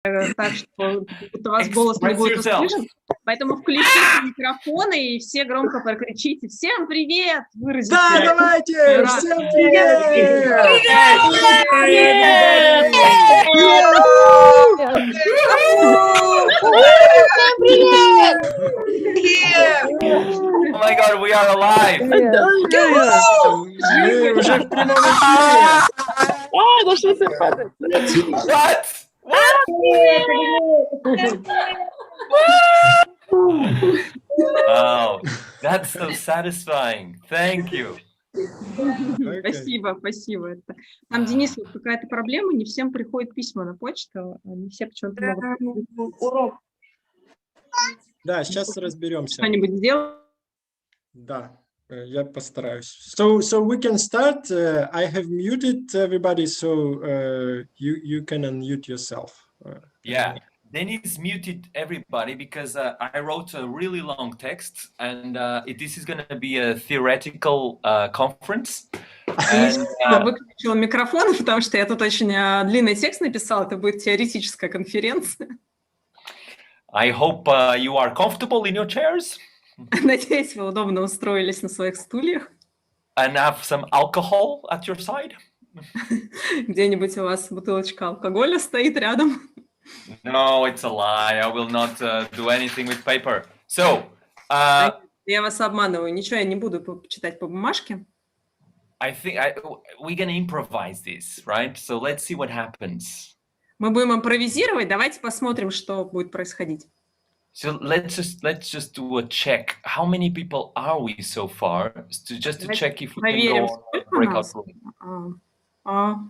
так что у вас голос не будет услышан. Поэтому включите микрофоны и все громко прокричите. Всем привет! Выразите. Да, давайте! Всем привет! Oh my God, we are alive! Мы уже в прямом эфире. What? Wow, that's so satisfying. Thank you. Спасибо, спасибо. Там, Денис, вот какая-то проблема, не всем приходят письма на почту, не все почему-то могут... Урок. Да, сейчас разберемся. Что-нибудь сделать? Да, я постараюсь. So we can start. I have muted everybody, so you can unmute yourself. Yeah, Dennis muted everybody because I wrote a really long text, and this is going to be a theoretical conference. Я выключила микрофон, потому что я тут очень длинный текст написала, это будет теоретическая конференция. I hope you are comfortable in your chairs. Надеюсь, вы удобно устроились на своих стульях. And have some alcohol at your side. Где-нибудь у вас бутылочка алкоголя стоит рядом. No, it's a lie. I will not do anything with paper. So, я вас обманываю. Ничего я не буду читать по бумажке. I think we're gonna improvise this, right? So let's see what happens. Мы будем импровизировать. Давайте посмотрим, что будет происходить. So let's just do a check. How many people are we so far? Just to check if we can go on breakout room.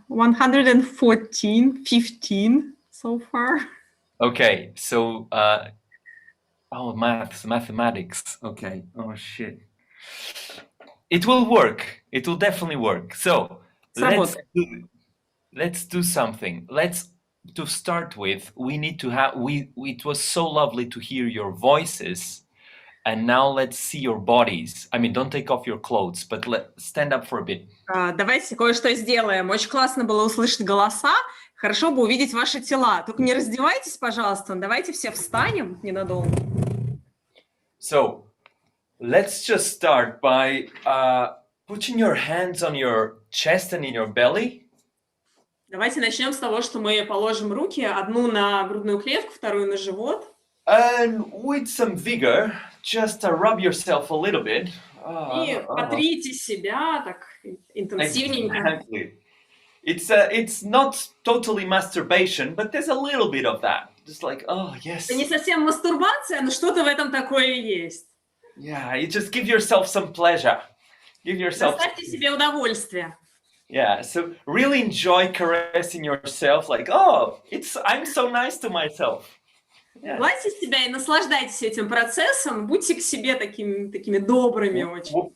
114, 15 so far. Okay, so mathematics. Okay. Oh shit. It will work. It will definitely work. So let's do something. To start with, we need to have, it was so lovely to hear your voices, and now let's see your bodies. I mean, don't take off your clothes, but stand up for a bit. Давайте кое-что сделаем. Очень классно было услышать голоса, хорошо бы увидеть ваши тела. Только не раздевайтесь, пожалуйста, давайте все встанем ненадолго. So, let's just start by putting your hands on your chest and in your belly. Давайте начнем с того, что мы положим руки, одну на грудную клетку, вторую на живот. And with some vigor, just rub yourself a little bit. И потрите себя так интенсивненько. Exactly. It's not totally masturbation, but there's a little bit of that. Just like, oh, yes. Это не совсем мастурбация, но что-то в этом такое есть. Yeah, you just give yourself some pleasure. Give yourself. Доставьте себе удовольствие. Yeah, so really enjoy caressing yourself, like, oh, I'm so nice to myself. Гладьте себя и наслаждайтесь этим процессом, будьте к себе такими добрыми очень.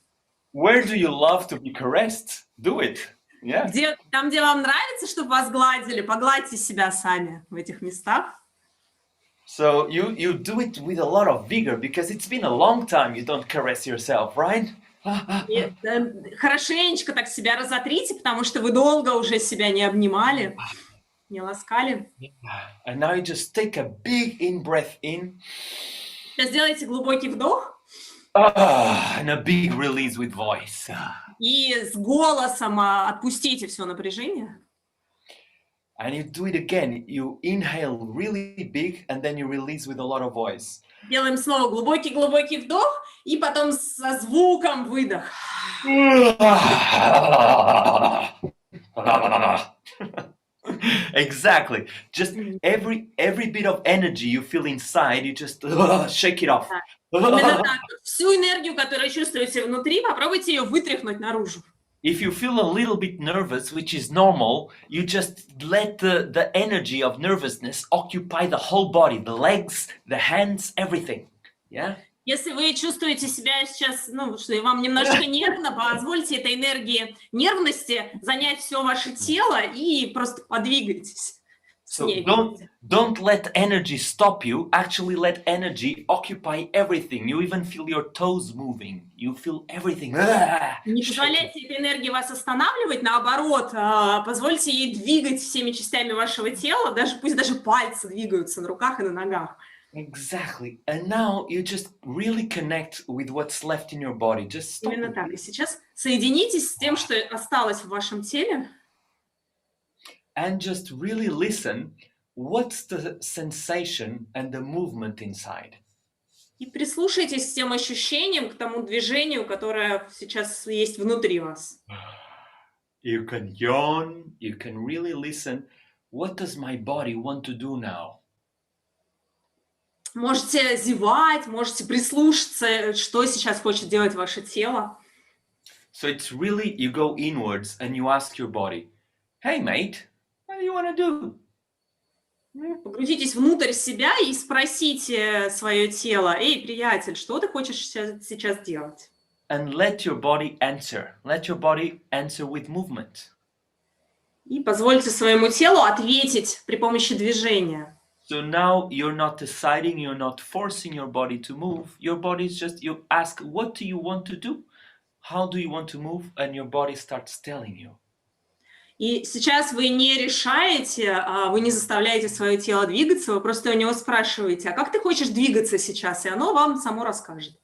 Where do you love to be caressed? Do it. Yeah. Там, где вам нравится, чтобы вас гладили, погладьте себя сами в этих местах. So you do it with a lot of vigor, because it's been a long time you don't caress yourself, right? Хорошенечко так себя разотрите, потому что вы долго уже себя не обнимали, не ласкали. And now you just take a big in-breath in. Сейчас сделайте глубокий вдох. And a big release with voice. И с голосом отпустите все напряжение. And you do it again. You inhale really big, and then you release with a lot of voice. Делаем снова глубокий-глубокий вдох, и потом со звуком выдох. Exactly. Just every bit of energy you feel inside, you just shake it off. Именно так. Всю энергию, которую чувствуете внутри, попробуйте ее вытряхнуть наружу. If you feel a little bit nervous, which is normal, you just let the energy of nervousness occupy the whole body, the legs, the hands, everything. Yeah? Если вы чувствуете себя сейчас, что вам немножко нервно, позвольте этой энергии нервности занять все ваше тело и просто подвигайтесь. So don't let energy stop you. Actually, let energy occupy everything. You even feel your toes moving. You feel everything. Не позволяйте этой энергии вас останавливать, наоборот, позвольте ей двигать всеми частями вашего тела, пусть даже пальцы двигаются на руках и на ногах. Exactly. And now you just really connect with what's left in your body. Just stop. Именно так. И сейчас соединитесь с тем, что осталось в вашем теле. And just really listen, what's the sensation and the movement inside? И прислушайтесь к тем ощущениям, к тому движению, которое сейчас есть внутри вас. You can yawn, you can really listen. What does my body want to do now? Можете зевать, можете прислушаться, что сейчас хочет делать ваше тело. So it's really, you go inwards and you ask your body, hey mate, what do you want to do? Погрузитесь внутрь себя и спросите свое тело, эй, приятель, что ты хочешь сейчас делать? And let your body answer. Let your body answer with movement. И позвольте своему телу ответить при помощи движения. So now you're not deciding, you're not forcing your body to move. Your body is just, you ask, what do you want to do? How do you want to move? And your body starts telling you. И сейчас вы не решаете, вы не заставляете свое тело двигаться, вы просто у него спрашиваете, а как ты хочешь двигаться сейчас? И оно вам само расскажет.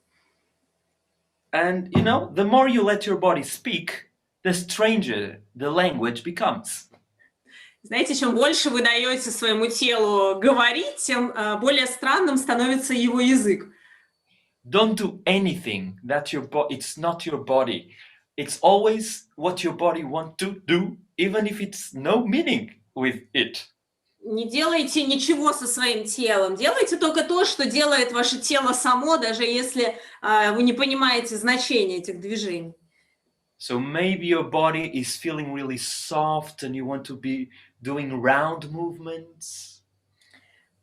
And you know, the more you let your body speak, the stranger the language becomes. Знаете, чем больше вы даете своему телу говорить, тем более странным становится его язык. Don't do anything that it's not your body. It's always what your body wants to do, even if it's no meaning with it. Не делайте ничего со своим телом. Делайте только то, что делает ваше тело само, даже если вы не понимаете значения этих движений. So maybe your body is feeling really soft and you want to be doing round movements.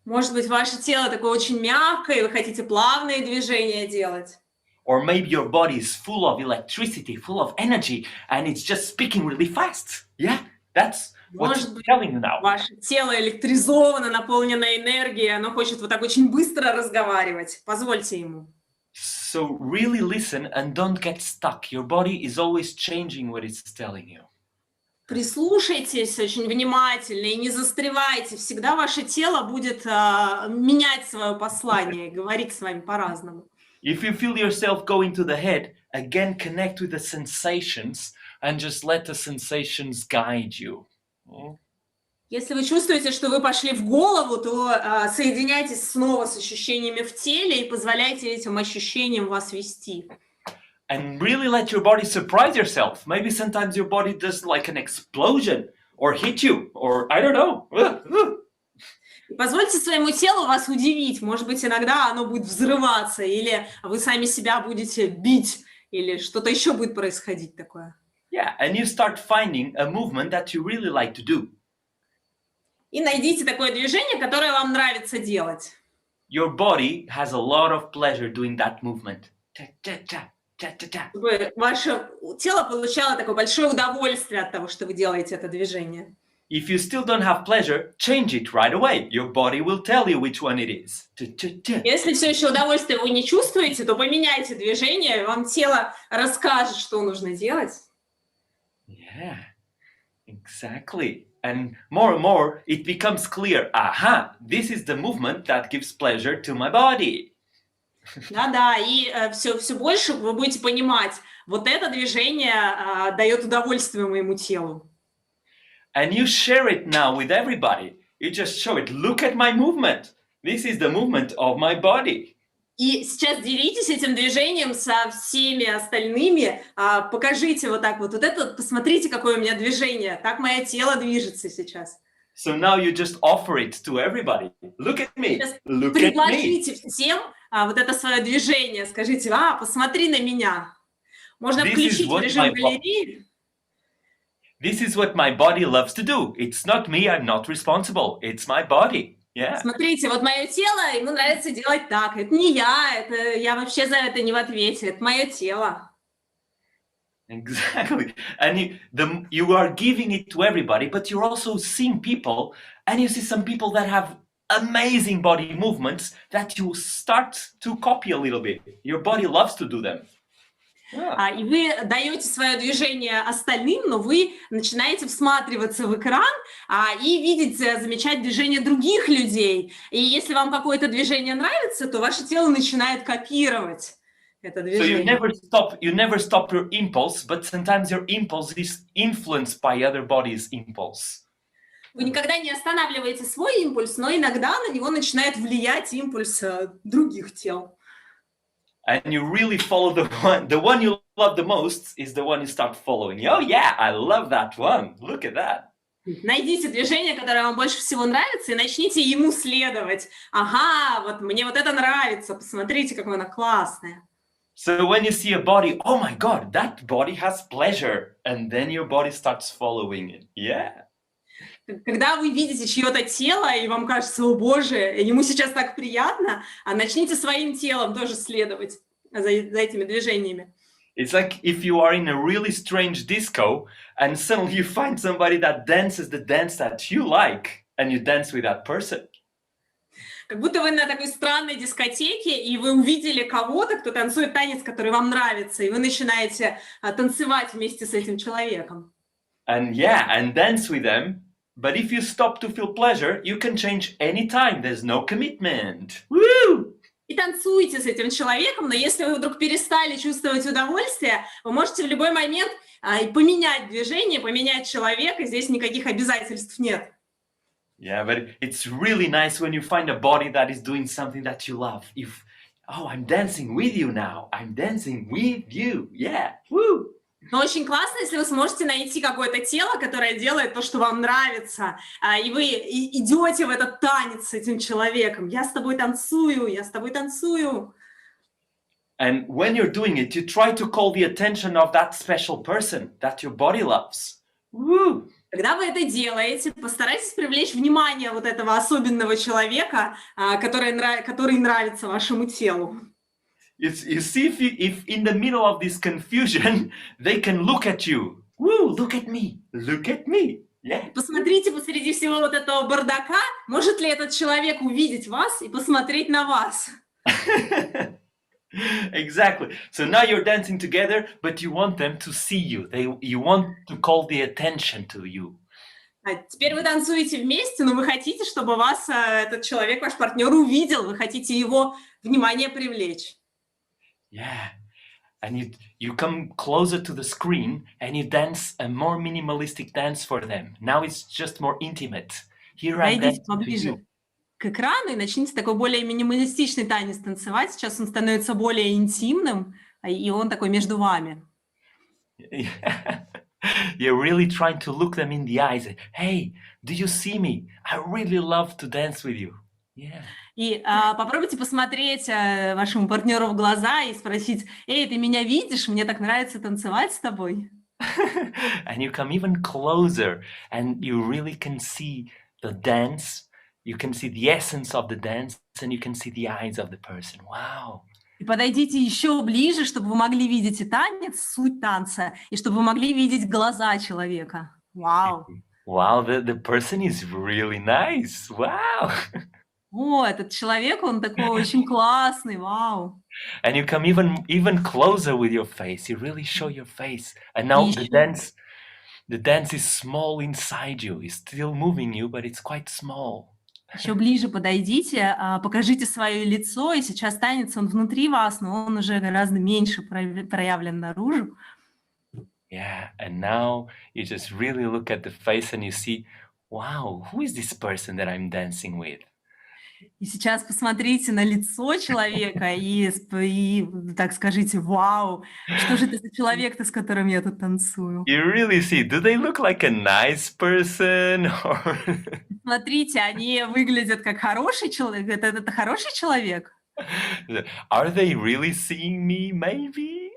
Может быть, ваше тело такое очень мягкое, и вы хотите плавные движения делать. Or maybe your body is full of electricity, full of energy, and it's just speaking really fast. Yeah, that's what I'm telling you now. Ваше тело электризовано, наполнено энергией, оно хочет вот так очень быстро разговаривать. Позвольте ему. So really listen and don't get stuck. Your body is always changing what it's telling you. Прислушайтесь очень внимательно и не застревайте. Всегда ваше тело будет менять свое послание, говорить с вами по-разному. If you feel yourself going to the head, again connect with the sensations and just let the sensations guide you. Если вы чувствуете, что вы пошли в голову, то соединяйтесь снова с ощущениями в теле и позволяйте этим ощущениям вас вести. And really let your body surprise yourself. Maybe sometimes your body does like an explosion or hit you or I don't know. Позвольте своему телу вас удивить. Может быть, иногда оно будет взрываться, или вы сами себя будете бить, или что-то еще будет происходить такое. Yeah, and you start finding a movement that you really like to do. И найдите такое движение, которое вам нравится делать. Your body has a lot of pleasure doing that movement. Чтобы ваше тело получало такое большое удовольствие от того, что вы делаете это движение. If you still don't have pleasure, change it right away. Your body will tell you which one it is. Если все еще удовольствия вы не чувствуете, то поменяйте движение, вам тело расскажет, что нужно делать. Yeah, exactly. And more, it becomes clear. Aha, this is the movement that gives pleasure to my body. Да, и все больше вы будете понимать, вот это движение дает удовольствие моему телу. And you share it now with everybody. You just show it. Look at my movement. This is the movement of my body. И сейчас делитесь этим движением со всеми остальными. Покажите вот так вот это, посмотрите, какое у меня движение. Так мое тело движется сейчас. So now you just offer it to everybody. Look at me. Look at me. Предложите всем вот это свое движение. Скажите, посмотри на меня. Можно включить режим галереи. This is what my body loves to do. It's not me, I'm not responsible. It's my body. Yeah. Смотрите, вот мое тело, ему нравится делать так. Это не я вообще за это не в ответе. Это мое тело. Exactly. And you are giving it to everybody, but you're also seeing people And you see some people that have amazing body movements that you start to copy a little bit. Your body loves to do them. И вы даете свое движение остальным, но вы начинаете всматриваться в экран и видеть, замечать движения других людей. И если вам какое-то движение нравится, то ваше тело начинает копировать это движение. So you never stop your impulse, but sometimes your impulse is influenced by other body's impulse. Вы никогда не останавливаете свой импульс, но иногда на него начинает влиять импульс других тел. And you really follow the one you love the most is the one you start following. Oh yeah, I love that one. Look at that. Найдите движение, которое вам больше всего нравится, и начните ему следовать. Ага, вот мне вот это нравится, посмотрите, какое оно классное. So when you see a body, oh my God, that body has pleasure. And then your body starts following it. Yeah. Когда вы видите чье-то тело, и вам кажется, о боже, ему сейчас так приятно, начните своим телом тоже следовать за этими движениями. It's like if you are in a really strange disco and suddenly you find somebody that dances the dance that you like and you dance with that person. Как будто вы на такой странной дискотеке, и вы увидели кого-то, кто танцует танец, который вам нравится, и вы начинаете танцевать вместе с этим человеком. And dance with them. But if you stop to feel pleasure, you can change anytime. There's no commitment. Woo! И танцуйте с этим человеком, но если вы вдруг перестали чувствовать удовольствие, вы можете в любой момент поменять движение, поменять человека, здесь никаких обязательств нет. Yeah, but it's really nice when you find a body that is doing something that you love. I'm dancing with you now. I'm dancing with you. Yeah. Woo! Но очень классно, если вы сможете найти какое-то тело, которое делает то, что вам нравится, и вы идете в этот танец с этим человеком. Я с тобой танцую, я с тобой танцую. And when you're doing it, you try to call the attention of that special person that your body loves. Woo! Когда вы это делаете, постарайтесь привлечь внимание вот этого особенного человека, который нравится вашему телу. You see, if in the middle of this confusion, they can look at you. Woo, look at me, yeah. Посмотрите посреди всего вот этого бардака, может ли этот человек увидеть вас и посмотреть на вас. Exactly. So now you're dancing together, but you want them to see you. You want to call the attention to you. Теперь вы танцуете вместе, но вы хотите, чтобы вас этот человек, ваш партнер, увидел, вы хотите его внимание привлечь. Yeah, and you come closer to the screen and you dance a more minimalistic dance for them. Now it's just more intimate. Here I'm dancing to you. К экрану и начните такой более минималистичный танец танцевать. Сейчас он становится более интимным, и он такой между вами. You're really trying to look them in the eyes. Hey, do you see me? I really love to dance with you. Yeah. И попробуйте посмотреть вашему партнеру в глаза и спросить: «Эй, ты меня видишь? Мне так нравится танцевать с тобой». And you come even closer, and you really can see the dance. You can see the essence of the dance, and you can see the eyes of the person. Wow. И подойдите еще ближе, чтобы вы могли видеть и танец, суть танца, и чтобы вы могли видеть глаза человека. Вау. Wow, the person is really nice. Wow. О, этот человек, он такой очень классный, вау. And you come even closer with your face. You really show your face. And now the dance is small inside you. It's still moving you, but it's quite small. Еще ближе подойдите, покажите свое лицо, и сейчас танец, он внутри вас, но он уже гораздо меньше проявлен наружу. Yeah, and now you just really look at the face and you see, wow, who is this person that I'm dancing with? И сейчас посмотрите на лицо человека и так скажите: вау, что же это за человек-то, с которым я тут танцую? You really see, do they look like a nice person? Смотрите, они выглядят как хороший человек. Это хороший человек? Are they really seeing me, maybe?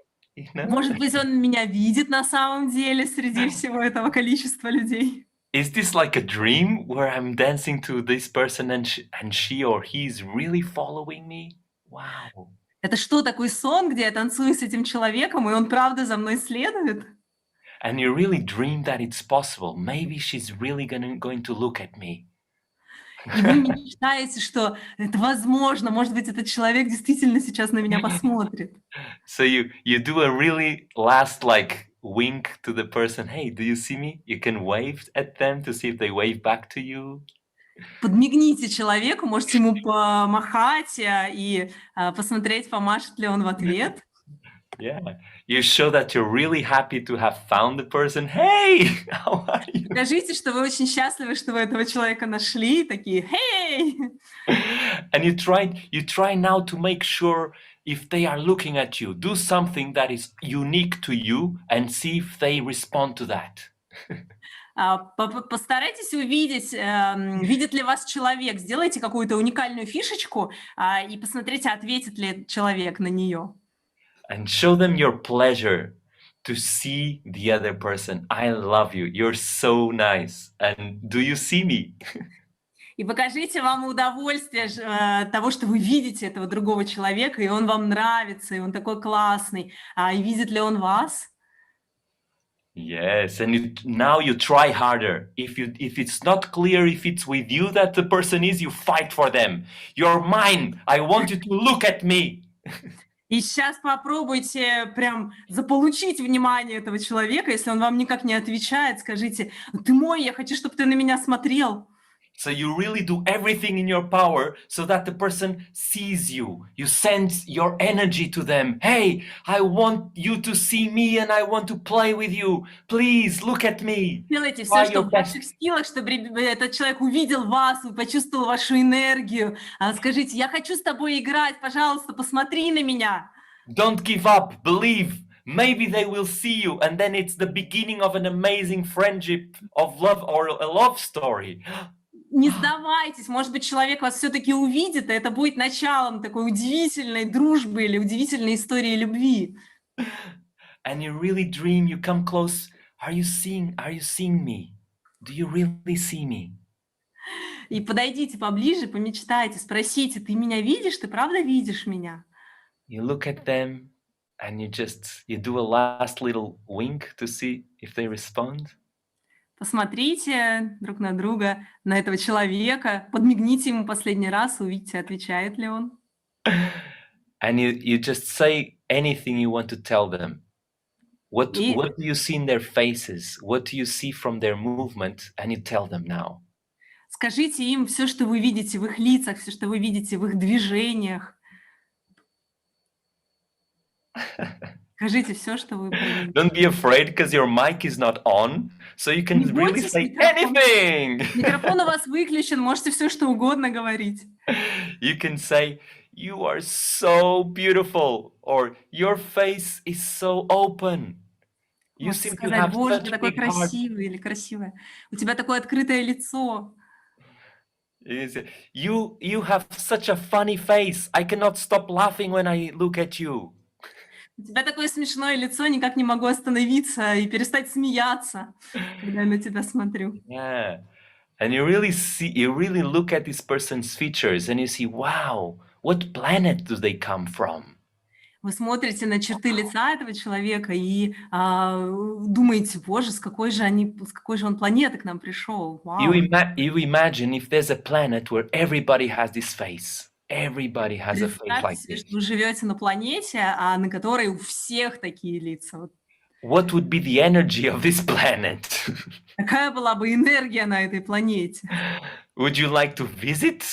Может быть, он меня видит на самом деле среди всего этого количества людей? Is this like a dream where I'm dancing to this person and she or he is really following me? Wow. Это что, такой сон, где я танцую с этим человеком, и он правда за мной следует? And you really dream that it's possible. Maybe she's really going to look at me. И вы мечтаете, что это возможно, может быть, этот человек действительно сейчас на меня посмотрит. So you do a really last like wink to the person. Hey, do you see me? You can wave at them to see if they wave back to you. Подмигните человеку, можете ему помахать и посмотреть, помашет ли он в ответ. Yeah, you show that you're really happy to have found the person. Hey, how are you? Покажите, что вы очень счастливы, что вы этого человека нашли, такие «Hey!». And you try now to make sure if they are looking at you, do something that is unique to you and see if they respond to that. Постарайтесь увидеть, видит ли вас человек, сделайте какую-то уникальную фишечку и посмотрите, ответит ли человек на нее. And show them your pleasure to see the other person. I love you. You're so nice. And do you see me? И покажите вам удовольствие того, что вы видите этого другого человека, и он вам нравится, и он такой классный. И видит ли он вас? Yes, and now you try harder. If it's not clear if it's with you that the person is, you fight for them. You're mine. I want you to look at me. И сейчас попробуйте прям заполучить внимание этого человека. Если он вам никак не отвечает, скажите: «Ты мой, я хочу, чтобы ты на меня смотрел». So you really do everything in your power so that the person sees you. You send your energy to them. Hey, I want you to see me and I want to play with you. Please look at me. Делайте все, что в ваших силах, чтобы этот человек увидел вас, почувствовал вашу энергию. Скажите: «Я хочу с тобой играть, пожалуйста, посмотри на меня». Don't give up, believe. Maybe they will see you and then it's the beginning of an amazing friendship, of love or a love story. Не сдавайтесь, может быть, человек вас все-таки увидит, и это будет началом такой удивительной дружбы или удивительной истории любви. And you really dream, you come close. Are you seeing me? Do you really see me? И подойдите поближе, помечтайте, спросите: «Ты меня видишь? Ты правда видишь меня?» You look at them and you do a last little wink to see if they respond. Посмотрите друг на друга, на этого человека, подмигните ему последний раз, увидите, отвечает ли он. And you just say anything you want to tell them. What do you see in their faces? What do you see from their movement? And you tell them now. Скажите им все, что вы видите в их лицах, все, что вы видите в их движениях. Скажите все, что вы видите. Don't be afraid because your mic is not on, so you can really say anything. Микрофон у вас выключен, можете все, что угодно говорить. You can say, you are so beautiful, or your face is so open. You seem to have Боже, such ты такой big heart. красивый или красивая. У тебя такое открытое лицо. You have such a funny face. I cannot stop laughing when I look at you. У тебя такое смешное лицо, никак не могу остановиться и перестать смеяться, когда я на тебя смотрю. Yeah. And you really look at this person's features and you see, wow, what planet do they come from? Вы смотрите на черты лица этого человека и думаете: «Боже, с какой же он планеты к нам пришел?» You imagine if there's a planet where everybody has this face. Everybody has a face like this. Вы живете на планете, на которой у всех такие лица. What would be the energy of this planet? Какая была бы энергия на этой планете? Would you like to visit?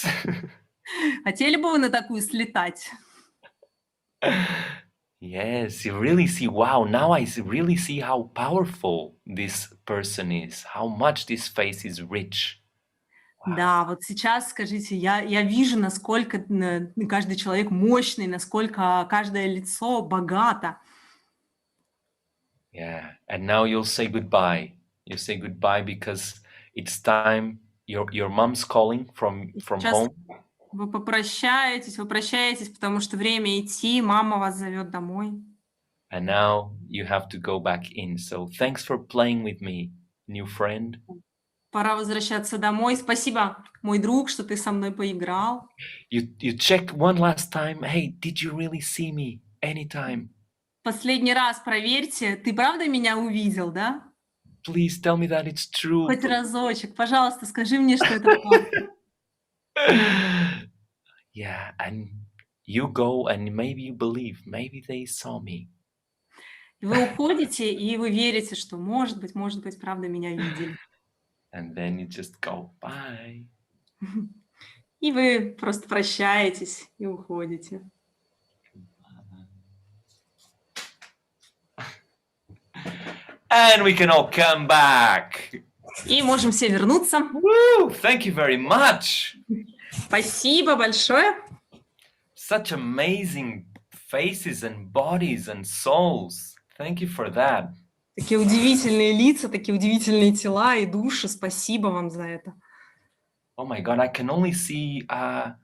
Хотели бы вы на такую слетать? Yes, you really see, wow, now I really see how powerful this person is, how much this face is rich. Да, вот сейчас, скажите, я вижу, насколько каждый человек мощный, насколько каждое лицо богато. Yeah, and now you'll say goodbye. You say goodbye because it's time. Your mom's calling from home. Вы прощаетесь, потому что время идти, мама вас зовет домой. And now you have to go back in. So thanks for playing with me, new friend. Пора возвращаться домой. Спасибо, мой друг, что ты со мной поиграл. You check one last time. Hey, did you really see me anytime? Последний раз проверьте, ты правда меня увидел, да? Please tell me that it's true. Хоть разочек, пожалуйста, скажи мне, что это правда. Yeah, and you go and maybe you believe, maybe they saw me. Вы уходите, и вы верите, что, может быть, правда, меня видели. And then you just go, bye. И вы просто прощаетесь и уходите. And we can all come back. И можем все вернуться. Woo! Thank you very much. Спасибо большое. Such amazing faces and bodies and souls. Thank you for that. Такие удивительные лица, такие удивительные тела и души. Спасибо вам за это. Oh my God, I can only see, I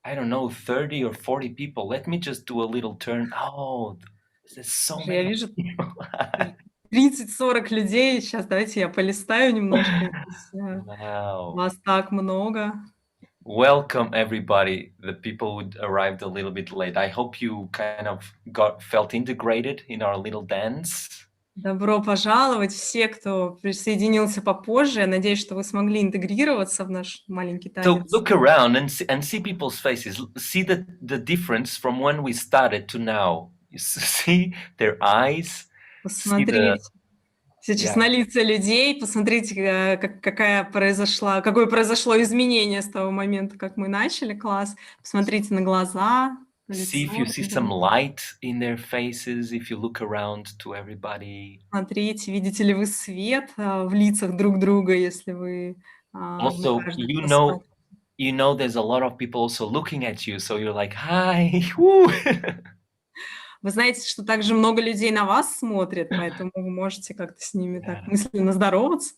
don't know, 30 or 40 people. Let me just do a little turn. Oh, there's so Я many. вижу 30-40 людей. Сейчас давайте я полистаю немножко. Wow. Вас так много. Welcome everybody, the people who arrived a little bit late. I hope you kind of felt integrated in our little dance. Добро пожаловать все, кто присоединился попозже. Я надеюсь, что вы смогли интегрироваться в наш маленький So танец. look around and see people's faces. See the difference from when we started to now. You see their eyes. Посмотрите сейчас на лица людей, посмотрите, какое произошло изменение с того момента, как мы начали класс. Посмотрите на глаза. See if you see some light in their faces, if you look around to everybody. Смотрите, видите ли вы свет в лицах друг друга, если вы... Also, you know there's a lot of people also looking at you, so you're like, hi. Вы знаете, что также много людей на вас смотрят, поэтому вы можете как-то с ними так мысленно здороваться.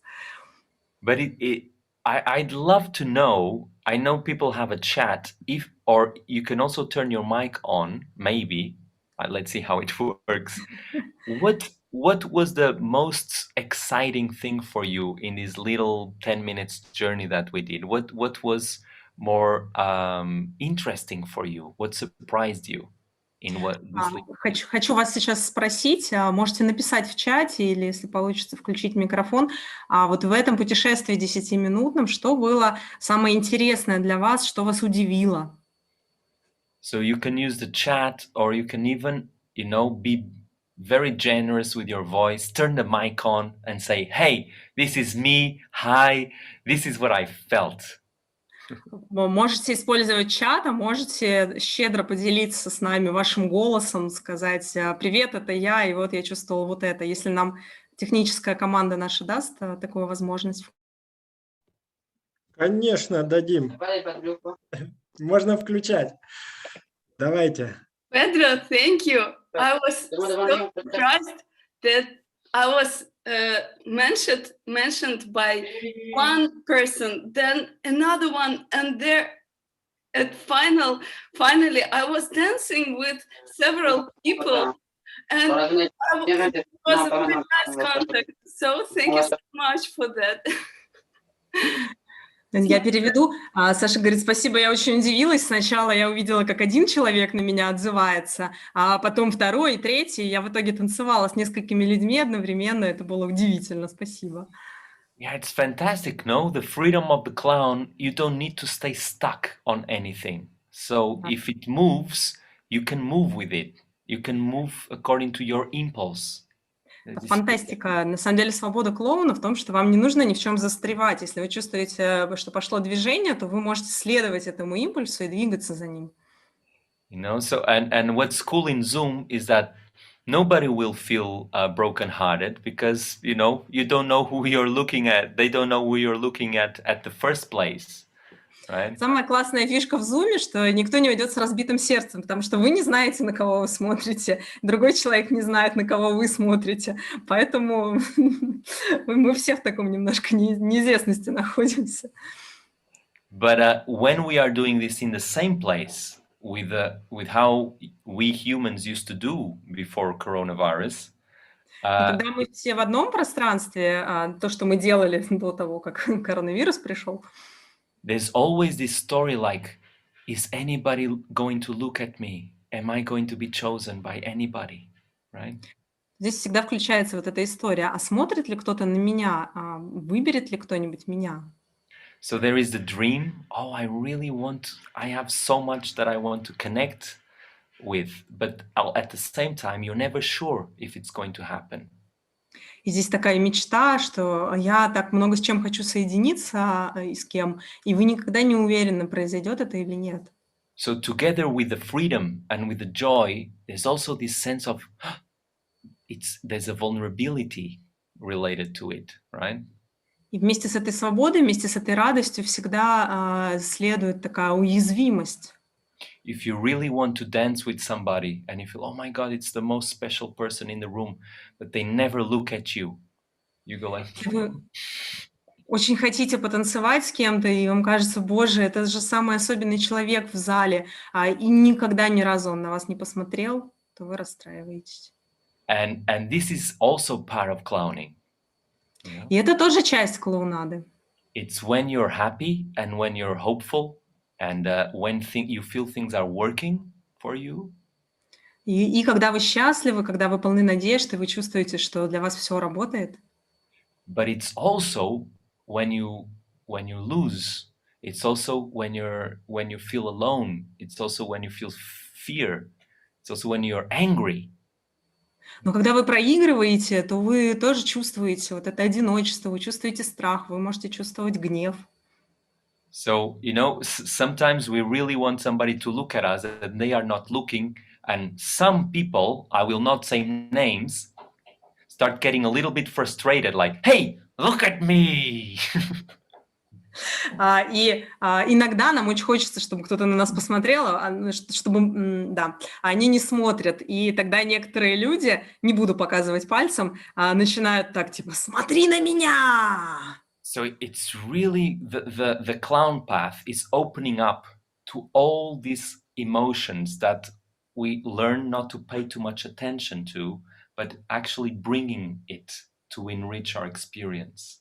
But I'd love to know, I know people have a chat, or you can also turn your mic on, maybe. Let's see how it works. What was the most exciting thing for you in this little 10 minutes journey that we did? What was more interesting for you? What surprised you? Хочу вас сейчас спросить, можете написать в чате или, если получится, включить микрофон. Вот в этом путешествии 10-минутном, что было самое интересное для вас, что вас удивило? So you can use the chat, or you can even, be very generous with your voice, turn the mic on and say, hey, this is me, hi, this is what I felt. Можете использовать чат, а можете щедро поделиться с нами вашим голосом, сказать «Привет, это я, и вот я чувствовал вот это», если нам техническая команда наша даст такую возможность. Конечно, дадим. Можно включать. Давайте. Pedro, thank you. I was so surprised that I was mentioned by one person, then another one, and there at finally I was dancing with several people, and it was a very nice contact. So thank you so much for that. Я переведу. Саша говорит, спасибо, я очень удивилась. Сначала я увидела, как один человек на меня отзывается, а потом второй, третий. Я в итоге танцевала с несколькими людьми одновременно. Это было удивительно. Спасибо. Yeah, it's fantastic, no? The freedom of the clown, you don't need to stay stuck on anything. So if it moves, you can move with it. You can move according to your impulse. Фантастика. На самом деле свобода клоуна в том, что вам не нужно ни в чем застревать. Если вы чувствуете, что пошло движение, то вы можете следовать этому импульсу и двигаться за ним. So and what's cool in Zoom is that nobody will feel broken-hearted because you don't know who you're looking at. They don't know who you're looking at the first place. Right? Самая классная фишка в Zoom, что никто не уйдет с разбитым сердцем, потому что вы не знаете, на кого вы смотрите, другой человек не знает, на кого вы смотрите, поэтому мы все в таком немножко неизвестности находимся. But when we are doing this in the same place with how we humans used to do before coronavirus. Когда мы все в одном пространстве, то, что мы делали до того, как коронавирус пришел. There's always this story like, is anybody going to look at me? Am I going to be chosen by anybody? Right? Здесь всегда включается вот эта история. А смотрит ли кто-то на меня? Выберет ли кто-нибудь меня? So there is the dream. Oh, I have so much that I want to connect with, but at the same time, you're never sure if it's going to happen. И здесь такая мечта, что я так много с чем хочу соединиться и с кем, и вы никогда не уверены, произойдет это или нет. So together with the freedom and with the joy, there's also this sense of there's a vulnerability related to it, right? И вместе с этой свободой, вместе с этой радостью всегда следует такая уязвимость. If you really want to dance with somebody and you feel, oh my God, it's the most special person in the room, but they never look at you, you go like... Вы очень хотите потанцевать с кем-то, и вам кажется, боже, это же самый особенный человек в зале, и никогда ни разу он на вас не посмотрел, то вы расстраиваетесь. And this is also part of clowning. You know? И это тоже часть клоунады. It's when you're happy and when you're hopeful and when you feel things are working for you. И когда вы счастливы, когда вы полны надежд, и вы чувствуете, что для вас все работает. But it's also when you lose. It's also when you feel alone. It's also when you feel fear. It's also when you're angry. Но когда вы проигрываете, то вы тоже чувствуете вот это одиночество, вы чувствуете страх, вы можете чувствовать гнев. So, you know, sometimes we really want somebody to look at us and they are not looking. And some people, I will not say names, start getting a little bit frustrated, like, hey, look at me. И иногда нам очень хочется, чтобы кто-то на нас посмотрел, чтобы, да, они не смотрят. И тогда некоторые люди, не буду показывать пальцем, начинают так, типа, смотри на меня! So it's really, the clown path is opening up to all these emotions that we learn not to pay too much attention to, but actually bringing it to enrich our experience.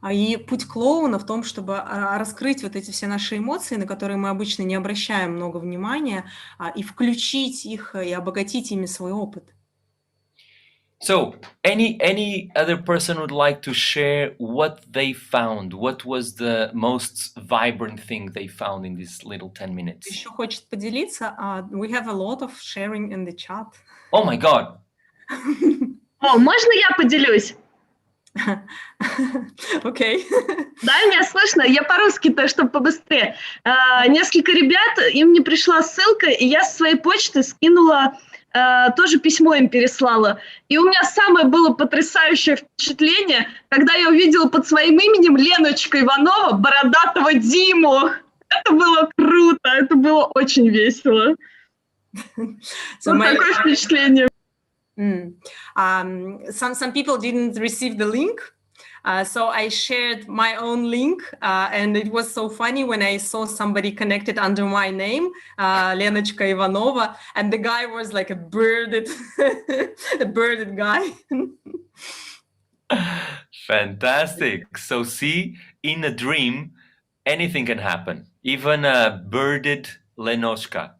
И путь клоуна в том, чтобы раскрыть вот эти все наши эмоции, на которые мы обычно не обращаем много внимания, и включить их и обогатить ими свой опыт. So, any other person would like to share what they found? What was the most vibrant thing they found in these little 10 minutes? Еще хочет поделиться? We have a lot of sharing in the chat. Oh my God! О, можно я поделюсь? Окей. Да, меня слышно? Я по-русски-то, чтобы побыстрее. Несколько ребят, им не пришла ссылка, и я с своей почты скинула, тоже письмо им переслала. И у меня самое было потрясающее впечатление, когда я увидела под своим именем Леночка Иванова, бородатого Диму. Это было круто, это было очень весело. Вот такое впечатление. Some people didn't receive the link, so I shared my own link, and it was so funny when I saw somebody connected under my name, Lenочка Ivanova, and the guy was like a birded guy. Fantastic. So see, in a dream, anything can happen, even a birded Lenoshka.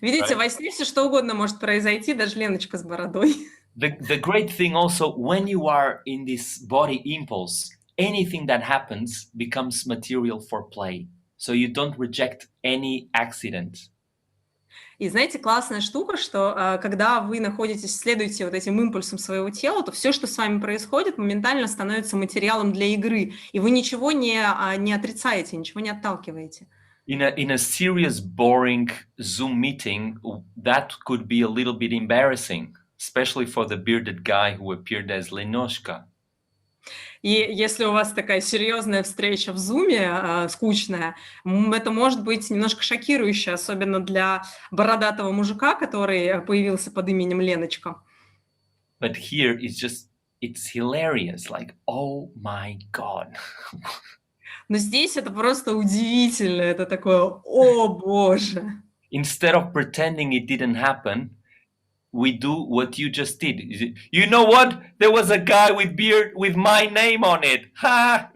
Видите, во сне все что угодно может произойти, даже Леночка с бородой. The great thing also, when you are in this body impulse, anything that happens becomes material for play. So you don't reject any accident. И знаете, классная штука, что когда вы находитесь, следуете вот этим импульсам своего тела, то все, что с вами происходит, моментально становится материалом для игры, и вы ничего не отрицаете, ничего не отталкиваете. In a serious, boring Zoom meeting, that could be a little bit embarrassing, especially for the bearded guy who appeared as Lenoshka. И если у вас такая серьезная встреча в Zoom, скучная, это может быть немножко шокирующе, особенно для бородатого мужика, который появился под именем Леночка. But here it's hilarious, like, oh my God. Но здесь это просто удивительно, это такое, о боже. Instead of pretending it didn't happen, we do what you just did. You know what? There was a guy with beard with my name on it. Ha!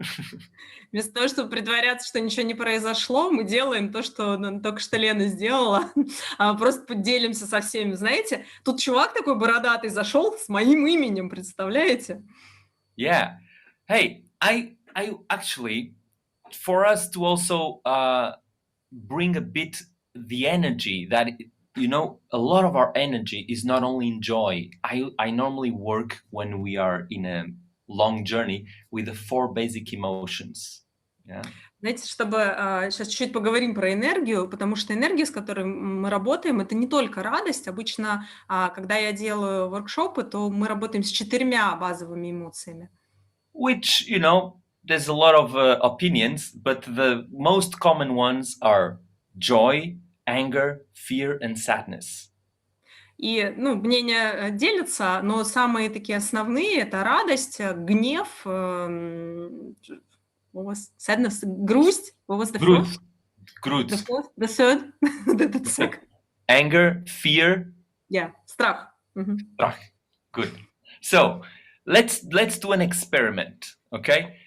Вместо того, чтобы притворяться, что ничего не произошло, мы делаем то, что только что Лена сделала. Просто поделимся со всеми. Знаете, тут чувак такой бородатый зашел с моим именем, представляете? Yeah. Hey, I actually, for us to also bring a bit the energy that, you know, a lot of our energy is not only in joy. I normally work when we are in a long journey with the 4 basic emotions. Yeah. Знаете, чтобы сейчас чуть-чуть поговорим про энергию, потому что энергия, с которой мы работаем, это не только радость. Обычно, когда я делаю воркшопы, то мы работаем с 4 базовыми эмоциями. Which, you know, there's a lot of opinions, but the most common ones are joy, anger, fear, and sadness. И, ну, мнения делятся, но самые такие основные — это радость, гнев, what was sadness, грусть, what was the fourth? Грусть. The fourth, the third, the second. Anger, fear. Yeah, страх. Strach. Good. So let's do an experiment, okay?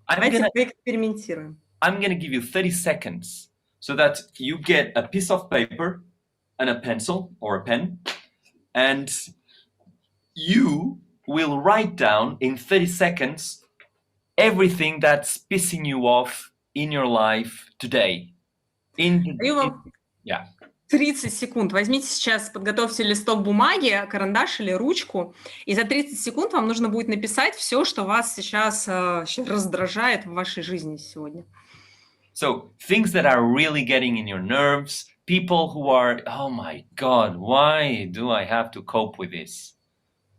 Давайте поэкспериментируем. I'm gonna give you 30 seconds so that you get a piece of paper and a pencil or a pen, and you will write down in 30 seconds everything that's pissing you off in your life today. Даю вам 30 секунд. Возьмите сейчас, подготовьте листок бумаги, карандаш или ручку, и за 30 секунд вам нужно будет написать все, что вас сейчас раздражает в вашей жизни сегодня. So, things that are really getting in your nerves, people who are, oh my God, why do I have to cope with this?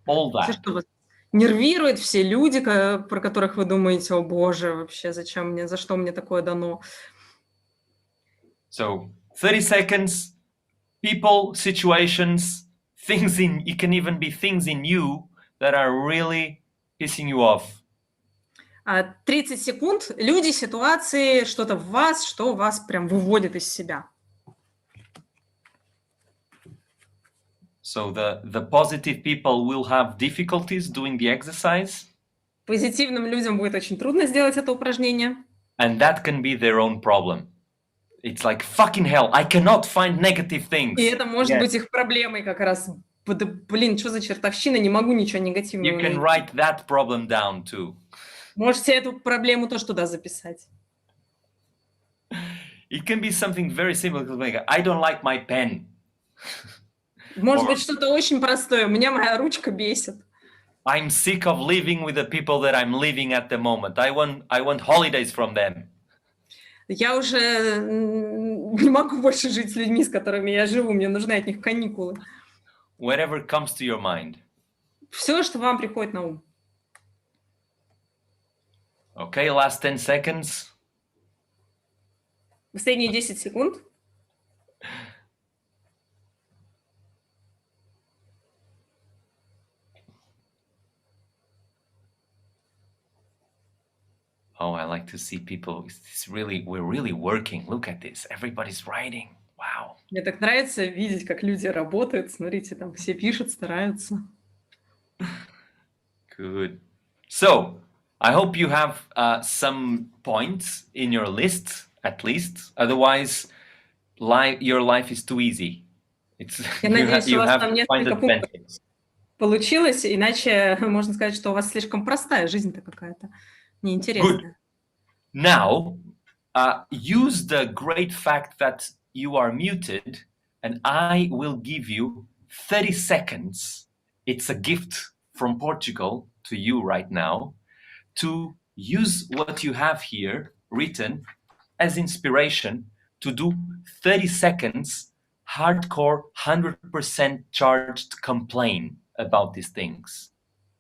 All that. Все, что вас нервирует, все люди, про которых вы думаете, о боже, вообще, зачем мне, за что мне такое дано? So, 30 seconds, people, situations, things it can even be things in you that are really pissing you off. 30 секунд, люди, ситуации, что-то в вас, что вас прям выводит из себя. So the positive people will have difficulties doing the exercise. Позитивным людям будет очень трудно сделать это упражнение. And that can be their own problem. It's like, fucking hell, I cannot find negative things. И это может быть их проблемой как раз. Блин, что за чертовщина, не могу ничего негативного найти. You can write that problem down too. Можете эту проблему тоже туда записать. It can be something very simple, like, I don't like my pen. Может быть, что-то очень простое. Меня моя ручка бесит. I'm sick of living with the people that I'm living at the moment. I want holidays from them. Я уже не могу больше жить с людьми, с которыми я живу. Мне нужны от них каникулы. Whatever comes to your mind. Все, что вам приходит на ум. Okay, last 10 seconds. Последние 10 секунд. Oh, I like to see people. We're really working. Look at this. Everybody's writing. Wow. Мне так нравится видеть, как люди работают. Смотрите, там все пишут, стараются. Good. So, I hope you have some points in your list, at least. Otherwise, your life is too easy. Я надеюсь, у вас там несколько пунктов получилось, иначе можно сказать, что у вас слишком простая жизнь-то какая-то. Неинтересно. Now, use the great fact that you are muted, and I will give you 30 seconds. It's a gift from Portugal to you right now, to use what you have here written as inspiration to do 30 seconds hardcore, 100% charged complain about these things.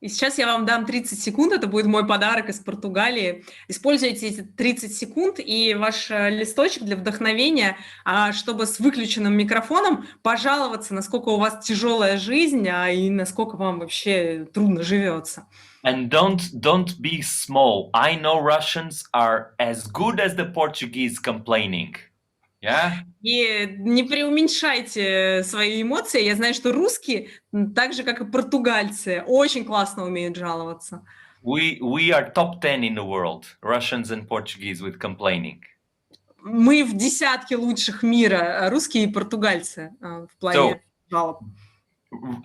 И сейчас я вам дам 30 секунд, это будет мой подарок из Португалии. Используйте эти 30 секунд и ваш листочек для вдохновения, чтобы с выключенным микрофоном пожаловаться, насколько у вас тяжелая жизнь, и насколько вам вообще трудно живется. And don't be small. I know Russians are as good as the Portuguese complaining. Yeah? И не преуменьшайте свои эмоции. Я знаю, что русские, так же, как и португальцы, очень классно умеют жаловаться. We are top 10 in the world, Russians and Portuguese, with complaining. Мы в десятке лучших мира, русские и португальцы, в плане жалоб.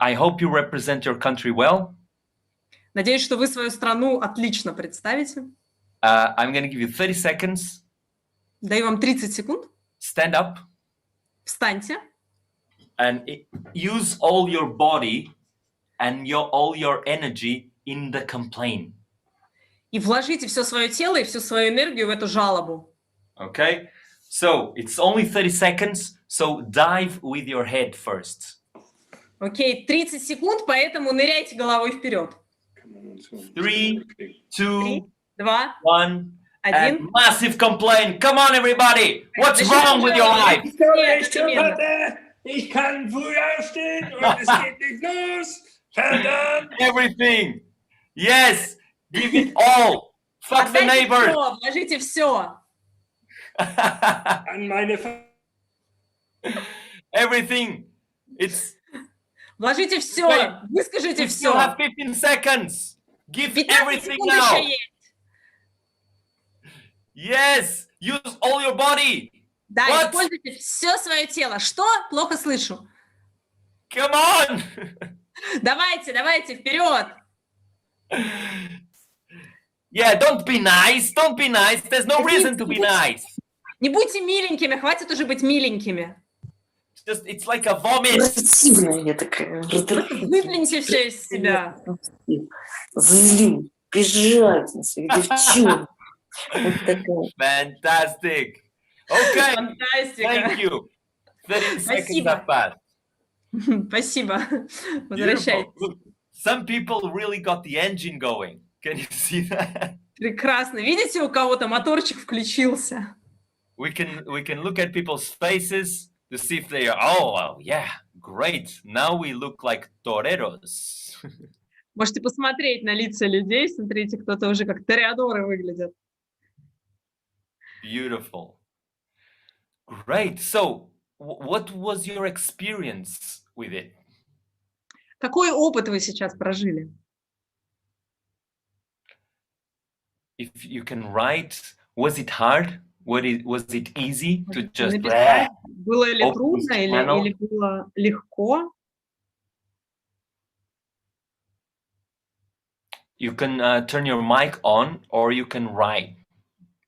I hope you represent your country well. Надеюсь, что вы свою страну отлично представите. I'm going to give you 30 seconds. Даю вам 30 секунд. Stand up Встаньте. and use all your body and all your energy in the complaint. И вложите все свое тело и всю свою энергию в эту жалобу. Okay? So it's only 30 seconds, so dive with your head first. Окей, 30 секунд, поэтому ныряйте головой вперед. 3, 2, 2, 1, 1. and massive complaint. Come on, everybody! What's wrong with your life? Ich kann früh aufstehen und es geht nicht los. Verdammt! Everything! Yes! Give it all! Fuck the Отдайте neighbor! все, вложите все. An meine Everything! It's... Вложите все, Wait, выскажите You все. still have 15 seconds! Give 15 everything секунд now! еще есть. Yes! Use all your body! Да, What? используйте все свое тело. Что? Плохо слышу. Come on! Давайте, давайте, вперед. Yeah, don't be nice! Don't be nice! There's no reason to be nice! Не будьте миленькими, хватит уже быть миленькими. Just, it's like a vomit! Противная я такая. Выплюньте все из себя. Злю, бежать на своих девчонок. Вот такая. Fantastic! Okay, Фантастика. thank you! 30 seconds Спасибо. have passed. Спасибо. Возвращайтесь. Beautiful. Look, some people really got the engine going. Can you see that? Прекрасно. Видите, у кого-то моторчик включился? We can look at people's faces to see if they are, oh, well, yeah, great. Now we look like toreros. Можете посмотреть на лица людей. Смотрите, кто-то уже как тореадоры выглядят. Beautiful. Great. So, what was your experience with it? Какой опыт вы сейчас прожили? If you can write, was it hard? Was it easy to just Написать, было ли open трудно this channel? или было легко? You can turn your mic on or you can write.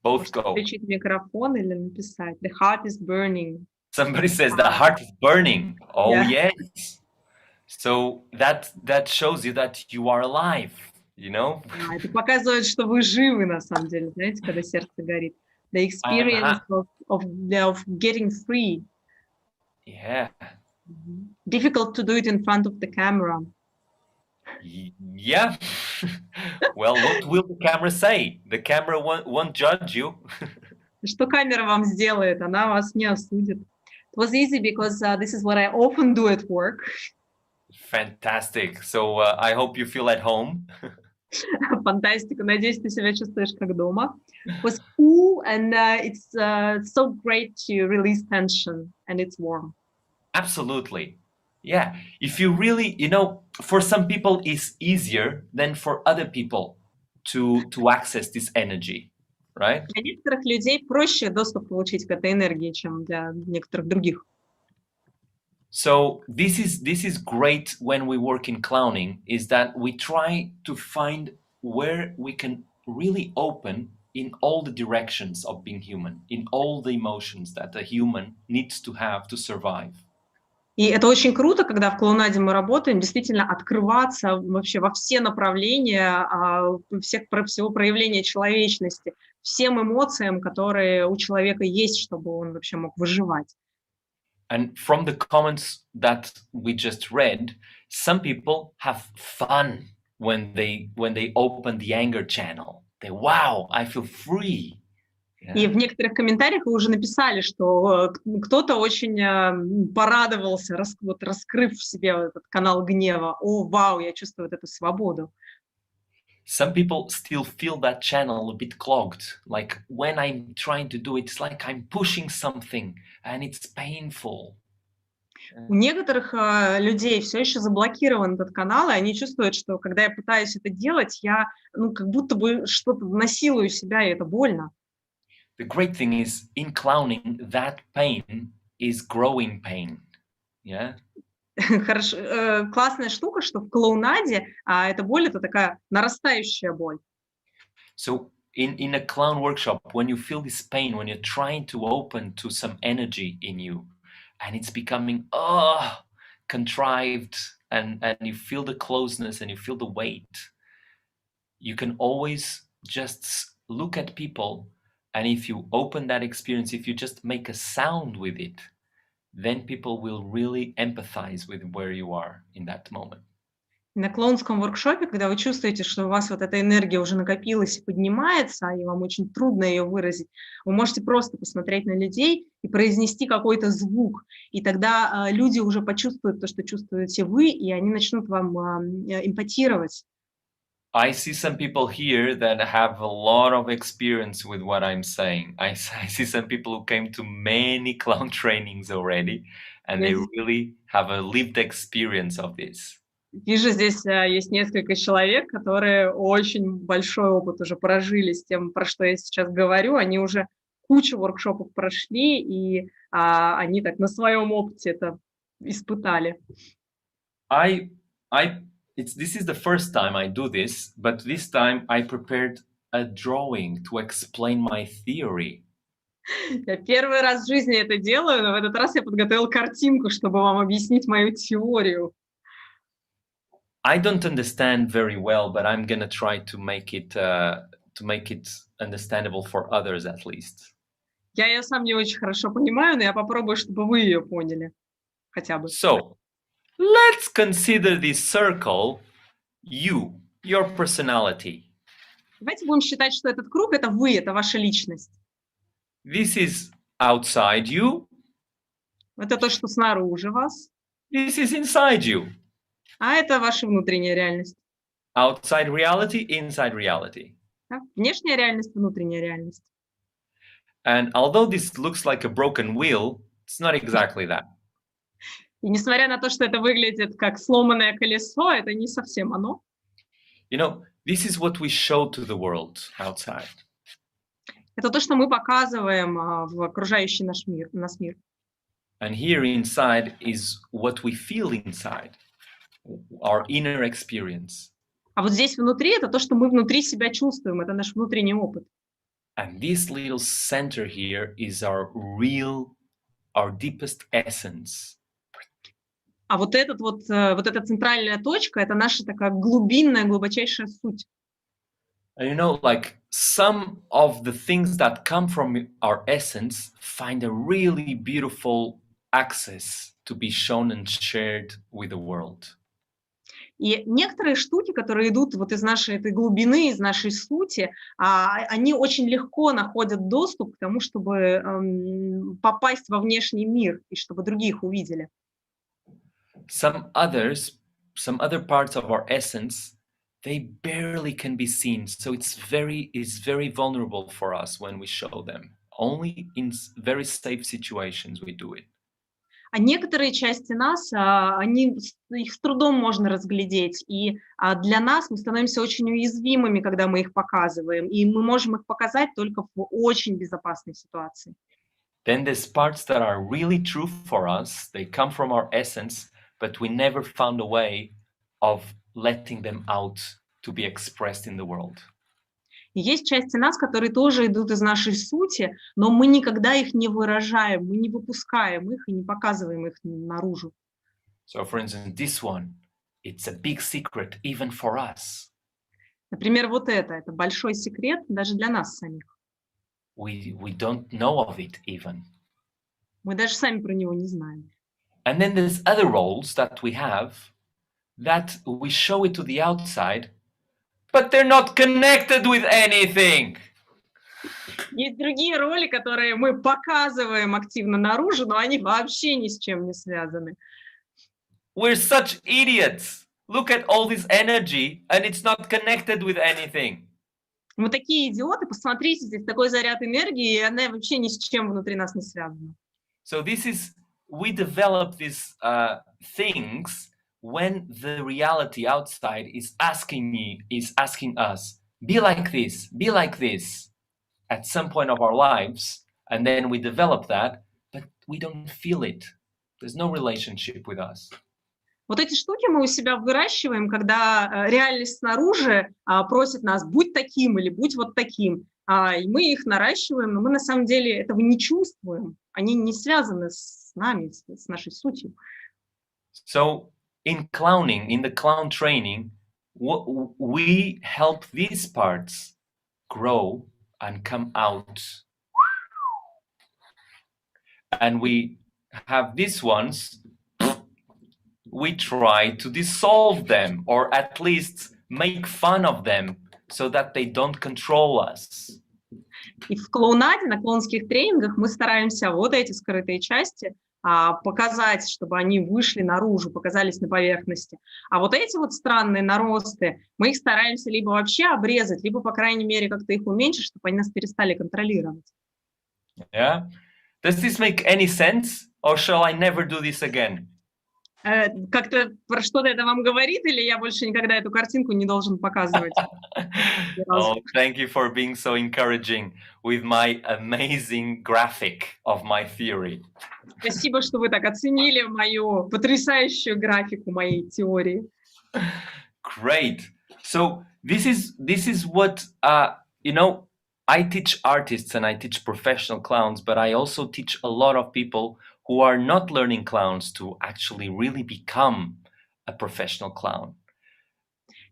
Both Можете go. включить микрофон или написать. The heart is burning. Somebody says the heart is burning. Oh, Yeah. yes. So that shows you that you are alive, you know? Это показывает, что вы живы на самом деле, знаете, когда сердце горит. The experience of getting free. Yeah. Difficult to do it in front of the camera. Yeah. Well, what will the camera say? The camera won't judge you. Что камера вам сделает? Она вас не осудит. It was easy because this is what I often do at work. Fantastic. So I hope you feel at home. Фантастика. Надеюсь, ты себя чувствуешь как дома. It was cool and it's so great to release tension and it's warm. Absolutely. Yeah. If you really, you know, for some people it's easier than for other people to access this energy, right? Для некоторых людей проще доступ получить к этой энергии, чем для некоторых других. So this is great when we work in clowning, is that we try to find where we can really open in all the directions of being human, in all the emotions that a human needs to have to survive. И это очень круто, когда в клоунаде мы работаем, действительно открываться вообще во все направления, всего проявления человечности, всем эмоциям, которые у человека есть, чтобы он вообще мог выживать. And from the comments that we just read, some people have fun when they open the anger channel. They, wow, I feel free. И в некоторых комментариях вы уже написали, что кто-то очень порадовался, раскрыв в себе этот канал гнева. О, вау, я чувствую вот эту свободу. Some people still feel that channel a bit clogged. Like when I'm trying to do it, it's like I'm pushing something and it's painful. У некоторых людей все еще заблокирован этот канал, и они чувствуют, что когда я пытаюсь это делать, я как будто бы что-то насилую себя, и это больно. The great thing is, in clowning, that pain is growing pain. Yeah. Хорошо, классная штука, что в клоунаде эта боль — это такая нарастающая боль. So in a clown workshop, when you feel this pain, when you're trying to open to some energy in you, and it's becoming contrived, and you feel the closeness and you feel the weight, you can always just look at people, and if you open that experience, if you just make a sound with it, then people will really empathize with where you are in that moment. На клоунском воркшопе, когда вы чувствуете, что у вас вот эта энергия уже накопилась и поднимается, и вам очень трудно ее выразить, вы можете просто посмотреть на людей и произнести какой-то звук, и тогда люди уже почувствуют то, что чувствуете вы, и они начнут вам эмпатировать. I see some people here that have a lot of experience with what I'm saying. I see some people who came to many clown trainings already, and they really have a lived experience of this. Вижу, здесь есть несколько человек, которые очень большой опыт уже прожили с тем, про что я сейчас говорю. Они уже кучу воркшопов прошли, и они так на своем опыте это испытали. This is the first time I do this, but this time I prepared a drawing to explain my theory. Я первый раз в жизни это делаю, но в этот раз я подготовил картинку, чтобы вам объяснить мою теорию. I don't understand very well, but I'm gonna try to make it understandable for others at least. Я ее сам не очень хорошо понимаю, но я попробую, чтобы вы ее поняли, хотя бы. So, let's consider this circle you, your personality. Давайте будем считать, что этот круг — это вы, это ваша личность. This is outside you. Это то, что снаружи вас. This is inside you. А это ваша внутренняя реальность. Outside reality, inside reality. Да? Внешняя реальность, внутренняя реальность. And although this looks like a broken wheel, it's not exactly that. И несмотря на то, что это выглядит как сломанное колесо, это не совсем оно. You know, this is what we show to the world outside. Это то, что мы показываем в окружающий нас мир. And here inside is what we feel inside, our inner experience. А вот здесь внутри это то, что мы внутри себя чувствуем, это наш внутренний опыт. And this little center here is our deepest essence. А вот эта центральная точка, это наша такая глубинная, глубочайшая суть. And you know, like some of the things that come from our essence find a really beautiful access to be shown and shared with the world. И некоторые штуки, которые идут вот из нашей этой глубины, из нашей сути, они очень легко находят доступ к тому, чтобы попасть во внешний мир и чтобы другие их увидели. Some other parts of our essence, they barely can be seen, so it's very vulnerable for us when we show them. Only in very safe situations we do it. А некоторые части нас, их с трудом можно разглядеть, и для нас мы становимся очень уязвимыми, когда мы их показываем, и мы можем их показать только в очень безопасной ситуации. Then there's parts that are really true for us, they come from our essence, but we never found a way of letting them out to be expressed in the world. И есть части нас, которые тоже идут из нашей сути, но мы никогда их не выражаем, мы не выпускаем их и не показываем их наружу. So, for instance, this one, it's a big secret even for us. Например, вот это большой секрет даже для нас самих. We don't know of it even. Мы даже сами про него не знаем. And then there's other roles that we have that we show it to the outside, but they're not connected with anything. Есть другие роли, которые мы показываем активно наружу, но они вообще ни с чем не связаны. We're such idiots. Look at all this energy, and it's not connected with anything. Мы такие идиоты, посмотрите, здесь такой заряд энергии, и она вообще ни с чем внутри нас не связана. So we develop these things when the reality outside is asking us, be like this at some point of our lives, and then we develop that, but we don't feel it. There's no relationship with us. Вот эти штуки мы у себя выращиваем, когда реальность снаружи просит нас будь таким или будь вот таким. И мы их наращиваем, но мы на самом деле этого не чувствуем. Они не связаны с нами, с нашей сутью. So in clowning, in the clown training, we help these parts grow and come out. And we have these ones, we try to dissolve them or at least make fun of them so that they don't control us. И в клоунаде, на клоунских тренингах мы стараемся вот эти скрытые части показать, чтобы они вышли наружу, показались на поверхности. А вот эти вот странные наросты, мы их стараемся либо вообще обрезать, либо, по крайней мере, как-то их уменьшить, чтобы они нас перестали контролировать. Yeah. Does this make any sense? Or shall I never do this again? Как-то про что-то это вам говорит, или я больше никогда эту картинку не должен показывать? Oh, thank you for being so encouraging with my amazing graphic of my theory. Спасибо, что вы так оценили мою потрясающую графику моей теории. Great. So this is what you know. I teach artists and I teach professional clowns, but I also teach a lot of people who are not learning clowns to actually really become a professional clown.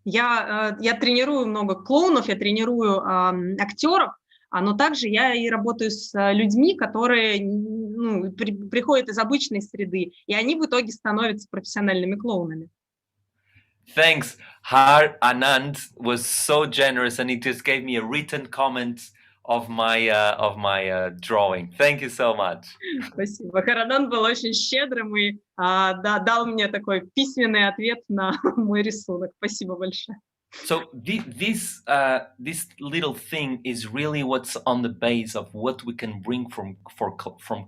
Я тренирую много клоунов, я тренирую актеров, но также я и работаю с людьми, которые приходят из обычной среды, и они в итоге становятся профессиональными клоунами. Thanks. Har Anand was so generous and he just gave me a written comment of my drawing. Thank you so much. Спасибо. Харанан был очень щедрым и дал мне такой письменный ответ на мой рисунок. Спасибо большое. So this little thing is really what's on the base of what we can bring from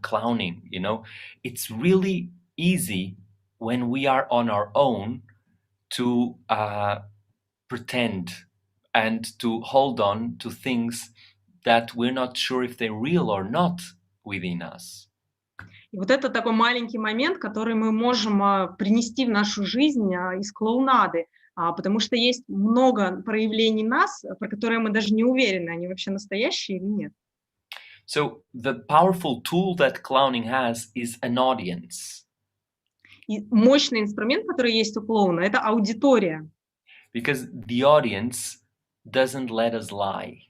clowning. You know, it's really easy when we are on our own to pretend and to hold on to things that we're not sure if they're real or not within us. И вот это такой маленький момент, который мы можем принести в нашу жизнь из клоунады, потому что есть много проявлений нас, про которые мы даже не уверены, они вообще настоящие или нет. So the powerful tool that clowning has is an audience. И мощный инструмент, который есть у клоуна, это аудитория. Because the audience doesn't let us lie.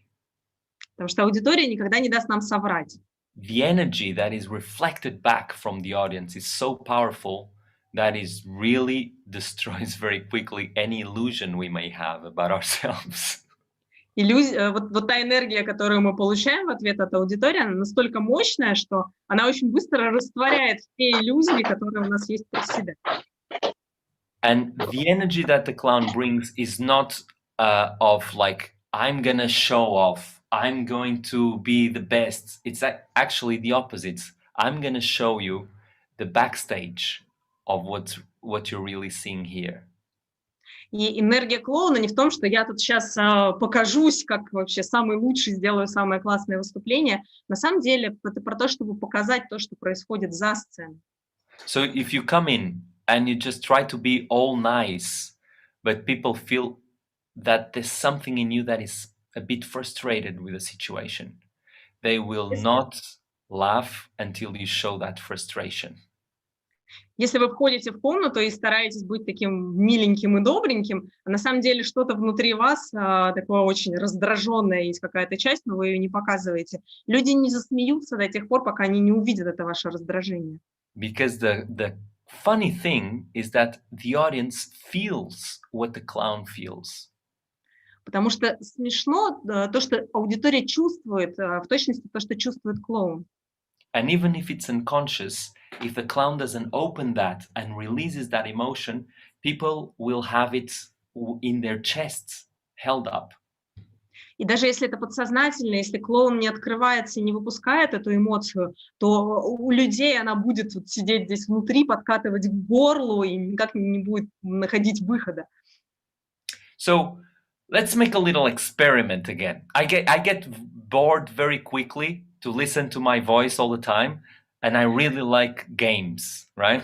Потому что аудитория никогда не даст нам соврать. The energy that is reflected back from the audience is so powerful that it really destroys very quickly any illusion we may have about ourselves. Вот та энергия, которую мы получаем в ответ от аудитории, она настолько мощная, что она очень быстро растворяет все иллюзии, которые у нас есть про себя. And the energy that the clown brings is not of like, I'm gonna show off, I'm going to be the best. It's actually the opposite. I'm gonna show you the backstage of what you're really seeing here. И энергия клоуна не в том, что я тут сейчас покажусь, как вообще самый лучший, сделаю самое классное выступление. На самом деле это про то, чтобы показать то, что происходит за сценой. So if you come in and you just try to be all nice, but people feel that there's something in you that is a bit frustrated with the situation, they will not laugh until you show that frustration. Если вы входите в комнату и стараетесь быть таким миленьким и добреньким, а на самом деле что-то внутри вас такое очень раздраженное, есть какая-то часть, но вы ее не показываете. Люди не засмеются до тех пор, пока они не увидят это ваше раздражение. Because the funny thing is that the audience feels what the clown feels. Потому что смешно то, что аудитория чувствует, в точности то, что чувствует клоун. And even if it's unconscious, if the clown doesn't open that and releases that emotion, people will have it in their chests, held up. И даже если это подсознательно, если клоун не открывается и не выпускает эту эмоцию, то у людей она будет вот сидеть здесь внутри, подкатывать к горлу и никак не будет находить выхода. So let's make a little experiment again. I get bored very quickly to listen to my voice all the time. and I really like games, right?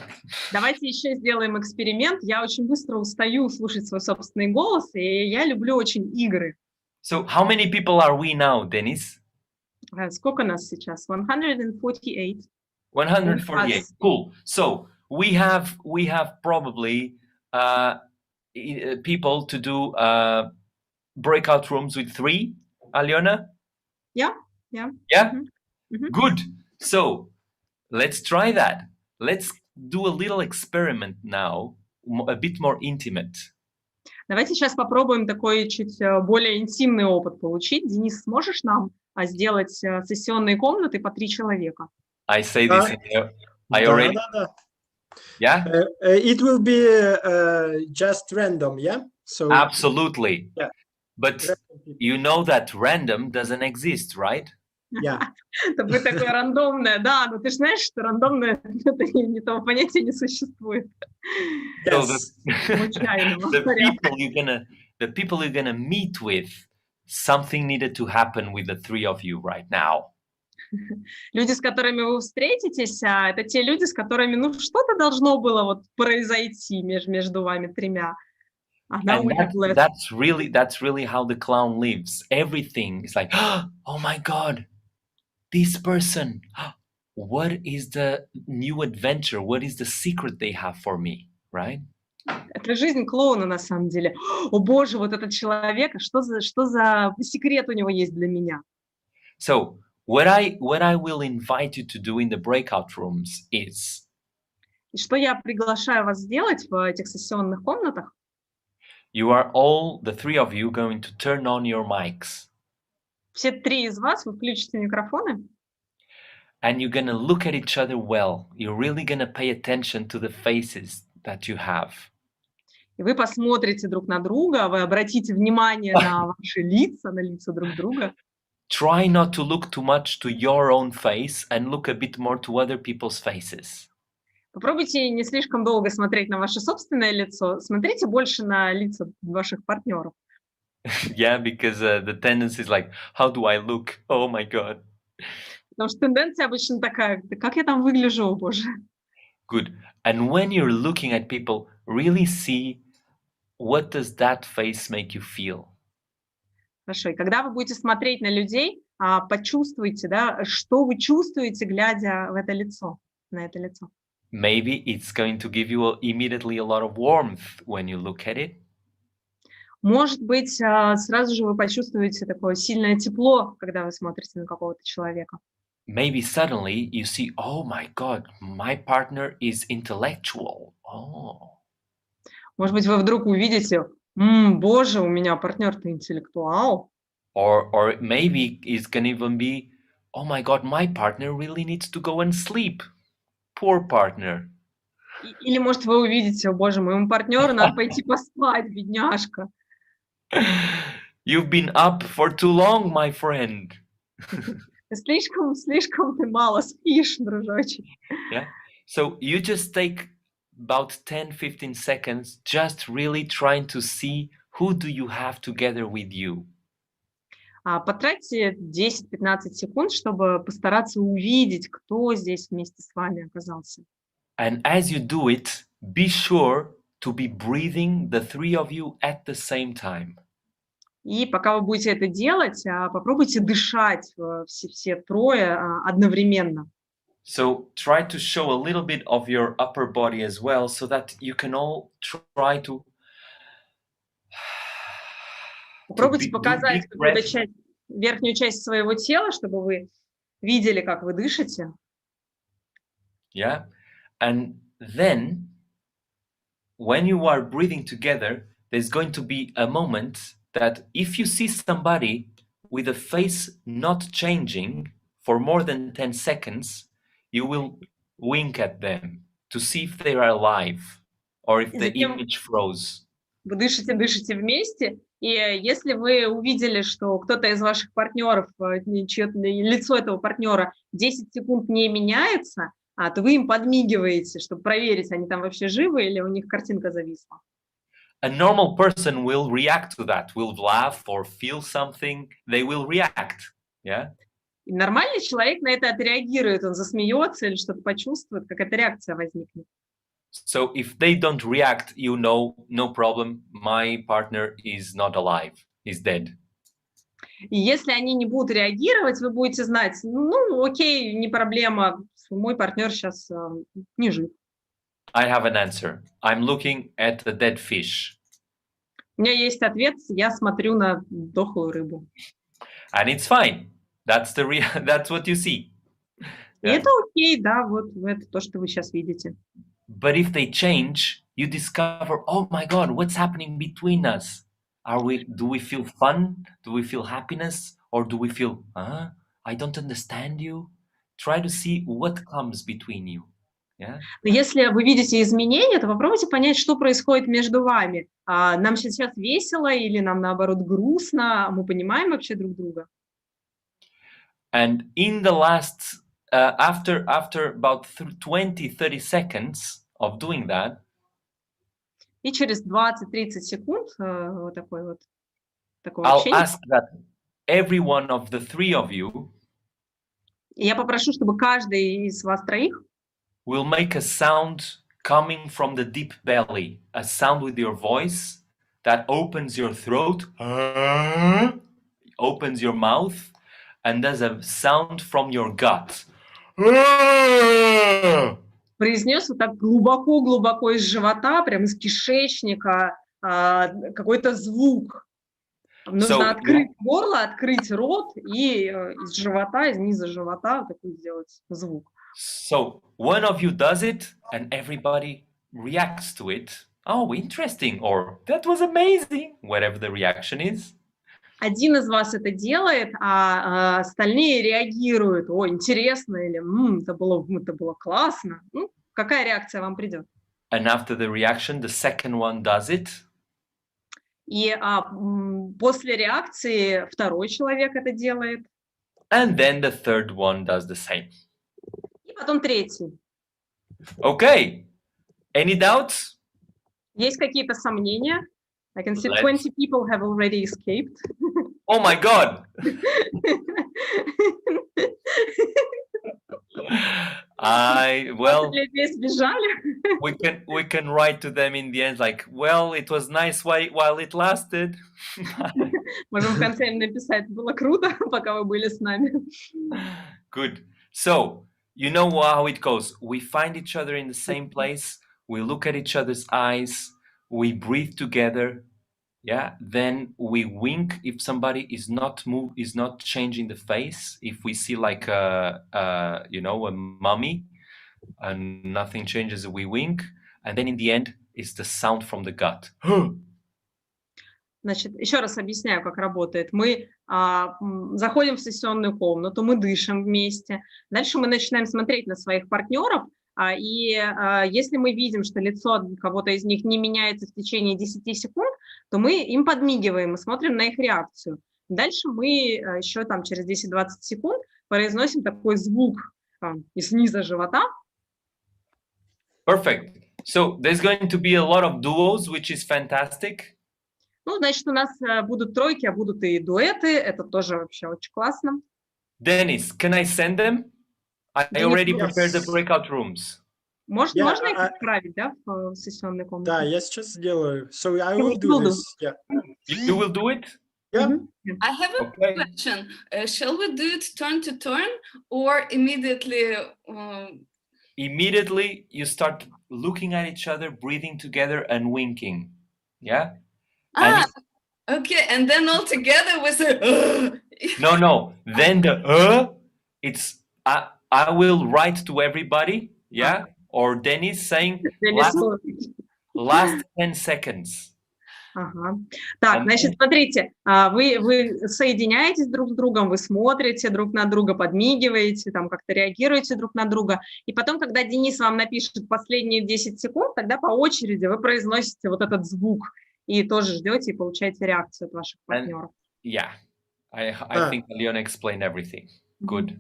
Давайте еще сделаем эксперимент. Я очень быстро устаю слушать свой собственный голос, и я люблю очень игры. So how many people are we now, Dennis? Сколько нас сейчас? 148. 148. Cool. So we have probably people to do breakout rooms with 3, Aliona? Yeah. Yeah? Mhm. Good. So let's try that. Let's do a little experiment now, a bit more intimate. Давайте сейчас попробуем такой чуть более интимный опыт получить. Денис, сможешь нам сделать сессионные комнаты по 3 человека? I say this in there. I already. Yeah? It will be just random, yeah? So Absolutely. Yeah. But you know that random doesn't exist, right? yeah. Это будет такое рандомное, да, но ты же знаешь, что рандомное того понятия не существует. So Yes. Случайного the порядка. people you're gonna meet with, something needed to happen with the 3 of you right now. Люди, с которыми вы встретитесь, это те люди, с которыми, ну, что-то должно было вот произойти между вами 3. And that's really how the clown lives. Everything is like, oh my God, this person. What is the new adventure? What is the secret they have for me, right? Это жизнь клоуна на самом деле. О боже, вот этот человек, что за секрет у него есть для меня? So what I will invite you to do in the breakout rooms is. И что я приглашаю вас сделать в этих сессионных комнатах? You are all, the 3 of you, going to turn on your mics. Все 3 из вас, вы включите микрофоны. And you're going to look at each other well. You're really going to pay attention to the faces that you have. И вы посмотрите друг на друга, вы обратите внимание на ваши лица, на лица друг друга. Try not to look too much to your own face and look a bit more to other people's faces. Попробуйте не слишком долго смотреть на ваше собственное лицо, смотрите больше на лица ваших партнеров. Yeah, because the tendency is like, how do I look? Oh my God. Потому что тенденция обычно такая, да как я там выгляжу, о боже. Good. And when you're looking at people, really see what does that face make you feel. Хорошо, и когда вы будете смотреть на людей, почувствуйте, да, что вы чувствуете, глядя в это лицо, на это лицо. Maybe it's going to give you immediately a lot of warmth when you look at it. Может быть, сразу же вы почувствуете такое сильное тепло, когда вы смотрите на какого-то человека. Maybe suddenly you see, oh my God, my partner is intellectual. Oh. Может быть, вы вдруг увидите, боже, у меня партнер-то интеллектуал. Or maybe it's going to even be, oh my God, my partner really needs to go and sleep. Poor partner. Или, может, вы увидите, о боже, моему партнеру надо пойти поспать, бедняжка. You've been up for too long, my friend. Слишком ты мало спишь, дружочек. Yeah. So you just take about 10-15 seconds just really trying to see who do you have together with you. Потратьте 10-15 секунд, чтобы постараться увидеть, кто здесь вместе с вами оказался. And as you do it, be sure to be breathing, the 3 of you, at the same time. И пока вы будете это делать, попробуйте дышать все 3 одновременно. So try to show a little bit of your upper body as well, so that you can all try to. Попробуйте показать верхнюю часть своего тела, чтобы вы видели, как вы дышите. Yeah, and then when you are breathing together, there's going to be a moment that if you see somebody with a face not changing for more than 10 seconds, you will wink at them to see if they are alive or if the image froze. Вы дышите вместе, и если вы увидели, что кто-то из ваших партнеров, лицо этого партнера 10 секунд не меняется, то вы им подмигиваете, чтобы проверить, они там вообще живы или у них картинка зависла. A normal person will react to that, will laugh or feel something, they will react, yeah? И нормальный человек на это отреагирует, он засмеется или что-то почувствует, какая-то реакция возникнет. So if they don't react, you know, no problem, my partner is not alive, he's dead. И если они не будут реагировать, вы будете знать, ну, окей, не проблема, мой партнер сейчас не жив. I have an answer. I'm looking at a dead fish. У меня есть ответ, я смотрю на дохлую рыбу. And it's fine. That's what you see. И это окей, да, вот это то, что вы сейчас видите. But if they change, you discover, oh my God, what's happening between us? Do we feel fun? Do we feel happiness? Or do we feel, I don't understand you? Try to see what comes between you. Yeah? Но если вы видите изменения, то попробуйте понять, что происходит между вами. Нам сейчас весело или нам, наоборот, грустно? Мы понимаем вообще друг друга? And in the last, after about 20-30 seconds of doing that, и через 20-30 секунд вот такое I'll общение. ask that every one of the three of you Я попрошу, чтобы каждый из вас троих will make a sound coming from the deep belly, a sound with your voice that opens your throat, opens your mouth, and does a sound from your gut. произнес вот так глубоко-глубоко из живота, прям из кишечника, какой-то звук. Нужно открыть горло, открыть рот и из живота, из низа живота вот такой сделать звук. So one of you does it and everybody reacts to it. Oh, interesting, or that was amazing, whatever the reaction is. Один из вас это делает, а остальные реагируют. О, интересно, или это было классно. Ну, какая реакция вам придет? And after the reaction, the second one does it. И после реакции второй человек это делает. And then the third one does the same. И потом третий. Okay. Any doubts? Есть какие-то сомнения? I can see 20 people have already escaped. Oh my God! we can write to them in the end like, well, it was nice while it lasted. Можем в конце им написать, было круто, пока вы были с нами. Good. So, you know how it goes. We find each other in the same place. We look at each other's eyes. We breathe together. Yeah. Then we wink if somebody is not changing the face. If we see like a mummy and nothing changes, we wink. And then in the end, it's the sound from the gut. Значит, еще раз объясняю, как работает. Мы заходим в сессионную комнату, мы дышим вместе. Дальше мы начинаем смотреть на своих партнеров. И если мы видим, что лицо кого-то из них не меняется в течение 10 секунд, то мы им подмигиваем и смотрим на их реакцию. Дальше мы еще там через 10-20 секунд произносим такой звук из низа живота. Perfect. So there's going to be a lot of duos, which is fantastic. Ну, значит, у нас будут тройки, а будут и дуэты. Это тоже вообще очень классно. Dennis, can I send them? I already prepared the breakout rooms. Можно их отправить, да, в сессионную комнату? Да, я сейчас сделаю. So I will do this. Yeah. You will do it? Yeah. I have a question. Shall we do it turn to turn or immediately? Immediately you start looking at each other, breathing together and winking. Yeah? Okay. And then all together with a... No. Then the it's... I will write to everybody, yeah? Or Dennis saying last 10 seconds. Ага. Так, значит, смотрите, вы соединяетесь друг с другом, вы смотрите друг на друга, подмигиваете, там как-то реагируете друг на друга, и потом, когда Денис вам напишет последние 10 секунд, тогда по очереди вы произносите вот этот звук и тоже ждете и получаете реакцию от ваших партнеров. Yeah, I think Leon explained everything. Good.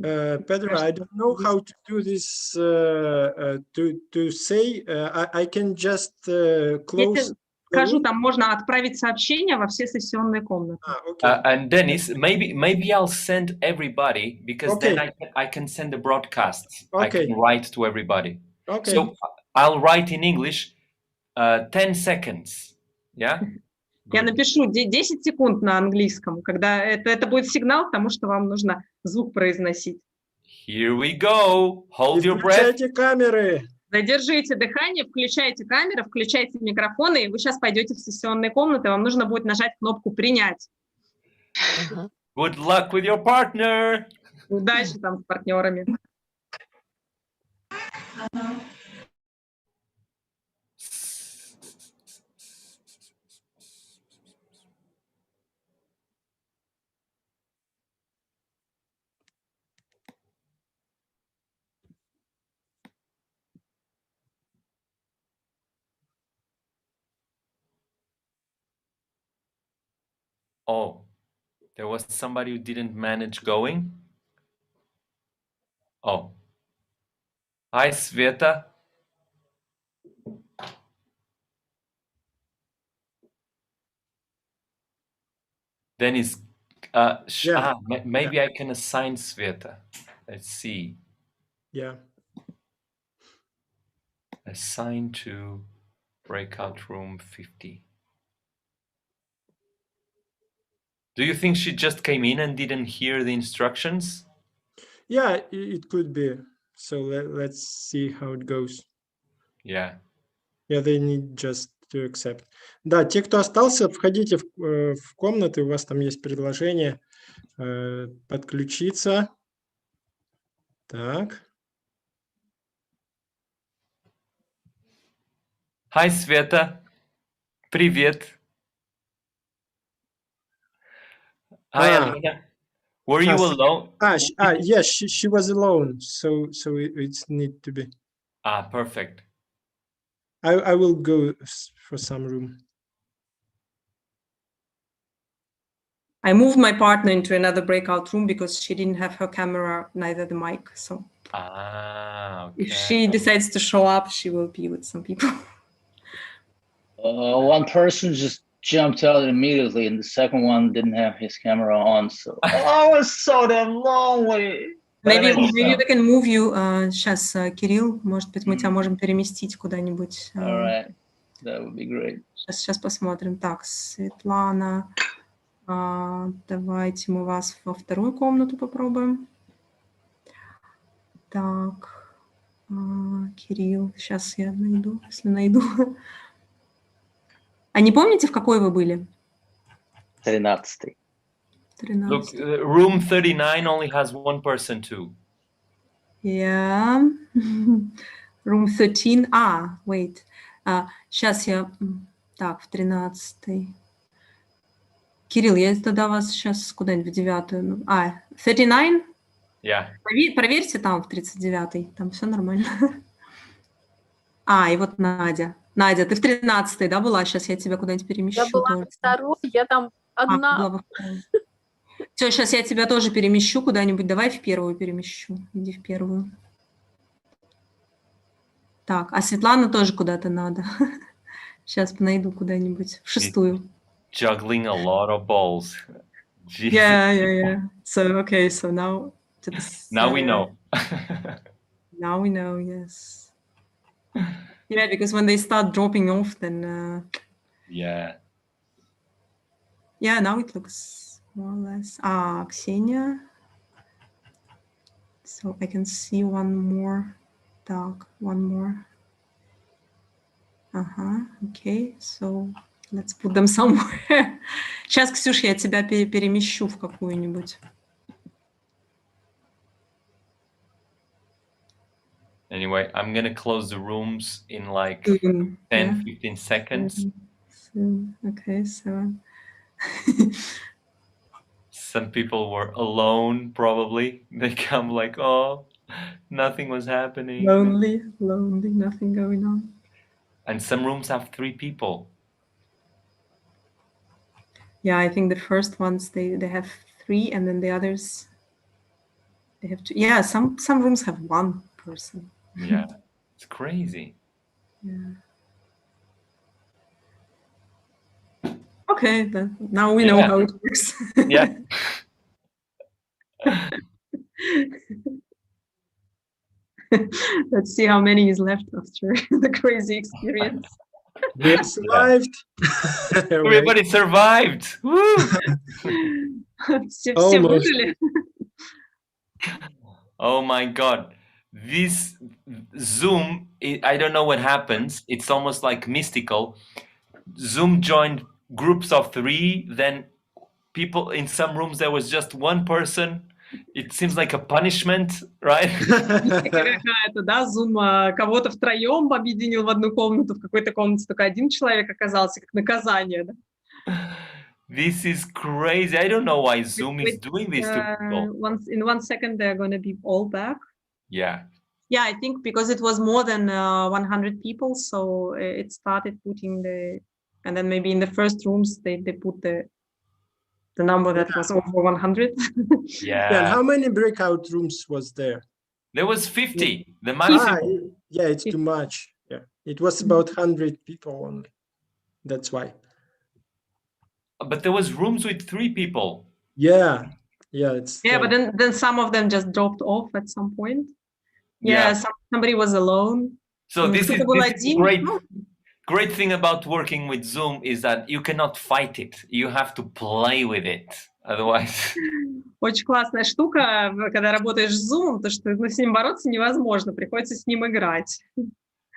Pedro, I don't know how to do this. To say, I can just close скажу, там можно отправить сообщение во все сессионные комнаты. Okay. And Dennis, maybe I'll send everybody, because then I can send a broadcast. I Okay. can write to everybody. Okay. So I'll write in English 10 seconds. Yeah? Я Good. напишу 10 секунд на английском, когда это будет сигнал к тому, что вам нужно звук произносить. Here we go. Hold И your breath. включайте камеры. Задержите дыхание, включайте камеры, включайте микрофоны, и вы сейчас пойдете в сессионные комнаты, вам нужно будет нажать кнопку «Принять». Good luck with your partner. Удачи там с партнерами. Oh, there was somebody who didn't manage going. Oh. Hi, Sveta. Dennis, maybe I can assign Sveta. Let's see. Yeah. Assign to breakout room 50. Do you think she just came in and didn't hear the instructions? Yeah, it could be. So let's see how it goes. Yeah. Yeah, they need just to accept. Да, те, кто остался, входите в комнаты, у вас там есть предложение подключиться. Так. Hi, Sveta. Привет. Hi, Alina. Were you alone? Yes, she was alone, so it's need to be. Perfect. I will go for some room. I moved my partner into another breakout room because she didn't have her camera, neither the mic. So Okay. if she decides to show up, she will be with some people. One person just jumped out immediately, and the second one didn't have his camera on. So I was so damn lonely. Maybe we can move you. Сейчас, Кирилл, может быть, мы тебя можем переместить куда-нибудь. All right, that would be great. Сейчас посмотрим. Так, Светлана, давайте мы вас во вторую комнату попробуем. Так, Кирилл, сейчас я найду, если найду. А не помните, в какой вы были? 13. Look, room 39 only has one person too. Yeah. Room 13. Wait. Сейчас я... Так, в 13-й. Кирилл, я тогда вас сейчас куда-нибудь в 9-ю... 39? Yeah. Проверьте там в 39-й. Там все нормально. И вот Надя. Надя, ты в 13-й, да, была? Сейчас я тебя куда-нибудь перемещу. Я была во второй, я там одна. Все, сейчас я тебя тоже перемещу куда-нибудь. Давай в первую перемещу. Иди в первую. Так, а Светлана тоже куда-то надо. Сейчас найду куда-нибудь. В шестую. Juggling a lot of balls. Yeah. So, okay, so now... Now we know. Now we know, yes. Yeah, because when they start dropping off, then... Yeah. Yeah, now it looks more or less... Ksenia. So I can see one more. Так, one more. Okay, so let's put them somewhere. Сейчас, Ксюш, я тебя перемещу в какую-нибудь. Anyway, I'm going to close the rooms in like 10-15 seconds. Okay, 7. Some people were alone, probably. They come like, oh, nothing was happening. Lonely, nothing going on. And some rooms have 3 people. Yeah, I think the first ones, they have 3, and then the others, they have 2. Yeah, some rooms have 1 person. Yeah, it's crazy. Yeah. Okay, then now we know how it works. Yeah. Let's see how many is left after the crazy experience. We have survived. Everybody survived. Woo! Все Almost. выжили. Oh my God. This Zoom, I don't know what happens. It's almost like mystical. Zoom joined groups of 3, then people in some rooms there was just one person. It seems like a punishment, right? Какая-то, да, Zoom кого-то втроем объединил в одну комнату, в какой-то комнате только один человек оказался, как наказание, да? This is crazy. I don't know why Zoom is doing this to people. In 1 second they're going to be all back. Yeah. Yeah, I think because it was more than 100 people, so it started putting and then maybe in the first rooms they put the number that was over 100. Yeah. And how many breakout rooms was there? There was 50, the maximum. Yeah, it's too much. Yeah, it was about 100 people only. That's why. But there was rooms with 3 people. Yeah, it's. Yeah, but then some of them just dropped off at some point. Yeah, somebody was alone. So this is great thing about working with Zoom is that you cannot fight it. You have to play with it. Otherwise. Очень классная штука, когда работаешь с Zoom, то что с ним бороться невозможно, приходится с ним играть.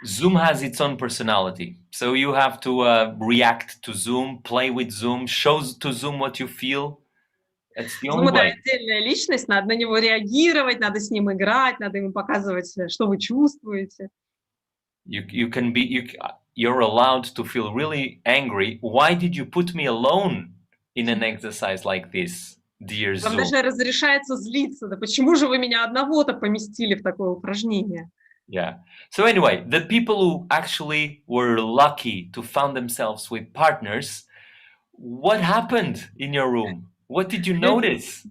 Zoom has its own personality. So you have to react to Zoom, play with Zoom, show to Zoom what you feel. It's the only way. Отдельная личность, надо на него реагировать, надо с ним играть, надо ему показывать, что вы чувствуете. You're allowed to feel really angry. Why did you put me alone in an exercise like this, dear Zoom? Вам даже разрешается злиться. Да почему же вы меня одного-то поместили в такое упражнение? Yeah. So anyway, the people who actually were lucky to find themselves with partners, what happened in your room? What did you notice?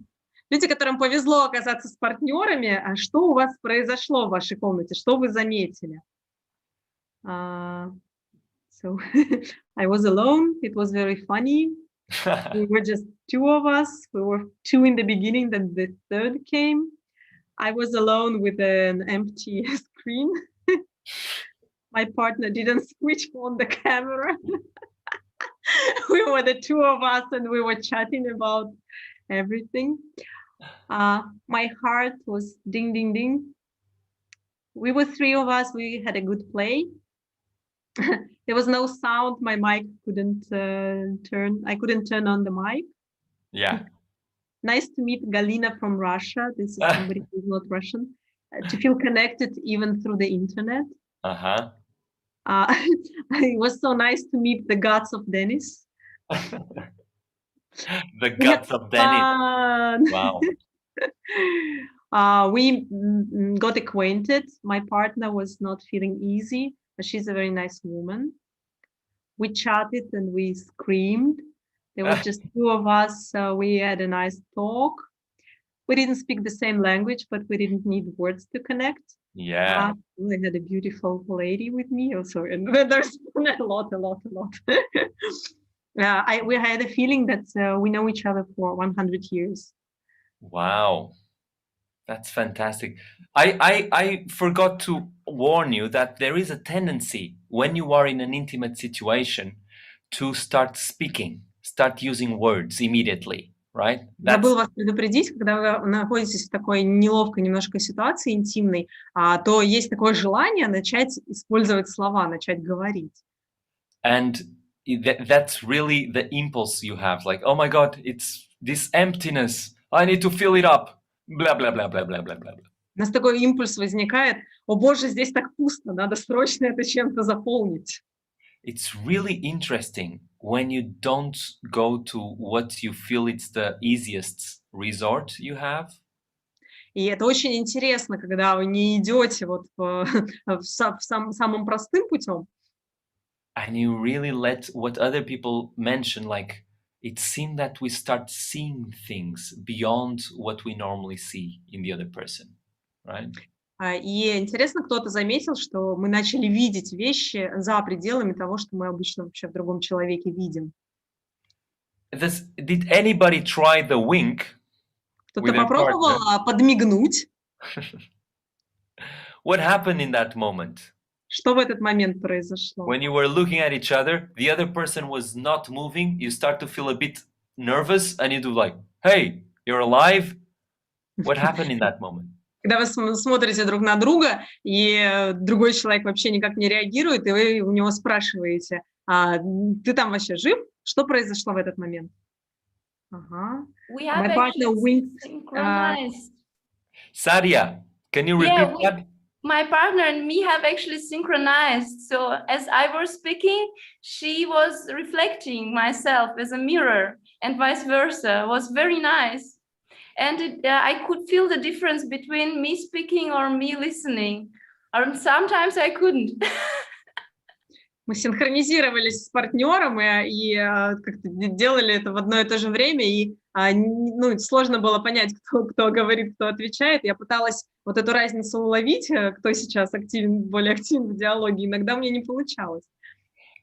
Люди, которым повезло оказаться с партнерами, а что у вас произошло в вашей комнате? Что вы заметили? So I was alone. It was very funny. We were just 2 of us. We were 2 in the beginning, then the 3rd came. I was alone with an empty screen. My partner didn't switch on the camera. We were the 2 of us and we were chatting about everything. My heart was ding, ding, ding. We were 3 of us. We had a good play. There was no sound. My mic couldn't turn. I couldn't turn on the mic. Yeah. Nice to meet Galina from Russia. This is somebody who's not Russian. To feel connected even through the internet. It was so nice to meet the gods of Dennis. The gods of Dennis. Wow. We got acquainted. My partner was not feeling easy, but she's a very nice woman. We chatted and we screamed. There were just 2 of us. We had a nice talk. We didn't speak the same language, but we didn't need words to connect. Yeah. I had a beautiful lady with me also, and there's a lot. We had a feeling that we know each other for 100 years. Wow. That's fantastic. I forgot to warn you that there is a tendency when you are in an intimate situation to start speaking, start using words immediately, right? Забыл вас предупредить, когда вы находитесь в такой неловкой немножко ситуации интимной, то есть такое желание начать использовать слова, начать говорить. And that's really the impulse you have, like, oh my God, it's this emptiness. I need to fill it up. Blah, blah, blah, blah, blah, blah, blah. У нас такой импульс возникает, о боже, здесь так пусто, надо срочно это чем-то заполнить. It's really interesting when you don't go to what you feel it's the easiest resort you have. И это очень интересно, когда вы не идете вот самым простым путем. And you really let what other people mention, like, it seemed that we start seeing things beyond what we normally see in the other person, right? И интересно, кто-то заметил, что мы начали видеть вещи за пределами того, что мы обычно вообще в другом человеке видим. Did anybody try the wink? Кто-то With their попробовал подмигнуть? What happened in that moment? Что в этот момент произошло? When you were looking at each other, the other person was not moving, you start to feel a bit nervous and you do like, hey, you're alive? What happened in that moment? Когда вы смотрите друг на друга, и другой человек вообще никак не реагирует, и вы у него спрашиваете, ты там вообще жив? Что произошло в этот момент? Ага. We have My partner winked. synchronized. Sadia, can you repeat that? My partner and me have actually synchronized. So as I was speaking, she was reflecting myself as a mirror and vice versa. It was very nice. And I could feel the difference between me speaking or me listening. Or sometimes I couldn't. Мы синхронизировались с партнером и как-то делали это в одно и то же время, и сложно было понять, кто говорит, кто отвечает. Я пыталась вот эту разницу уловить, кто сейчас более активен в диалоге. Иногда мне не получалось.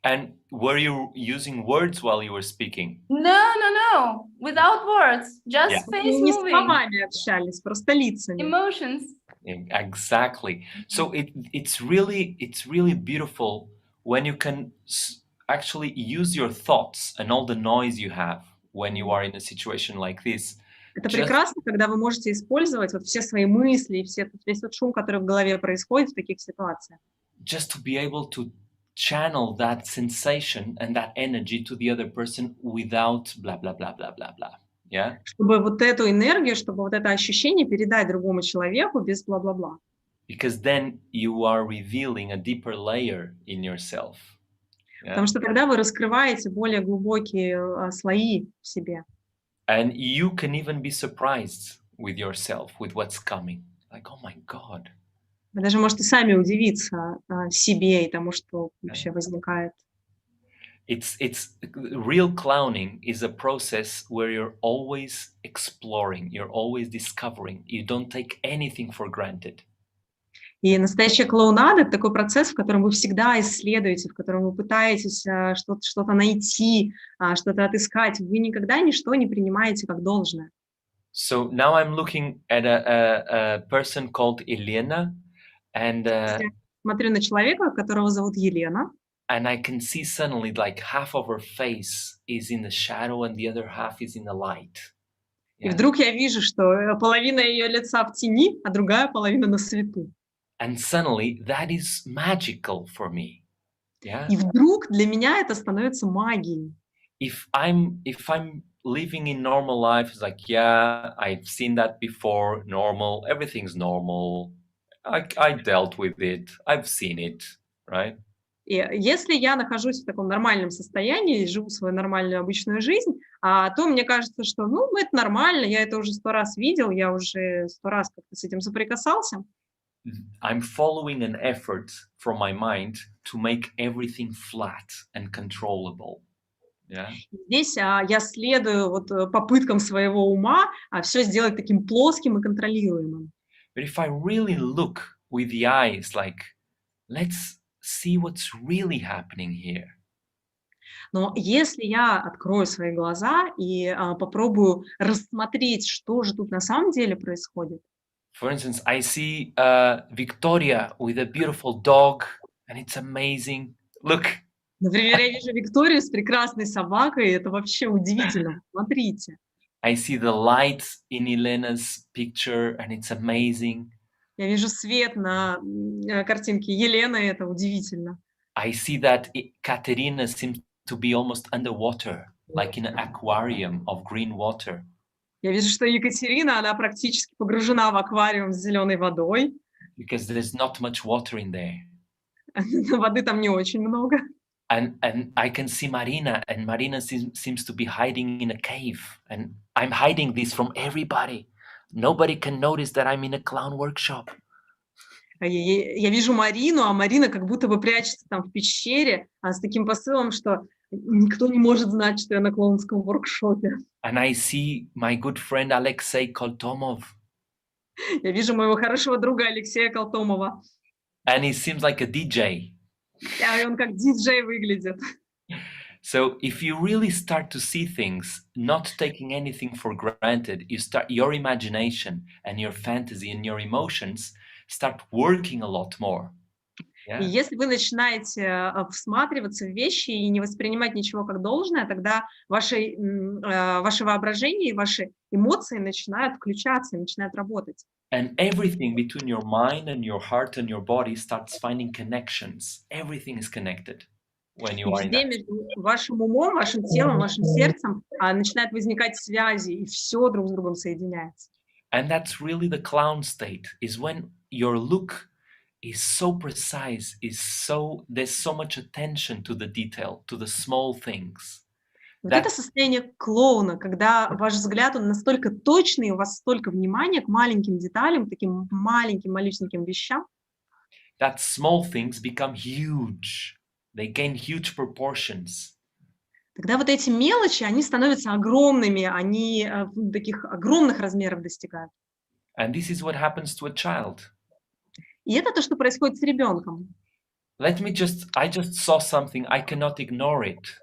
And were you using words while you were speaking? No. Without words, just face Не moving. словами общались, просто лицами. Emotions. Exactly. So it's really beautiful when you can actually use your thoughts and all the noise you have when you are in a situation like this. Это прекрасно, когда вы можете использовать вот все свои мысли и весь тот шум, который в голове происходит в таких ситуациях. Just to be able to channel that sensation and that energy to the other person without blah, blah, blah, blah, blah, blah. Yeah? Чтобы вот эту энергию, чтобы вот это ощущение передать другому человеку без бла-бла-бла. Because then you are revealing a deeper layer in yourself. Yeah? Потому что тогда вы раскрываете более глубокие слои в себе. And you can even be surprised with yourself, with what's coming. Like, oh my God. Вы даже можете сами удивиться себе и тому, что вообще возникает. It's real clowning is a process where you're always exploring, you're always discovering. You don't take anything for granted. И настоящая клоунада — это такой процесс, в котором вы всегда исследуете, в котором вы пытаетесь что-то найти, что-то отыскать. Вы никогда ничто не принимаете как должное. So now I'm looking at a person called Elena, and смотрю на человека, которого зовут Елена. And I can see suddenly like half of her face is in the shadow and the other half is in the light. И вдруг я вижу, что половина ее лица в тени, а другая половина на свету. And suddenly that is magical for me. Yeah. И вдруг для меня это становится магией. If I'm living in normal life, it's like, yeah, I've seen that before, normal, everything's normal. I dealt with it, I've seen it, right? И если я нахожусь в таком нормальном состоянии и живу свою нормальную обычную жизнь, то мне кажется, что, это нормально, я это уже 100 раз видел, я уже 100 раз как-то с этим соприкасался. I'm following an effort from my mind to make everything flat and controllable. Yeah? Здесь я следую попыткам своего ума все сделать таким плоским и контролируемым. But if I really look with the eyes, like, let's see what's really happening here. Но если я открою свои глаза и попробую рассмотреть, что же тут на самом деле происходит. For instance, I see Victoria with a beautiful dog, and it's amazing. Look. Например, я вижу Викторию с прекрасной собакой, и это вообще удивительно. Смотрите. I see the light in Elena's picture, and it's amazing. Я вижу свет на картинке Елены, и это удивительно. I see that Katerina seems to be almost underwater, like in an aquarium of green water. Я вижу, что Екатерина, она практически погружена в аквариум с зеленой водой. Because there's not much water in there. Воды там не очень много. And I can see Marina, and Marina seems to be hiding in a cave. And I'm hiding this from everybody. Nobody can notice that I'm in a clown workshop. Я вижу Марину, а Марина как будто бы прячется там в пещере, с таким посылом, что никто не может знать, что я на клоунском воркшопе. And I see my good friend Alexei Koltomov. Я вижу моего хорошего друга Алексея Колтомова. And he seems like a DJ. И он как диджей выглядит. So if you really start to see things, not taking anything for granted, you start your imagination and your fantasy and your emotions start working a lot more. И Yeah. если вы начинаете всматриваться в вещи и не воспринимать ничего как должное, тогда ваше воображение и ваши эмоции начинают включаться и начинают работать. And everything between your mind and your heart and your body starts finding connections. Everything is connected when И you are in везде that. между вашим умом, вашим телом, вашим сердцем начинают возникать связи, и все друг с другом соединяется. And that's really the clown state, is when your look is so precise, there's so much attention to the detail, to the small things. Вот это состояние клоуна, когда ваш взгляд, он настолько точный, у вас столько внимания к маленьким деталям, таким маленьким вещам. That small things become huge. They gain huge proportions. Тогда вот эти мелочи, они становятся огромными, они таких огромных размеров достигают. And this is what happens to a child. И это то, что происходит с ребенком. I just saw something, I cannot ignore it.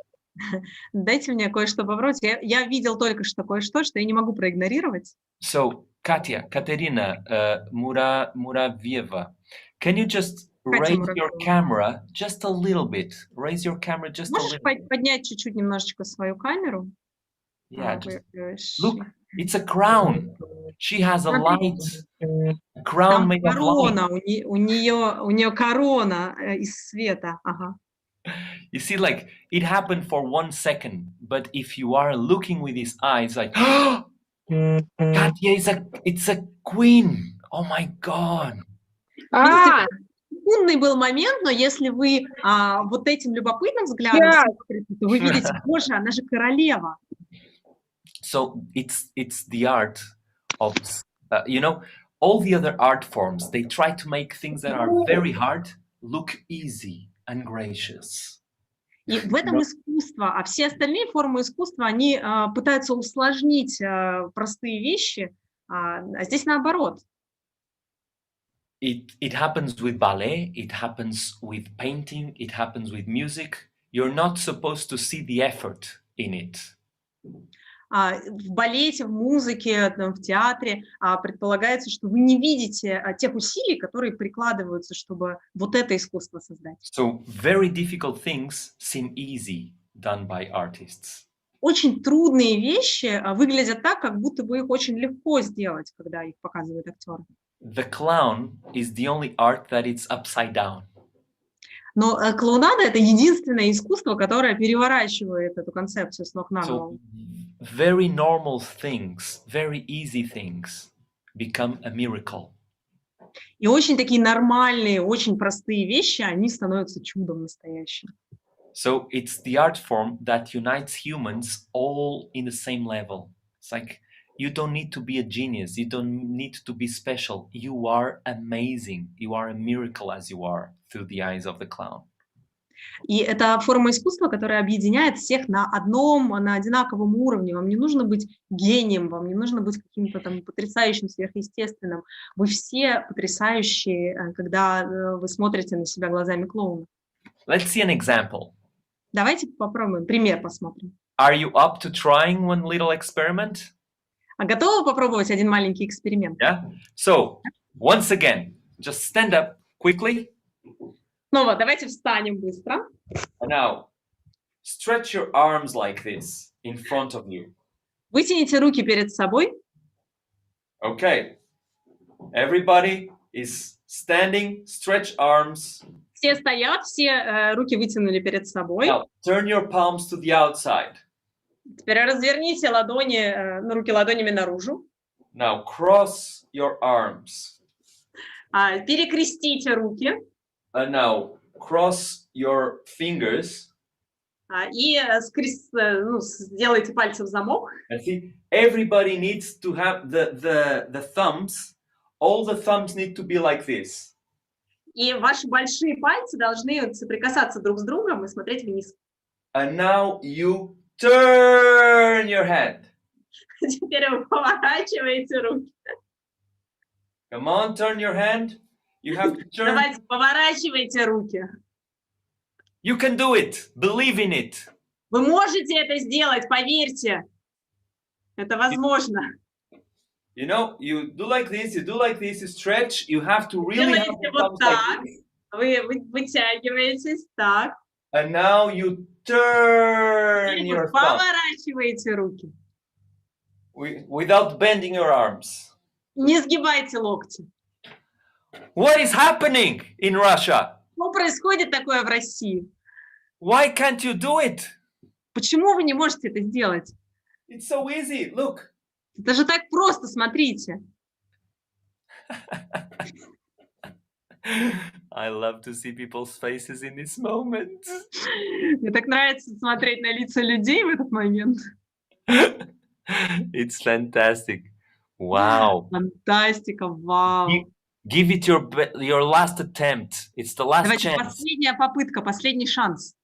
Дайте мне кое-что попробовать. Я видел только что кое-что, что я не могу проигнорировать. So, Katerina Muravieva, can you just raise your camera just a little bit? Raise your camera just a Можешь little bit. поднять чуть-чуть немножечко свою камеру? Yeah, look, it's a crown. She has a light. A crown made of корона, light. у нее корона из света. Ага. You see, like, it happened for 1 second, but if you are looking with his eyes, like, Katya, it's a queen. Oh my God. Секундный был момент, но если вы вот этим любопытным взглядом смотрите, то вы видите, боже, она же королева. So it's the art of, all the other art forms, they try to make things that are very hard look easy and gracious. И в этом искусство, а все остальные формы искусства, они пытаются усложнить простые вещи, а здесь наоборот. It happens with ballet, it happens with painting, it happens with music. You're not supposed to see the effort in it. В балете, в музыке, в театре предполагается, что вы не видите тех усилий, которые прикладываются, чтобы вот это искусство создать. So very difficult things seem easy done by artists. Очень трудные вещи выглядят так, как будто бы их очень легко сделать, когда их показывают актеры. The clown is the only art that it's upside down. Но клоунада — это единственное искусство, которое переворачивает эту концепцию с ног на голову. So very normal things, very easy things become a miracle. И очень такие нормальные, очень простые вещи, они становятся чудом настоящим. So it's the art form that unites humans all in the same level. It's like you don't need to be a genius, you don't need to be special. You are amazing. You are a miracle as you are through the eyes of the clown. И это форма искусства, которая объединяет всех на одинаковом уровне. Вам не нужно быть гением, вам не нужно быть каким-то там потрясающим, сверхъестественным. Вы все потрясающие, когда вы смотрите на себя глазами клоуна. Let's see an example. Давайте попробуем, пример посмотрим. Are you up to trying one little experiment? А готовы попробовать один маленький эксперимент? Yeah. So, once again, just stand up quickly. Снова давайте встанем быстро. Now, stretch your arms like this in front of you. Вытяните руки перед собой. Okay. Everybody is standing, stretch arms. Все стоят, все руки вытянули перед собой. Now, turn your palms to the outside. Теперь разверните руки ладонями наружу. Now, cross your arms. Перекрестите руки. And now, cross your fingers. И сделайте пальцы в замок. And see, everybody needs to have the thumbs. All the thumbs need to be like this. И ваши большие пальцы должны соприкасаться друг с другом и смотреть вниз. And now you turn your head. Теперь вы поворачиваете руки. Come on, turn your hand. You have to turn. Давайте, поворачивайте руки. You can do it. Believe in it. Вы можете это сделать, поверьте. Это возможно. You know, you do like this, you stretch, you have to really have Делаете the вот thumbs like так. this. Вы вытягиваетесь так. And now you turn И your thumb поворачиваете руки. without bending your arms. Не сгибайте локти. What is happening in Russia? Что происходит такое в России? Why can't you do it? Почему вы не можете это сделать? It's so easy. Look. Это же так просто, смотрите. I love to see people's faces in this moment. Мне так нравится смотреть на лица людей в этот момент. It's fantastic. Wow. Фантастика, вау. Give it your last attempt. It's the last Давайте chance. последняя попытка, последний шанс.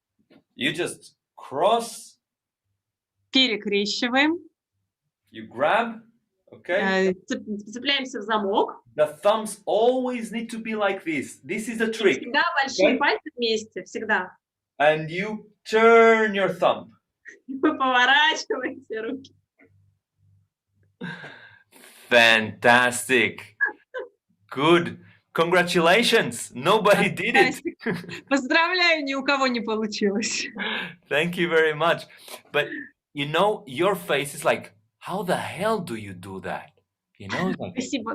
You just cross. Перекрещиваем. You grab. Okay. Цепляемся в замок. The thumbs always need to be like this. This is the trick. Всегда большие пальцы вместе, всегда. And you turn your thumb. Вы поворачиваете руки. Fantastic. Good. Congratulations. Nobody did it. Поздравляю, ни у кого не получилось. Thank you very much. But you know, your face is like, how the hell do you do that? You know, like... Спасибо.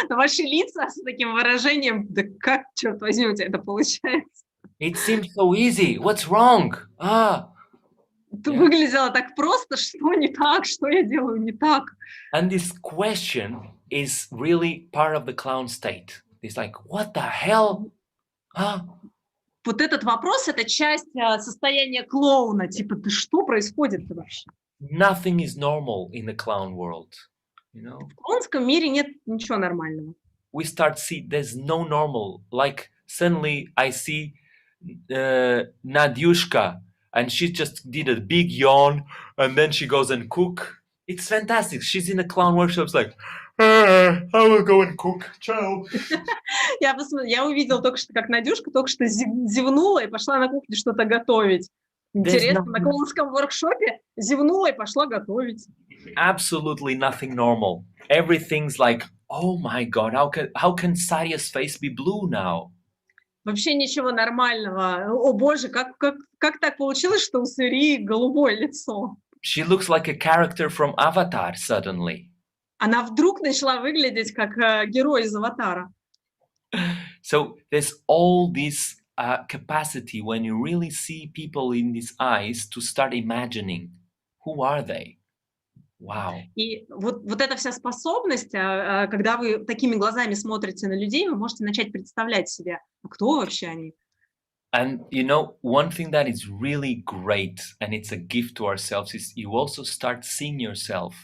На ваши лица с таким выражением, да как, черт возьми, у тебя это получается? It seems so easy. What's wrong? Это выглядело так просто, что не так, что я делаю не так. And this question is really part of the clown state. It's like, what the hell? Вот этот вопрос, это часть состояния клоуна. Типа, да что происходит-то вообще? Nothing is normal in the clown world. You know? В клоунском мире нет ничего нормального. We start see there's no normal. Like suddenly I see Nadyushka and she just did a big yawn and then she goes and cook. It's fantastic. She's in the clown workshops like, I will go and cook. Ciao. Я увидела только что, как Надюшка только что зевнула и пошла на кухню что-то готовить. Интересно, на клоунском воркшопе зевнула и пошла готовить. Absolutely nothing normal. Everything's like, oh my God, how can Saria's face be blue now? Вообще ничего нормального. О боже, как так получилось, что у Сырии голубое лицо? She looks like a character from Avatar suddenly. Она вдруг начала выглядеть как герой из Аватара. So there's all this capacity when you really see people in these eyes to start imagining, who are they? Wow. И вот эта вся способность, когда вы такими глазами смотрите на людей, вы можете начать представлять себя, кто вообще они. And you know, one thing that is really great, and it's a gift to ourselves, is you also start seeing yourself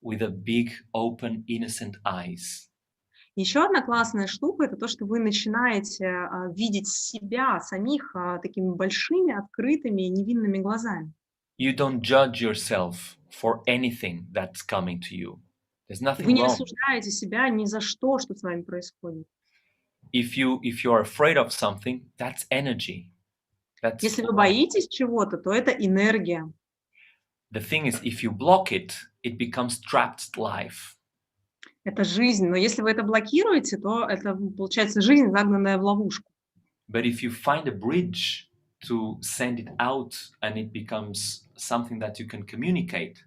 with a big, open, innocent eyes. Еще одна классная штука – это то, что вы начинаете видеть себя самих такими большими, открытыми, невинными глазами. You don't judge yourself for anything that's coming to you. There's nothing Вы не wrong. осуждаете себя ни за что с вами происходит. If you're afraid of something, that's energy. Если вы боитесь чего-то, то это энергия. The thing is, if you block it, it becomes trapped life. Это жизнь, но если вы это блокируете, то это получается жизнь, загнанная в ловушку. But if you find a bridge to send it out and it becomes something that you can communicate.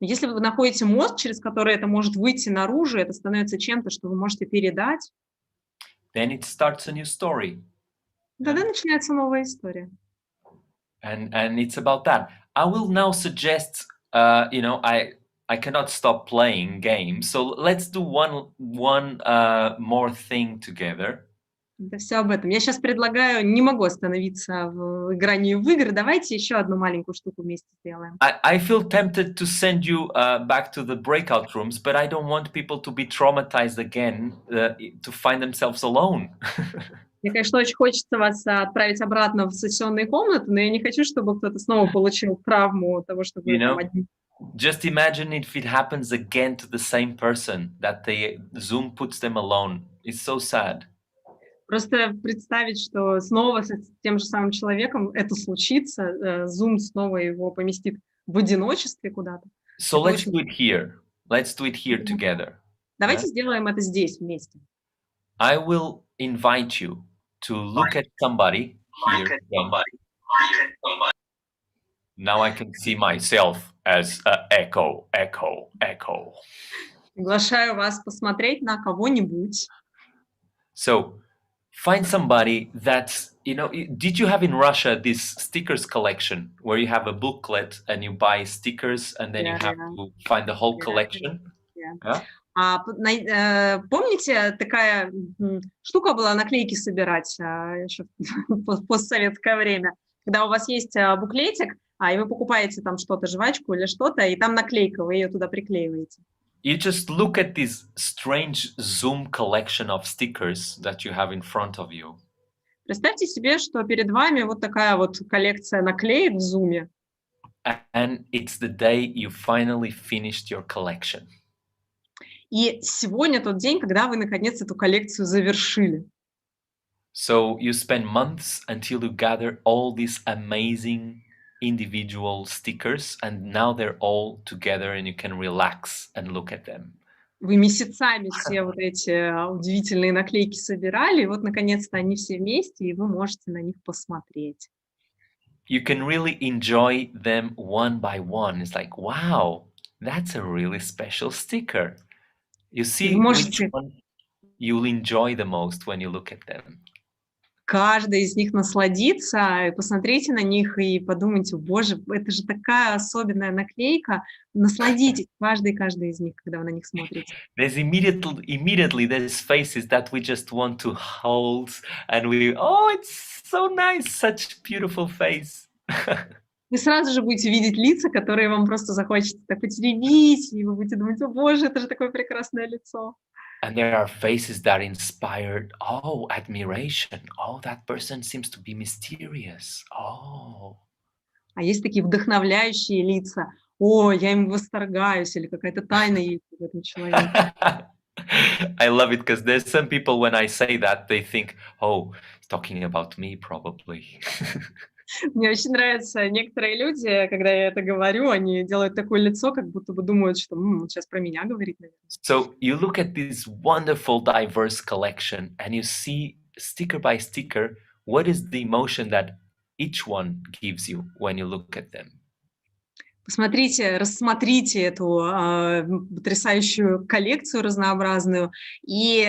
Если вы находите мост, через который это может выйти наружу, это становится чем-то, что вы можете передать. Then it starts a new story. Тогда начинается новая история. And it's about that. I will now suggest, you know, I cannot stop playing games, so let's do one more thing together. Это все об этом. Я сейчас предлагаю, не могу остановиться в игрании в игры. Давайте еще одну маленькую штуку вместе сделаем. I feel tempted to send you back to the breakout rooms, but I don't want people to be traumatized again, to find themselves alone. Мне, конечно, очень хочется вас отправить обратно в сессионные комнаты, но я не хочу, чтобы кто-то снова получил травму того, что вы там одни. Just imagine if it happens again to the same person, that the Zoom puts them alone. It's so sad. Просто представить, что снова с тем же самым человеком это случится, Zoom снова его поместит в одиночестве куда-то. So Это let's очень... do it here. Let's do it here together. Давайте сделаем это здесь вместе. I will invite you to look at somebody here. Now I can see myself as an echo. Приглашаю вас посмотреть на кого-нибудь. So find somebody that's, did you have in Russia this stickers collection where you have a booklet and you buy stickers and then you have to find the whole collection? Yeah. Помните, такая штука была наклейки собирать еще в постсоветское время, когда у вас есть буклетик, и вы покупаете там что-то, жвачку или что-то, и там наклейка, вы ее туда приклеиваете. You just look at this strange Zoom collection of stickers that you have in front of you. Представьте себе, что перед вами вот такая вот коллекция наклеек в Zoom. And it's the day you finally finished your collection. И сегодня тот день, когда вы наконец эту коллекцию завершили. So you spend months until you gather all these amazing individual stickers, and now they're all together and you can relax and look at them. Вы месяцами все вот эти удивительные наклейки собирали, и вот наконец-то они все вместе, и вы можете на них посмотреть. You can really enjoy them one by one. It's like, wow, that's a really special sticker. You see which one you'll enjoy the most when you look at them. Каждый из них насладиться, посмотрите на них и подумайте, боже, это же такая особенная наклейка. Насладитесь каждый из них, когда вы на них смотрите. There's immediately there's faces that we just want to hold, and it's so nice, such beautiful face. Вы сразу же будете видеть лица, которые вам просто захочется так потеребить, и вы будете думать, о боже, это же такое прекрасное лицо. And there are faces that inspired, admiration. Oh, that person seems to be mysterious. Oh. А есть такие вдохновляющие лица. О, я им восторгаюсь, или какая-то тайна есть в этом человеке. I love it because there's some people when I say that, they think, oh, he's talking about me probably. Мне очень нравятся некоторые люди, когда я это говорю, они делают такое лицо, как будто бы думают, что он сейчас про меня говорит, наверное. So you look at this wonderful, diverse collection, and you see sticker by sticker, what is the emotion that each one gives you when you look at them? Посмотрите, рассмотрите эту потрясающую коллекцию разнообразную и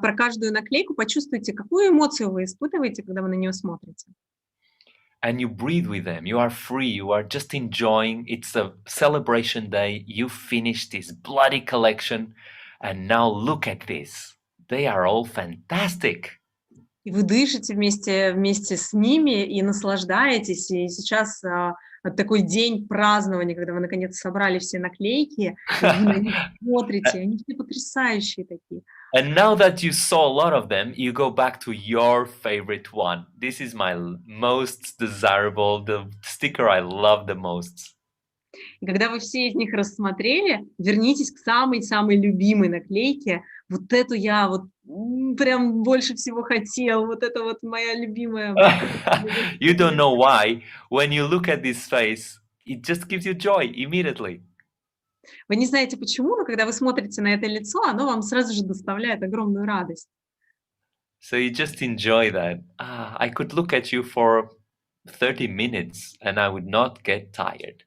про каждую наклейку почувствуйте, какую эмоцию вы испытываете, когда вы на нее смотрите. And you breathe with them. You are free. You are just enjoying. It's a celebration day. You finished this bloody collection, and now look at this. They are all fantastic. И вы дышите вместе с ними и наслаждаетесь. И сейчас такой день празднования, когда вы наконец собрали все наклейки, и вы на них смотрите. Они все потрясающие такие. And now that you saw a lot of them, you go back to your favorite one. This is my most desirable, the sticker I love the most. И когда вы все из них рассмотрели, вернитесь к самой-самой любимой наклейке. Вот эту я прям больше всего хотел. Вот это вот моя любимая. You don't know why. When you look at this face, it just gives you joy immediately. Вы не знаете почему, но когда вы смотрите на это лицо, оно вам сразу же доставляет огромную радость. So you just enjoy that. I could look at you for 30 minutes and I would not get tired.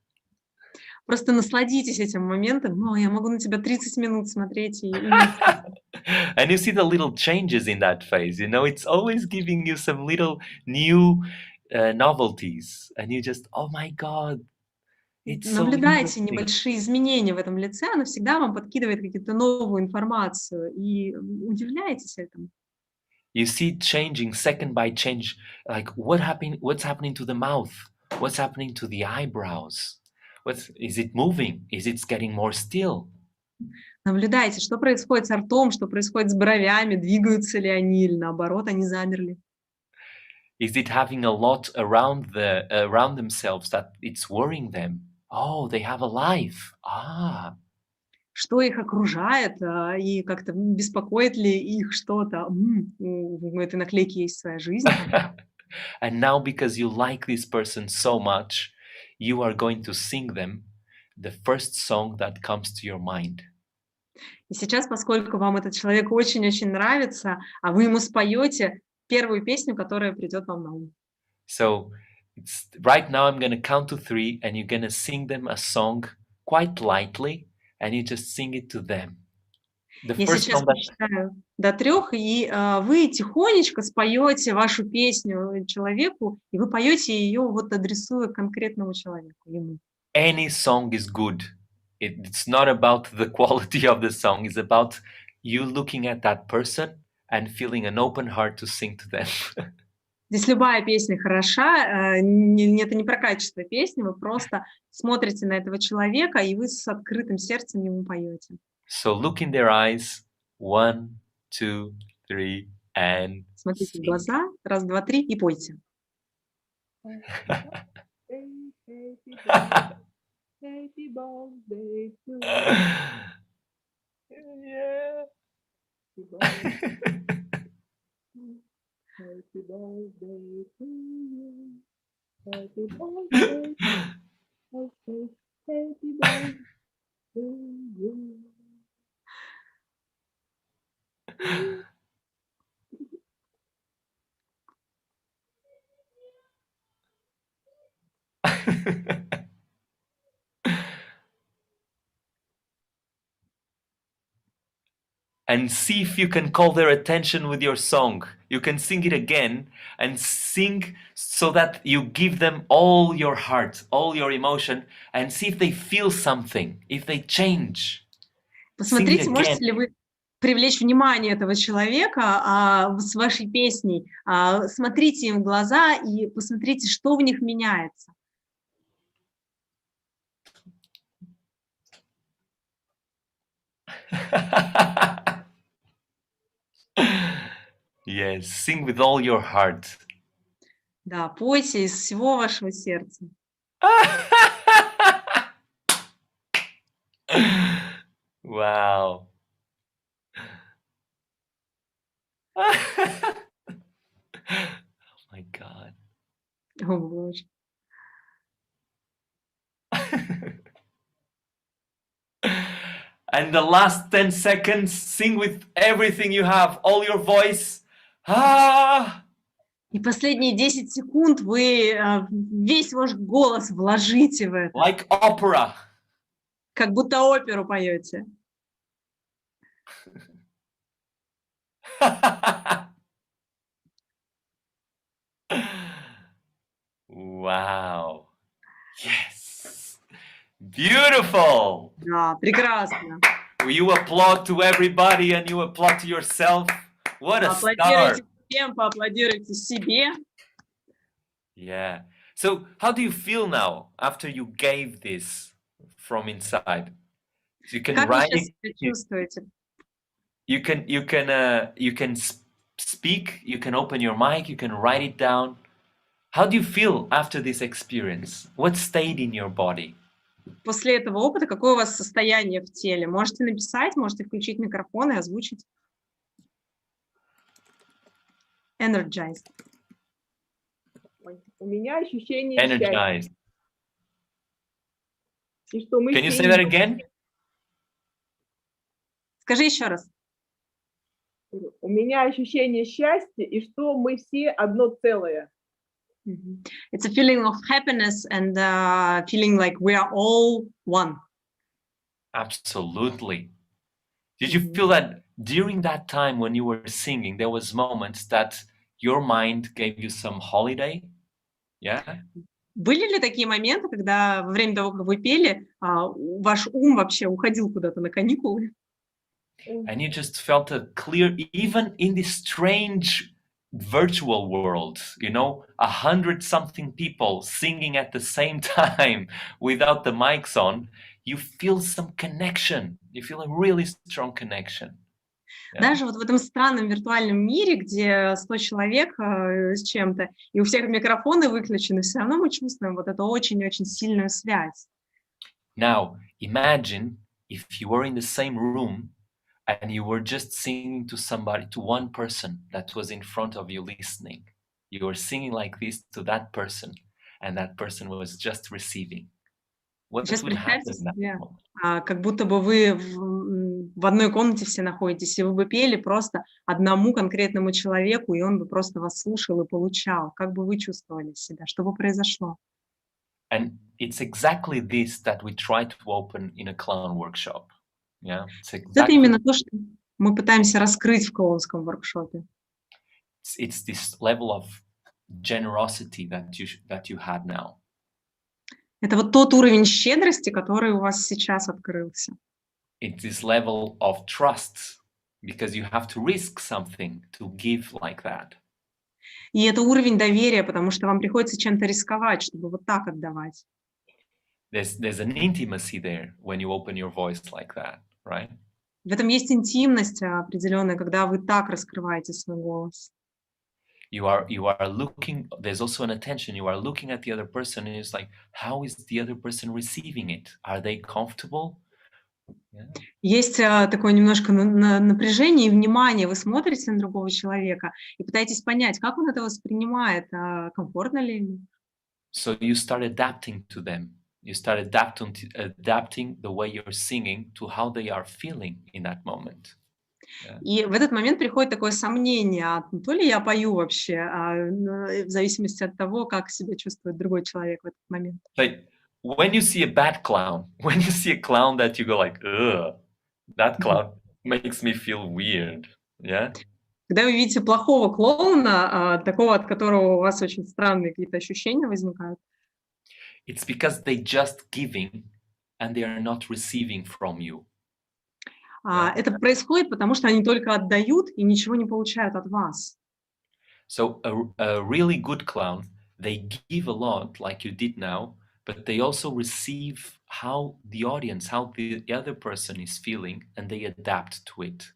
Просто насладитесь этим моментом. Я могу на тебя 30 минут смотреть. And you see the little changes in that face. It's always giving you some little new novelties. And you just, oh my God. Наблюдайте небольшие изменения в этом лице, оно всегда вам подкидывает какую-то новую информацию, и удивляйтесь этому. You see changing second by change, like what's happening to the mouth? What's happening to the eyebrows? Is it moving? Is it getting more still? Наблюдайте, что происходит с ртом, что происходит с бровями, двигаются ли они, или наоборот, они замерли. Is it having a lot around themselves that it's worrying them? Oh, they have a life. что их окружает, и как-то беспокоит ли их что-то. У этой наклейки есть своя жизнь. And now, because you like this person so much, you are going to sing them the first song that comes to your mind. И сейчас, поскольку вам этот человек очень-очень нравится, а вы ему споете первую песню, которая придет вам на ум. So right now I'm going to count to 3 and you're going to sing them a song quite lightly and you just sing it to them. The Я first сейчас song that... посчитаю до 3, и вы тихонечко споете вашу песню человеку, и вы поете ее, вот адресуя конкретному человеку, ему. Any song is good. It's not about the quality of the song. It's about you looking at that person and feeling an open heart to sing to them. Здесь любая песня хороша, это не про качество песни, вы просто смотрите на этого человека, и вы с открытым сердцем ему поете. So look in their eyes. 1, 2, 3, and Смотрите в sing. глаза, 1, 2, 3, и пойте. Happy birthday to Yeah. Happy birthday to you. Happy birthday. Happy birthday to you. And see if you can call their attention with your song. You can sing it again and sing so that you give them all your heart, all your emotion, and see if they feel something, if they change. Посмотрите, можете ли вы привлечь внимание этого человека с вашей песней. Смотрите им в глаза и посмотрите, что в них меняется. Yes, sing with all your heart. Да, пойте из всего вашего сердца. Wow. Oh my God. О, Боже. And the last 10 seconds, sing with everything you have, all your voice. Ah! И последние 10 секунд вы весь ваш голос вложите в это. Like opera. Как будто оперу поете. Wow. Yes. Beautiful. Да, прекрасно. You applaud to everybody and you applaud to yourself. What a start. Поаплодируйте всем, поаплодируйте себе. Yeah. So how do you feel now after you gave this from inside? So you can Как вы write сейчас it. себя чувствуете? You can speak, you can open your mic, you can write it down. How do you feel after this experience? What stayed in your body? После этого опыта какое у вас состояние в теле? Можете написать, можете включить микрофон и озвучить. Energized. У меня ощущение Energized. счастья. И что мы Can you все say that again? Скажи еще раз. У меня ощущение счастья, и что мы все одно целое. It's a feeling of happiness and feeling like we are all one. Absolutely. Did you feel that during that time when you were singing, there was moments that your mind gave you some holiday? Yeah? Были ли такие моменты, когда во время того, как вы пели, ваш ум вообще уходил куда-то на каникулы? And you just felt a clear, even in this strange virtual world, 100-something people singing at the same time without the mics on, you feel some connection. You feel a really strong connection. Yeah. Даже вот в этом странном виртуальном мире, где 100 человек с чем-то, и у всех микрофоны выключены, все равно мы чувствуем вот эту очень-очень сильную связь. Now, imagine if you were in the same room and you were just singing to somebody, to one person that was in front of you listening. You were singing like this to that person, and that person was just receiving. What Сейчас would happen представьте in that себе, moment? как будто бы вы в одной комнате все находитесь, и вы бы пели просто одному конкретному человеку, и он бы просто вас слушал и получал. Как бы вы чувствовали себя? Что бы произошло? And it's exactly this that we try to open in a clown workshop. Yeah, it's Это exactly именно то, что мы пытаемся раскрыть в клоунском воркшопе. it's this level of generosity that you had now. Это вот тот уровень щедрости, который у вас сейчас открылся. It's this level of trust because you have to risk something to give like that. И это уровень доверия, потому что вам приходится чем-то рисковать, чтобы вот так отдавать. There's an intimacy there when you open your voice like that, right? В этом есть интимность определенная, когда вы так раскрываете свой голос. You are looking, there's also an attention, you are looking at the other person and it's like, how is the other person receiving it? Are they comfortable? Yeah. Есть такое немножко напряжение и внимание. Вы смотрите на другого человека и пытаетесь понять, как он это воспринимает, комфортно ли ему. So you start adapting to them. You start adapting the way you're singing to how they are feeling in that moment. Yeah. И в этот момент приходит такое сомнение, то ли я пою вообще, в зависимости от того, как себя чувствует другой человек в этот момент. Like when you see a bad clown, when you see a clown that you go like, ugh, that clown makes me feel weird. Yeah. Когда вы видите плохого клоуна, такого, от которого у вас очень странные какие-то ощущения возникают, it's because they just giving and they are not receiving from you. Это происходит, потому что они только отдают и ничего не получают от вас. So a really good clown, they give a lot like you did now, but they also receive how the audience, how the other person is feeling, and they adapt to it.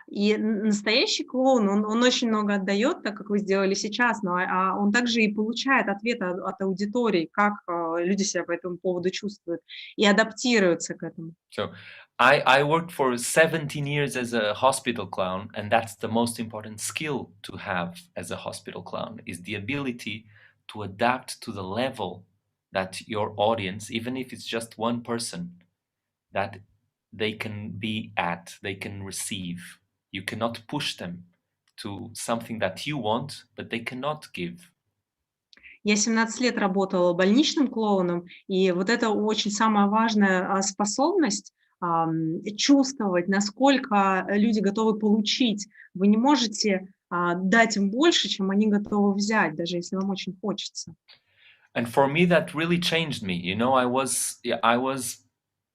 И настоящий клоун, он очень много отдает, так как вы сделали сейчас, но он также и получает ответы от аудитории, как люди себя по этому поводу чувствуют, и адаптируются к этому. So I worked for 17 years as a hospital clown, and that's the most important skill to have as a hospital clown, is the ability to adapt to the level that your audience, even if it's just one person, that they can be at, they can receive. You cannot push them to something that you want, but they cannot give. Я 17 лет работала больничным клоуном, и вот это очень самая важная способность чувствовать, насколько люди готовы получить. Вы не можете дать им больше, чем они готовы взять, даже если вам очень хочется. And for me, that really changed me. You know, I was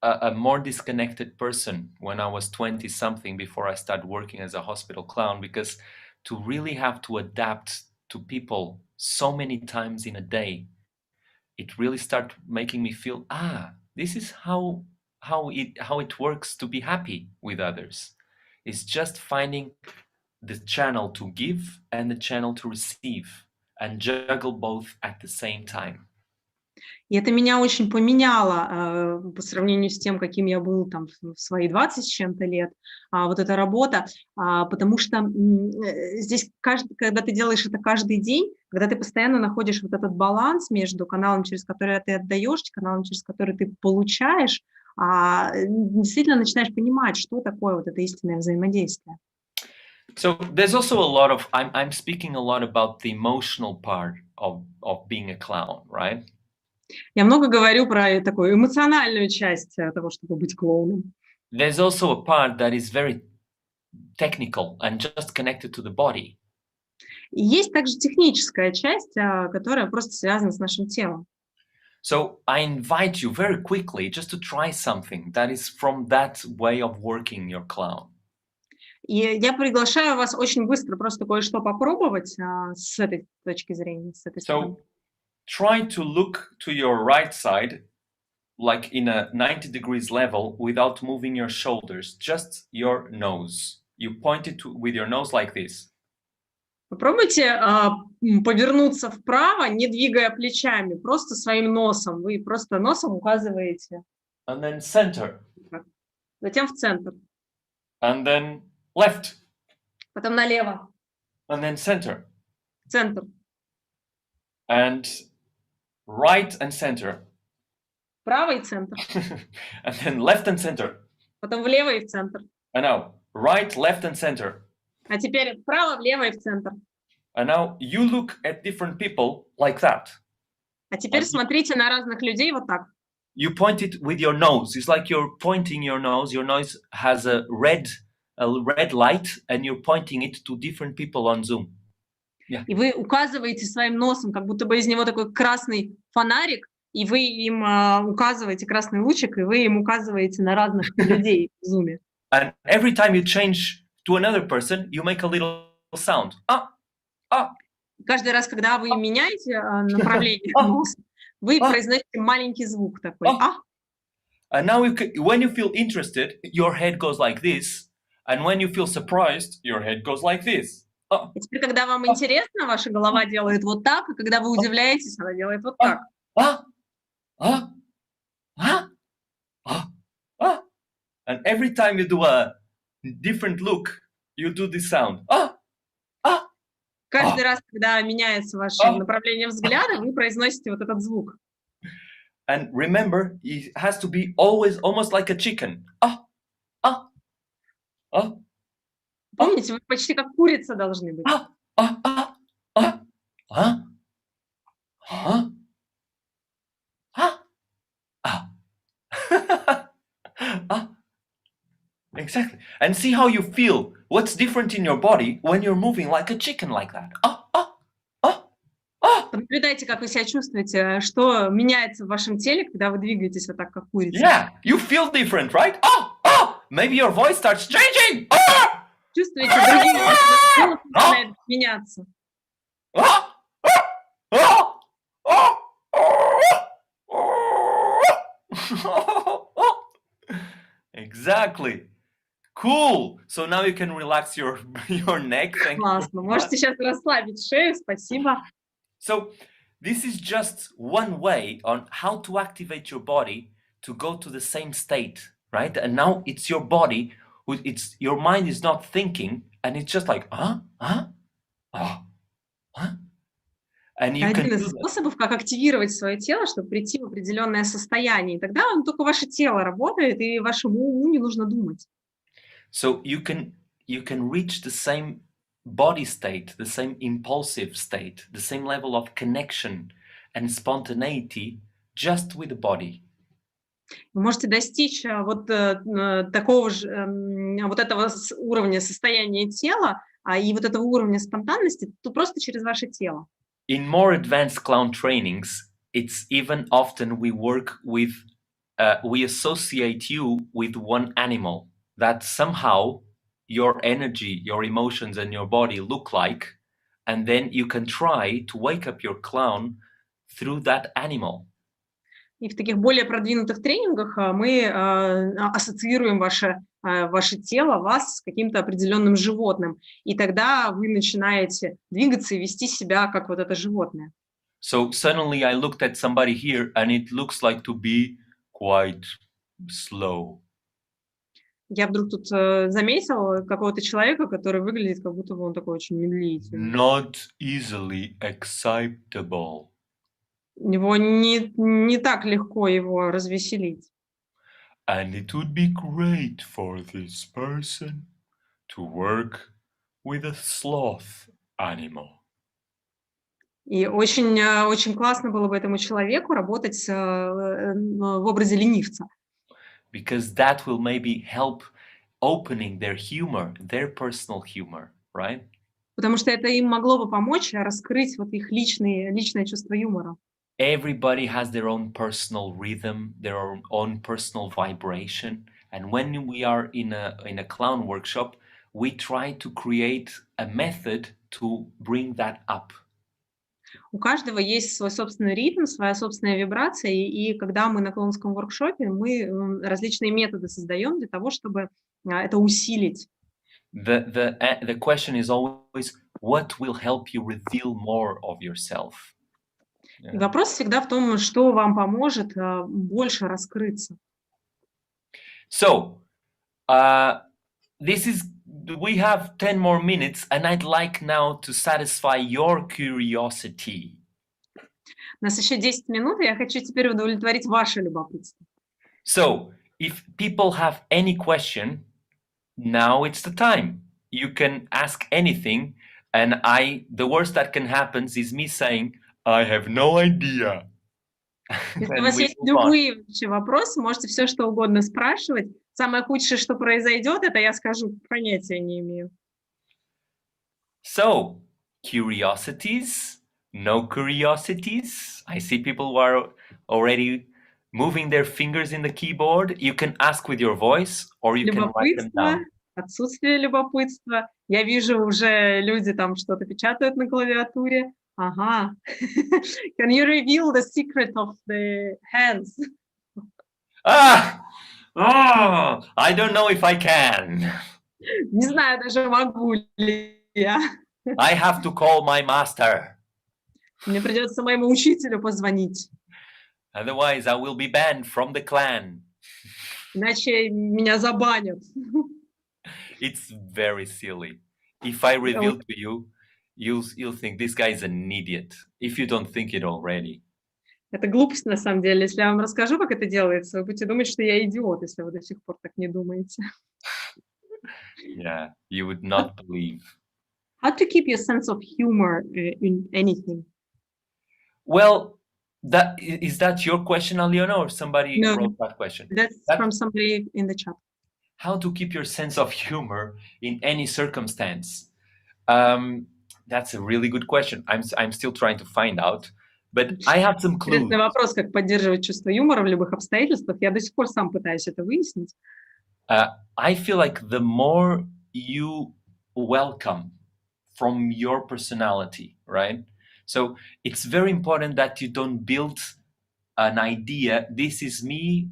a more disconnected person when I was 20-something before I started working as a hospital clown, because to really have to adapt to people so many times in a day, it really started making me feel, this is how it works to be happy with others. It's just finding the channel to give and the channel to receive, and juggle both at the same time. И это меня очень поменяло по сравнению с тем, каким я был там в свои 20 с чем-то лет, вот эта работа, потому что здесь, когда ты делаешь это каждый день, когда ты постоянно находишь вот этот баланс между каналом, через который ты отдаешь, каналом, через который ты получаешь, действительно начинаешь понимать, что такое вот это истинное взаимодействие. So there's also a lot of, I'm speaking a lot about the emotional part of being a clown, right? Я много говорю про такую эмоциональную часть того, чтобы быть клоуном. There's also a part that is very technical and just connected to the body. И есть также техническая часть, которая просто связана с нашим телом. So I invite you very quickly just to try something that is from that way of working your clown. И я приглашаю вас очень быстро просто кое-что попробовать с этой точки зрения, с этой стороны. So try to look to your right side, like in a 90 degrees level, without moving your shoulders, just your nose. You point it with your nose like this. Попробуйте повернуться вправо, не двигая плечами, просто своим носом. Вы просто носом указываете. And then center. затем в центр, and then left, потом налево, and then center, центр, and right and center, вправо и центр, and then left and center. потом влево и в центр. And now right, left, and center. А теперь вправо, влево и в центр. And now you look at different people like that. А теперь смотрите на разных людей вот так. You point it with your nose. It's like you're pointing your nose. Your nose has a red light, and you're pointing it to different people on Zoom. Yeah. И вы указываете своим носом, как будто бы из него такой красный фонарик, и вы им указываете красный лучик, и вы им указываете на разных людей в Zoom. And every time you change to another person, you make a little sound. Каждый раз, когда вы меняете направление носа, вы произносите маленький звук такой. And now when you feel interested, your head goes like this. And when you feel surprised, your head goes like this. И теперь, когда вам интересно, ваша голова делает вот так, а когда вы удивляетесь, она делает вот так. And every time you do a different look, you do this sound. Каждый раз, когда меняется ваше направление взгляда, вы произносите вот этот звук. And remember, it has to be always almost like a chicken. Помните, вы почти как курица должны быть. Exactly. And see how you feel. What's different in your body when you're moving like a chicken like that? Наблюдайте, как вы себя чувствуете, что меняется в вашем теле, когда вы двигаетесь вот так, как курица. Yeah, you feel different, right? Maybe your voice starts changing. Чувствуете, другие голос начинает меняться. Exactly. Cool. So now you can relax your neck. Thank Классно. Можете сейчас расслабить шею. Спасибо. So this is just one way on how to activate your body to go to the same state, right? And now it's your body, your mind is not thinking, and it's just like, And you Один can из способов, как активировать свое тело, чтобы прийти в определенное состояние. И тогда только ваше тело работает, и вашему уму не нужно думать. So you can reach the same body state, the same impulsive state, the same level of connection and spontaneity just with the body. Вы можете достичь вот такого же, вот этого уровня состояния тела, и вот этого уровня спонтанности просто через ваше тело. In more advanced clown trainings, it's even often we work with, we associate you with one animal that somehow your energy, your emotions, and your body look like, and then you can try to wake up your clown through that animal. И в таких более продвинутых тренингах мы ассоциируем ваше тело, вас с каким-то определенным животным. И тогда вы начинаете двигаться и вести себя как вот это животное. So suddenly I looked at somebody here and it looks like to be quite slow. Я вдруг тут заметила какого-то человека, который выглядит, как будто бы он такой очень медлительный. Not easily excitable. У него не так легко его развеселить. And it would be great for this person to work with a sloth animal. И очень классно было бы этому человеку работать в образе ленивца. Because that will maybe help opening their humor, their personal humor, right? Потому что это им могло бы помочь раскрыть вот их личное чувство юмора. Everybody has their own personal rhythm, their own personal vibration. And when we are in a clown workshop, we try to create a method to bring that up. У каждого есть свой собственный ритм, своя собственная вибрация, и когда мы на клоунском воркшопе, мы различные методы создаем для того, чтобы это усилить. The question is always, what will help you reveal more of yourself? И вопрос всегда в том, что вам поможет больше раскрыться. So, We have 10 more minutes, and I'd like now to satisfy your curiosity. У нас еще 10 минут, и я хочу теперь удовлетворить ваше любопытство. So, if people have any question, now it's the time. You can ask anything, and the worst that can happen is me saying, I have no idea. Если у вас есть любые вопросы, можете все что угодно спрашивать. Самое худшее, что произойдет, это я скажу, понятия не имею. So, curiosities, no curiosities. I see people who are already moving their fingers in the keyboard. You can ask with your voice, or you can write them down. Отсутствие любопытства. Я вижу уже люди там что-то печатают на клавиатуре. Ага. Can you reveal the secret of the hands? Oh, I don't know if I can. Не знаю даже, могу ли я. I have to call my master. Мне придется моему учителю позвонить. Otherwise, I will be banned from the clan. Иначе меня забанят. It's very silly. If I reveal to you, you'll think this guy is an idiot. If you don't think it already. Это глупость на самом деле. Если я вам расскажу, как это делается, вы будете думать, что я идиот, если вы до сих пор так не думаете. Yeah, you would not believe. How to keep your sense of humor in anything? Well, is that your question, Aliona, or somebody wrote that question? That's from somebody in the chat. How to keep your sense of humor in any circumstance? That's a really good question. I'm still trying to find out, but I have some clues. Интересный вопрос, как поддерживать чувство юмора в любых обстоятельствах. Я до сих пор сам пытаюсь это выяснить. I feel like the more you welcome from your personality, right? So it's very important that you don't build an idea, this is me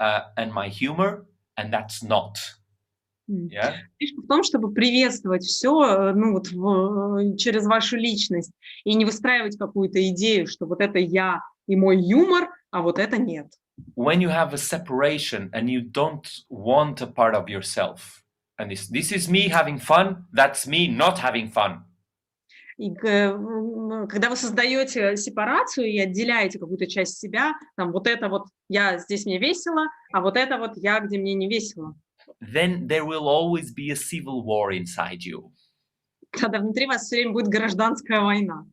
and my humor, and that's not. Yeah? Фишка в том, чтобы приветствовать все через вашу личность и не выстраивать какую-то идею, что вот это я и мой юмор, а вот это нет. When you have a separation and you don't want a part of yourself, and this is me having fun, that's me not having fun. И когда вы создаете сепарацию и отделяете какую-то часть себя, там вот это вот я, здесь мне весело, а вот это вот я, где мне не весело. Then there will always be a civil war inside you. Тогда внутри вас все время будет гражданская война.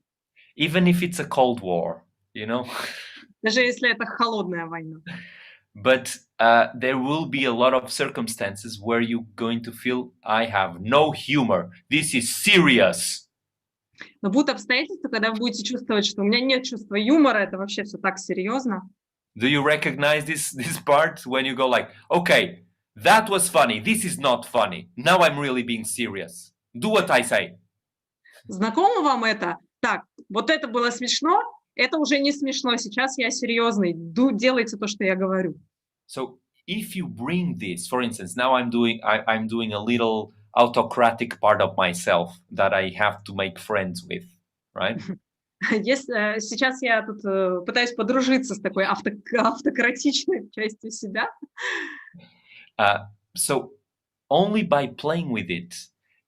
Even if it's a cold war, you know? Даже если это холодная война. But there will be a lot of circumstances where you're going to feel, I have no humor. This is serious. Но будут обстоятельства, когда вы будете чувствовать, что у меня нет чувства юмора, это вообще все так серьезно. Do you recognize this part when you go like, okay, that was funny, this is not funny. Now I'm really being serious. Do what I say. Знакомо вам это? Так, вот это было смешно, это уже не смешно, сейчас я серьезный. Делайте то, что я говорю. So if you bring this, for instance, now I'm doing a little autocratic part of myself that I have to make friends with, right? Сейчас я тут пытаюсь подружиться с такой автократичной частью себя. So only by playing with it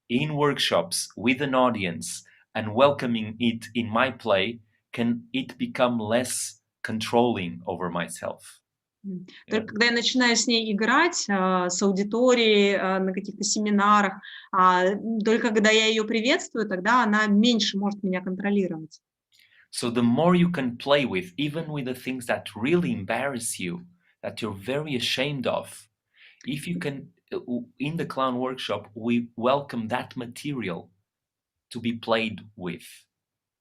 in workshops with an audience and welcoming it in my play can it become less controlling over myself. Только когда я начинаю с ней играть, с аудиторией, на каких-то семинарах, только когда я ее приветствую, тогда она меньше может меня контролировать. So the more you can play with, even with the things that really embarrass you, that you're very ashamed of, if you can, in the clown workshop, we welcome that material to be played with.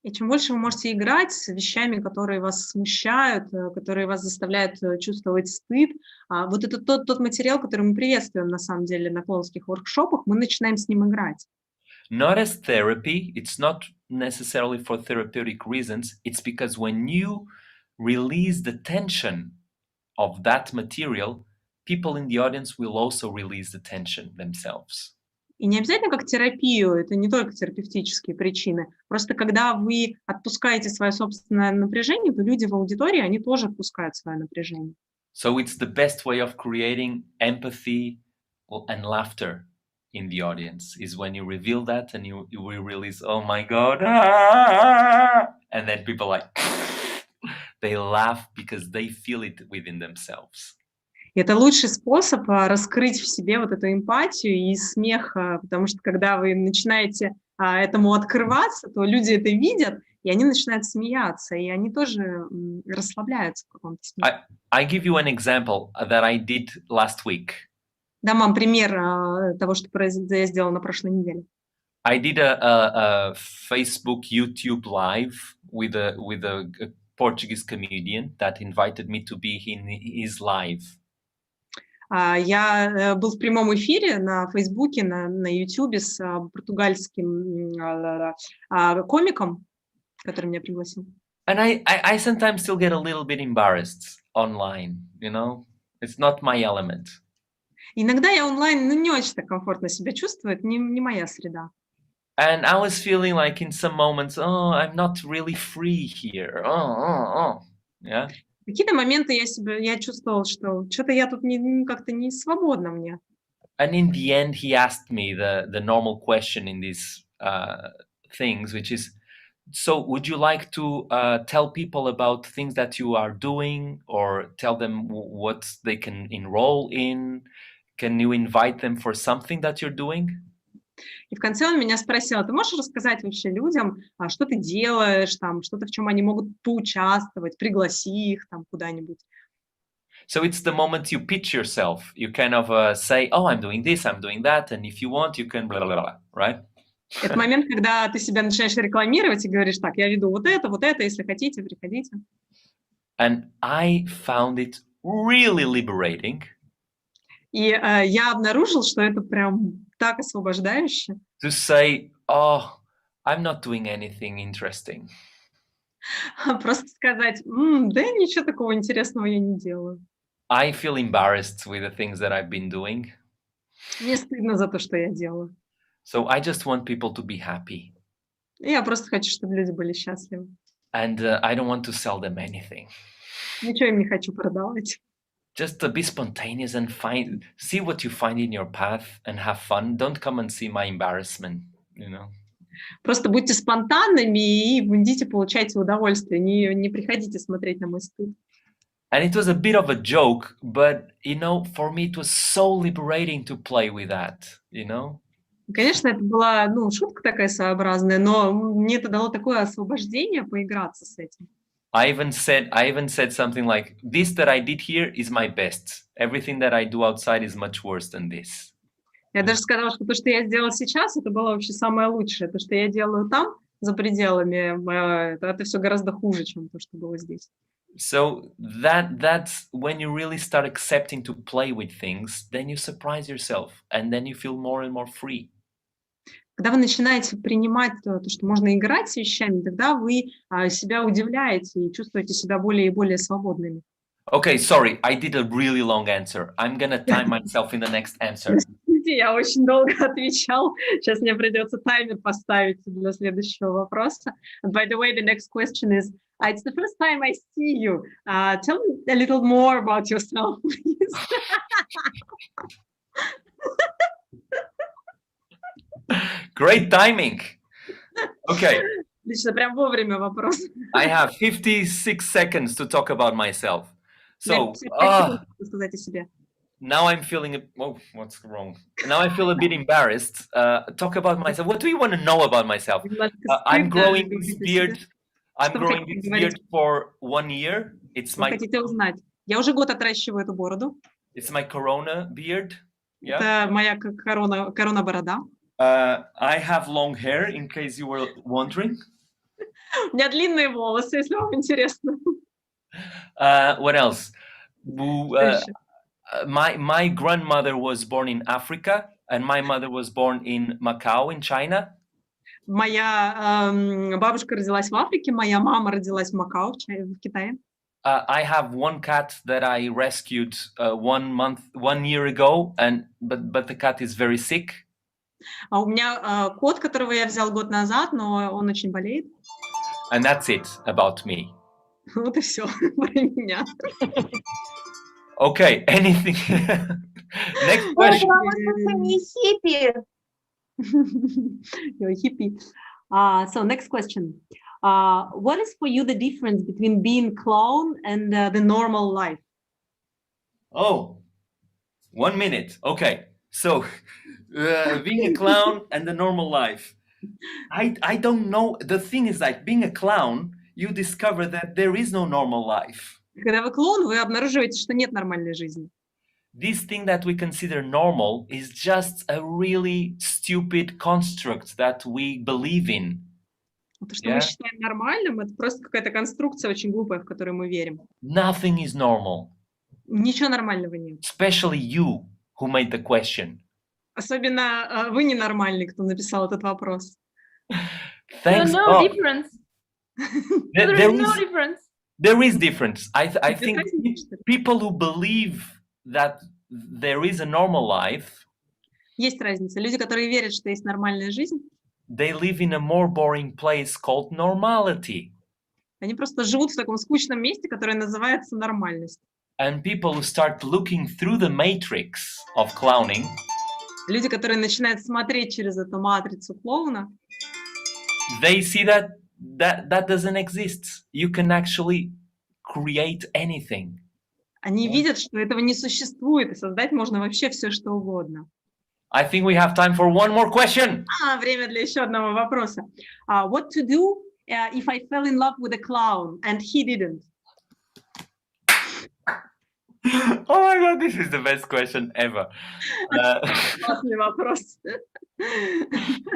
И чем больше вы можете играть с вещами, которые вас смущают, которые вас заставляют чувствовать стыд, вот это тот материал, который мы приветствуем на самом деле на клоунских воркшопах, мы начинаем с ним играть. Not as therapy, it's not necessarily for therapeutic reasons, it's because when you release the tension of that material, people in the audience will also release the tension themselves. И не обязательно как терапию, это не только терапевтические причины. Просто когда вы отпускаете свое собственное напряжение, то люди в аудитории, они тоже отпускают свое напряжение. So it's the best way of creating empathy, and laughter in the audience is when you reveal that and you release, oh my God, and then people like, they laugh because they feel it within themselves. Это лучший способ раскрыть в себе вот эту эмпатию и смех, потому что когда вы начинаете этому открываться, то люди это видят, и они начинают смеяться, и они тоже расслабляются в каком-то смысле. I give you an example that I did last week. Дам вам пример того, что я сделала на прошлой неделе. I did a Facebook, YouTube live with a Portuguese comedian that invited me to be in his live. Я был в прямом эфире на Фейсбуке, на Ютубе с португальским комиком, который меня пригласил. And I sometimes still get a little bit embarrassed online, you know? It's not my element. Иногда я онлайн не очень так комфортно себя чувствую, это не моя среда. And I was feeling like in some moments, oh, I'm not really free here. Yeah. В какие-то моменты я чувствовала, что что-то я тут как-то не свободна мне. And in the end, he asked me the normal question in these things, which is, so would you like to tell people about things that you are doing or tell them what they can enroll in? Can you invite them for something that you're doing? И в конце он меня спросил, ты можешь рассказать вообще людям, что ты делаешь, там, что-то, в чем они могут поучаствовать, пригласи их там куда-нибудь. So it's the moment you pitch yourself. You kind of say, oh, I'm doing this, I'm doing that, and if you want, you can blah, blah, blah, right? Это момент, когда ты себя начинаешь рекламировать и говоришь, так, я веду вот это, если хотите, приходите. And I found it really liberating. И я обнаружил, что это прям так освобождающе. To say, oh, I'm not doing anything interesting. Просто сказать, да ничего такого интересного я не делаю. I feel embarrassed with the things that I've been doing. Мне стыдно за то, что я делаю. So I just want people to be happy. И я просто хочу, чтобы люди были счастливы. And I don't want to sell them anything. Ничего им не хочу продавать. Just be spontaneous and see what you find in your path and have fun. Don't come and see my embarrassment, you know. Просто будьте спонтанными и идите, получайте удовольствие. Не приходите смотреть на мой стыд. And it was a bit of a joke, but, you know, for me it was so liberating to play with that, you know. Конечно, это была, шутка такая своеобразная, но мне это дало такое освобождение поиграться с этим. I even said something like, this that I did here is my best. Everything that I do outside is much worse than this. Я даже сказала, что то, что я сделала сейчас, это было вообще самое лучшее. То, что я делаю там, за пределами, это все гораздо хуже, чем то, что было здесь. So that's when you really start accepting to play with things, then you surprise yourself, and then you feel more and more free. Когда вы начинаете принимать то, что можно играть с вещами, тогда вы себя удивляете и чувствуете себя более и более свободными. Okay, sorry, I did a really long answer. I'm gonna time myself in the next answer. Я очень долго отвечал. Сейчас мне придется таймер поставить для следующего вопроса. And by the way, the next question is, it's the first time I see you. Tell me a little more about yourself, please. Great timing. Okay. Отлично, прям вовремя вопрос. I have 56 seconds to talk about myself. So, сказать о себе. Now I'm feeling, what's wrong? Now I feel a bit embarrassed. Talk about myself. What do you want to know about myself? I'm growing this beard. I'm growing this beard for 1 year. It's my. Хотите узнать? Я уже год отращиваю эту бороду. It's my corona beard. Yeah. Это моя корона борода. I have long hair, in case you were wondering. У меня длинные волосы, если вам интересно. What else? My grandmother was born in Africa, and my mother was born in Macau, in China. Моя бабушка родилась в Африке, моя мама родилась в Макао, в Китае. I have one cat that I rescued 1 year ago, but the cat is very sick. А у меня кот, которого я взял год назад, но он очень болеет. And that's it about me. Вот и все про меня. Okay, anything Next question. You're a hippie. So next question. What is for you the difference between being clown and the normal life? Oh, 1 minute. Okay. So being a clown and the normal life. I don't know. The thing is, like, being a clown, you discover that there is no normal life. Когда вы клоун, вы обнаруживаете, что нет нормальной жизни. This thing that we consider normal is just a really stupid construct that we believe in. То, что мы считаем нормальным, это просто какая-то конструкция очень глупая, в которую мы верим. Nothing is normal. Ничего нормального нет. Especially you who made the question. Особенно вы ненормальный, кто написал этот вопрос. Thanks no God. Difference. There is no difference. There is difference. I think people who believe that there is a normal life, есть разница. Люди, которые верят, что есть нормальная жизнь, they live in a more boring place called normality. Они просто живут в таком скучном месте, которое называется нормальность. And people who start looking through the matrix of clowning, люди, которые начинают смотреть через эту матрицу клоуна, they see that doesn't exist. You can actually create anything. Они видят, что этого не существует, и создать можно вообще все, что угодно. I think we have time for one more question. Время для еще одного вопроса. What to do if I fell in love with a clown and he didn't? Oh my God, this is the best question ever. Классный вопрос.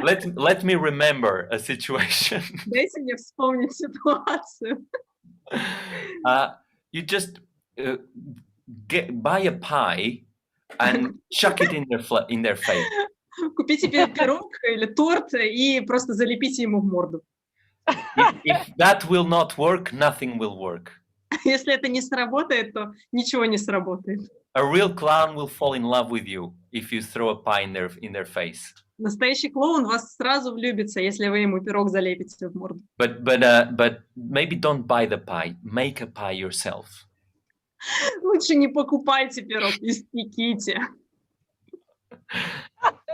Let me remember a situation. Дайте мне вспомнить ситуацию. You just buy a pie and chuck it in their face. Купите пирог или торт и просто залепите ему в морду. If that will not work, nothing will work. Если это не сработает, то ничего не сработает. A real clown will fall in love with you if you throw a pie in their face. Настоящий клоун вас сразу влюбится, если вы ему пирог залепите в морду. But maybe don't buy the pie. Make a pie yourself. Лучше не покупайте пирог, испеките.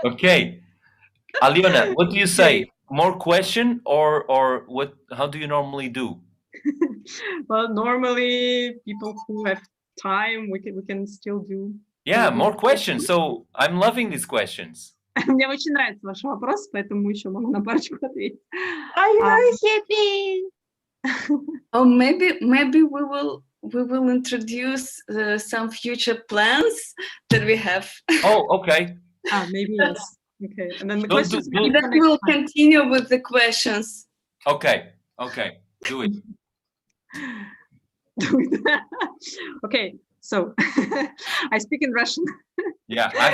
Okay, Aliona, what do you say? More question or what? How do you normally do? Well, normally people who have time, we can still do. Yeah, more questions. So I'm loving these questions. Мне очень нравится ваш вопрос, поэтому еще могу на парочку ответить. Are you happy? Oh, maybe we will introduce some future plans that we have. Oh, okay. Maybe yes. Okay, and then the Don't questions. do- Then we'll continue with the questions. Okay, do it. Okay, so I speak in Russian. Yeah, I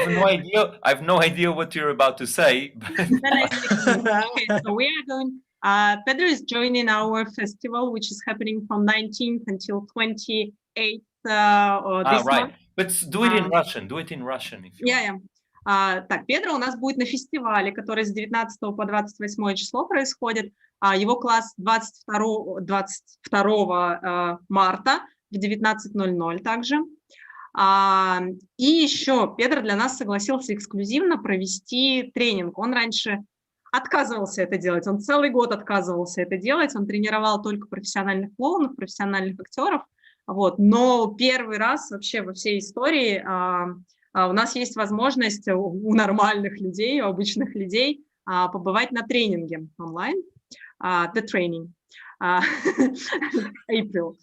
have no idea what you're about to say. Then I speak. Okay, so we are going. Pedro is joining our festival, which is happening from 19th until 28th this Right. month. But do it in Russian. Do it in Russian. If you want. Так, Педро у нас будет на фестивале, который с 19 по 28 число происходит. Его класс 22 марта в 19:00 также. И еще Педро для нас согласился эксклюзивно провести тренинг. Он раньше отказывался это делать, он целый год отказывался это делать, он тренировал только профессиональных клоунов, профессиональных актеров, вот. Но первый раз вообще во всей истории у нас есть возможность у нормальных людей, у обычных людей побывать на тренинге онлайн, the training, April.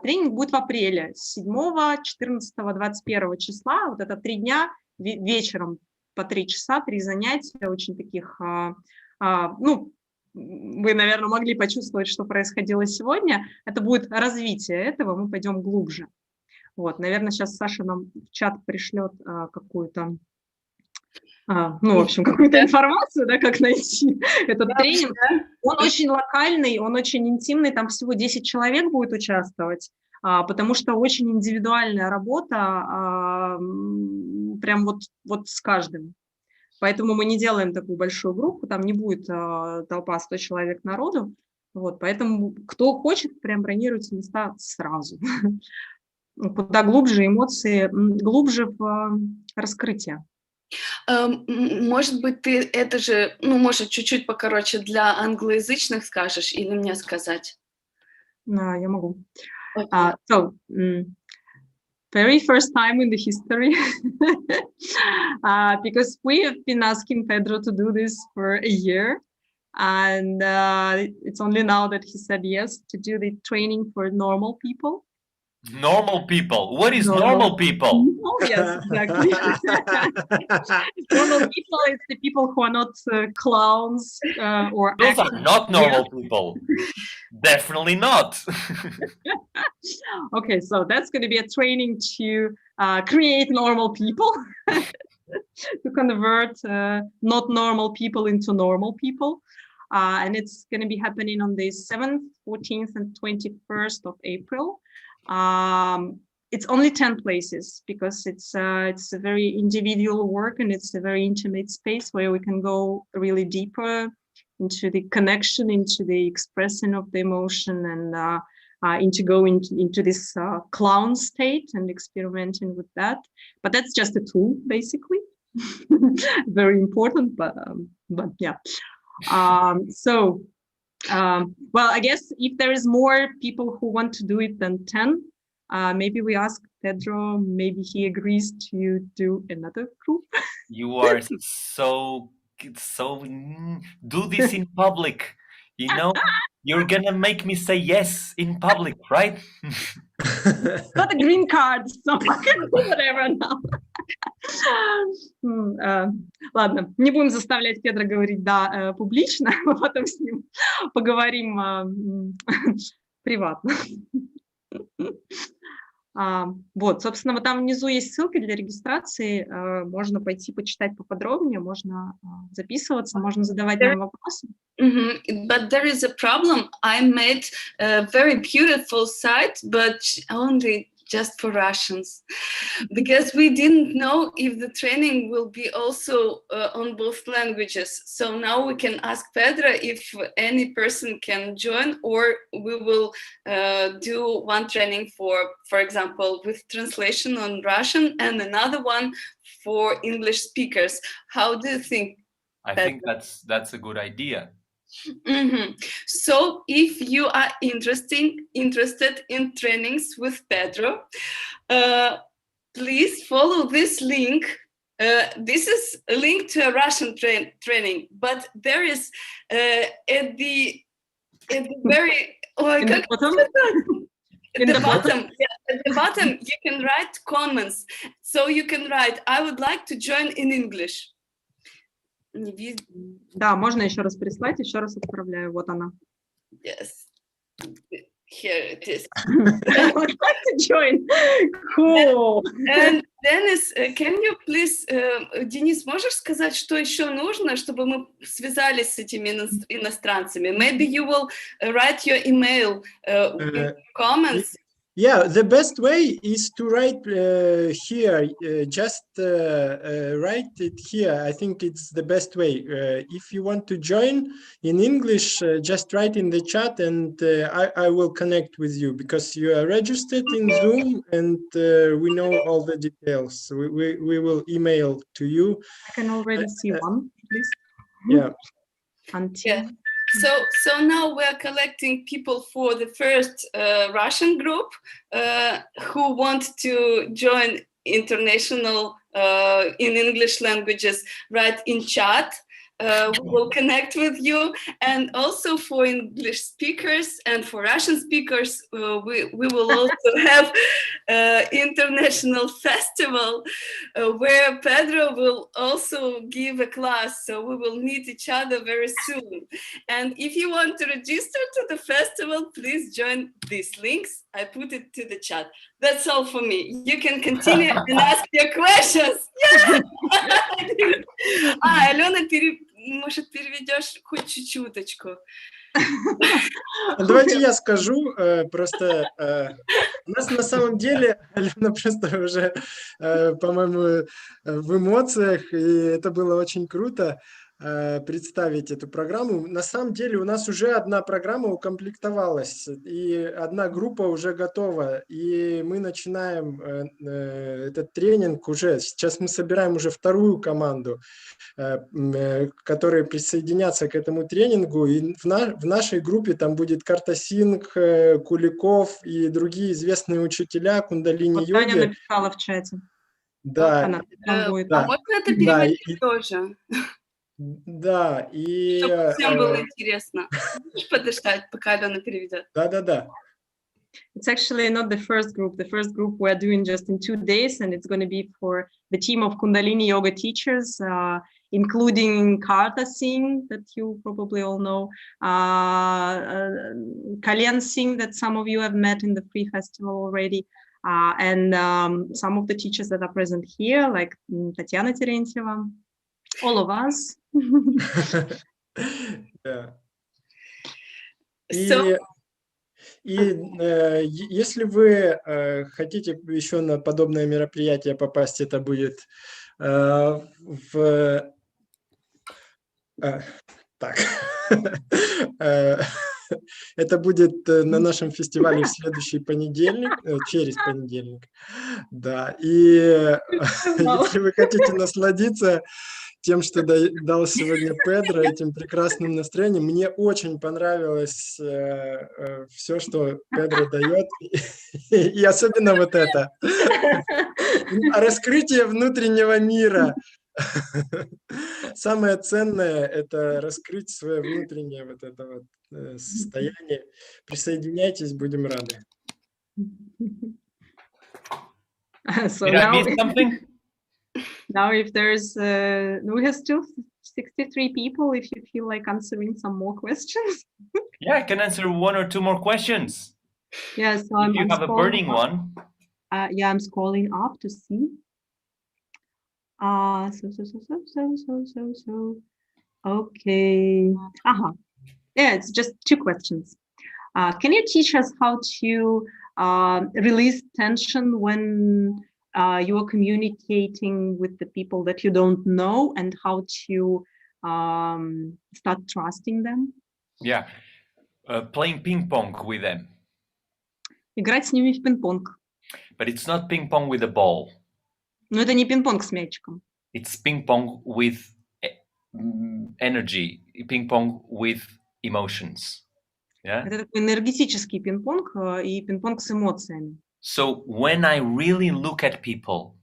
Тренинг будет в апреле, с 7, 14, 21 числа, вот это 3 дня, вечером по 3 часа, 3 занятия, очень таких, ну, вы, наверное, могли почувствовать, что происходило сегодня, это будет развитие этого, мы пойдем глубже. Вот, наверное, сейчас Саша нам в чат пришлет какую-то, ну, в общем, какую-то информацию, да, как найти этот тренинг. Он очень локальный, он очень интимный, там всего 10 человек будет участвовать, потому что очень индивидуальная работа, прям вот с каждым. Поэтому мы не делаем такую большую группу, там не будет толпа 100 человек народу, вот, поэтому кто хочет, прям бронируйте места сразу. куда глубже эмоции, глубже в раскрытие. Может быть, ты это же, ну, может, чуть-чуть покороче для англоязычных скажешь или мне сказать? Я могу. Okay. So, very first time in the history, because we have been asking Pedro to do this for a year, and it's only now that he said yes to do the training for normal people. Normal people. What is normal people? Oh, yes, exactly. Normal people is the people who are not clowns or Those actors. are not normal people. Definitely not. Okay, so that's going to be a training to create normal people, to convert not normal people into normal people. And it's going to be happening on the 7th, 14th, and 21st of April. It's only 10 places because it's a very individual work, and it's a very intimate space where we can go really deeper into the connection, into the expressing of the emotion, and into going into this clown state and experimenting with that. But that's just a tool, basically. Very important, but yeah. Well, I guess if there is more people who want to do it than 10, maybe we ask Pedro, maybe he agrees to do another group. You are so do this in public, you know. You're gonna make me say yes in public, right? Got a green card, so I can do whatever now. Ладно, не будем заставлять Педро говорить «да» публично, мы потом с ним поговорим приватно. Вот, собственно, вот там внизу есть ссылка для регистрации, можно пойти почитать поподробнее, можно записываться, можно задавать нам вопросы. But there is a problem. I made a very beautiful site, but only just for Russians, because we didn't know if the training will be also on both languages. So now we can ask Pedro if any person can join, or we will do one training for example, with translation on Russian and another one for English speakers. How do you think? I think that's a good idea. So if you are interested in trainings with Pedro, please follow this link. This is a link to a Russian training, but there is at the very at the bottom you can write comments. So you can write, I would like to join in English. Да, можно еще раз прислать, еще раз отправляю. Вот она. Yes. Here it is. I would like to join. Cool. And Dennis, can you please, Денис, можешь сказать, что еще нужно, чтобы мы связались с этими иностранцами? Maybe you will write your email in comments. Yeah, the best way is to write here, just write it here. I think it's the best way. If you want to join in English, just write in the chat, and I will connect with you, because you are registered in Zoom, and we know all the details. We will email to you. I can already see one, please. Yeah. Yeah. So now we're collecting people for the first Russian group who want to join international in English languages. Write in chat. We will connect with you, and also for English speakers and for Russian speakers, we will also have international festival where Pedro will also give a class. So we will meet each other very soon. And if you want to register to the festival, please join these links. I put it to the chat. That's all for me. You can continue and ask your questions. Yeah. Алена, может, переведешь хоть чуть-чуточку? Давайте я скажу, просто у нас на самом деле, Алена просто уже, по-моему, в эмоциях, и это было очень круто. представить эту программу. На самом деле у нас уже одна программа укомплектовалась, и одна группа уже готова, и мы начинаем этот тренинг уже. Сейчас мы собираем уже вторую команду, которые присоединятся к этому тренингу, и в нашей группе там будет Картасинг, Куликов и другие известные учителя кундалини-йоги. Вот Таня написала в чате. Да. Она там будет. Да. А можно это переводить Да, тоже? Да, и... Чтобы всем было интересно. Можешь подождать, пока Алена переведет? Да. It's actually not the first group. The first group we're doing just in 2 days, and it's going to be for the team of Kundalini yoga teachers, including Karta Singh, that you probably all know, Kalyan Singh, that some of you have met in the free festival already, and some of the teachers that are present here, like Tatiana Terentьева, all of us. Да. So, И если вы хотите еще на подобное мероприятие попасть, это будет это будет на нашем фестивале в следующий понедельник, через понедельник. Да, и если вы хотите насладиться тем, что дал сегодня Педро, этим прекрасным настроением. Мне очень понравилось все, что Педро дает, и особенно вот это. Раскрытие внутреннего мира. Самое ценное – это раскрыть свое внутреннее вот это вот состояние. Присоединяйтесь, будем рады. Now, if there's, we have still 63 people. If you feel like answering some more questions. Yeah, I can answer 1 or 2 more questions. Yeah, so if you have a burning one. Yeah, I'm scrolling up to see. Okay. Yeah, it's just 2 questions. Can you teach us how to release tension when you are communicating with the people that you don't know, and how to start trusting them? Yeah, playing ping pong with them. Играть с ними в пинг-понг. But it's not ping pong with a ball. Но это не пинг-понг с мячиком. It's ping pong with energy, ping pong with emotions. Yeah? Это такой энергетический пинг-понг и пинг-понг с эмоциями. So when I really look at people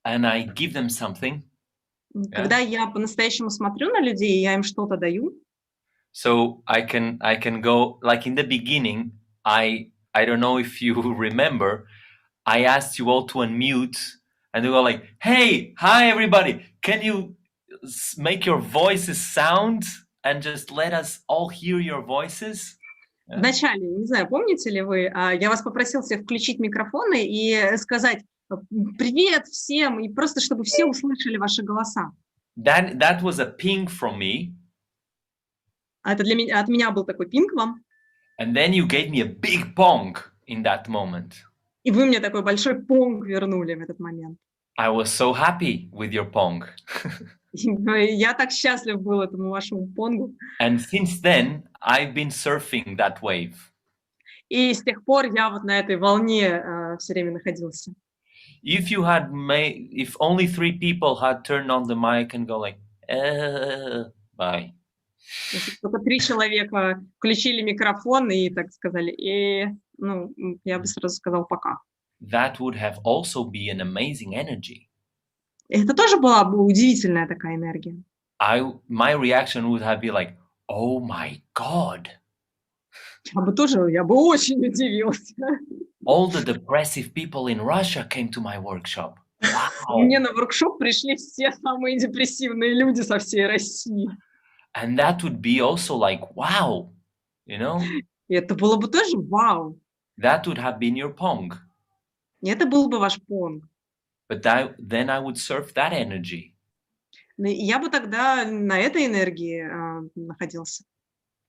and I give them something, когда я по-настоящему смотрю на людей, я им что-то даю. So I can go, like in the beginning, I don't know if you remember, I asked you all to unmute and they go like, hey, hi everybody, can you make your voices sound and just let us all hear your voices? Вначале, не знаю, помните ли вы, я вас попросил всех включить микрофоны и сказать привет всем, и просто чтобы все услышали ваши голоса. That was a ping from me. Это для меня, от меня был такой пинг вам. And then you gave me a big pong in that moment. И вы мне такой большой понг вернули в этот момент. I was so happy with your pong. Я так счастлив был этому вашему понгу. And since then, I've been surfing that wave. И с тех пор я вот на этой волне все время находился. If only 3 people had turned on the mic and go like, bye. Если только 3 человека включили микрофон и так сказали, ну, я бы сразу сказал пока. That would have also been an amazing energy. Это тоже была бы удивительная такая энергия. My reaction would have been like, oh my God. Я бы очень удивился. All the depressive people in Russia came to my workshop. Wow. Мне на воркшоп пришли все самые депрессивные люди со всей России. And that would be also like, wow, you know? И это было бы тоже вау. That would have been your pong. И это был бы ваш понг. But then I would surf that energy. Я бы тогда на этой энергии находился.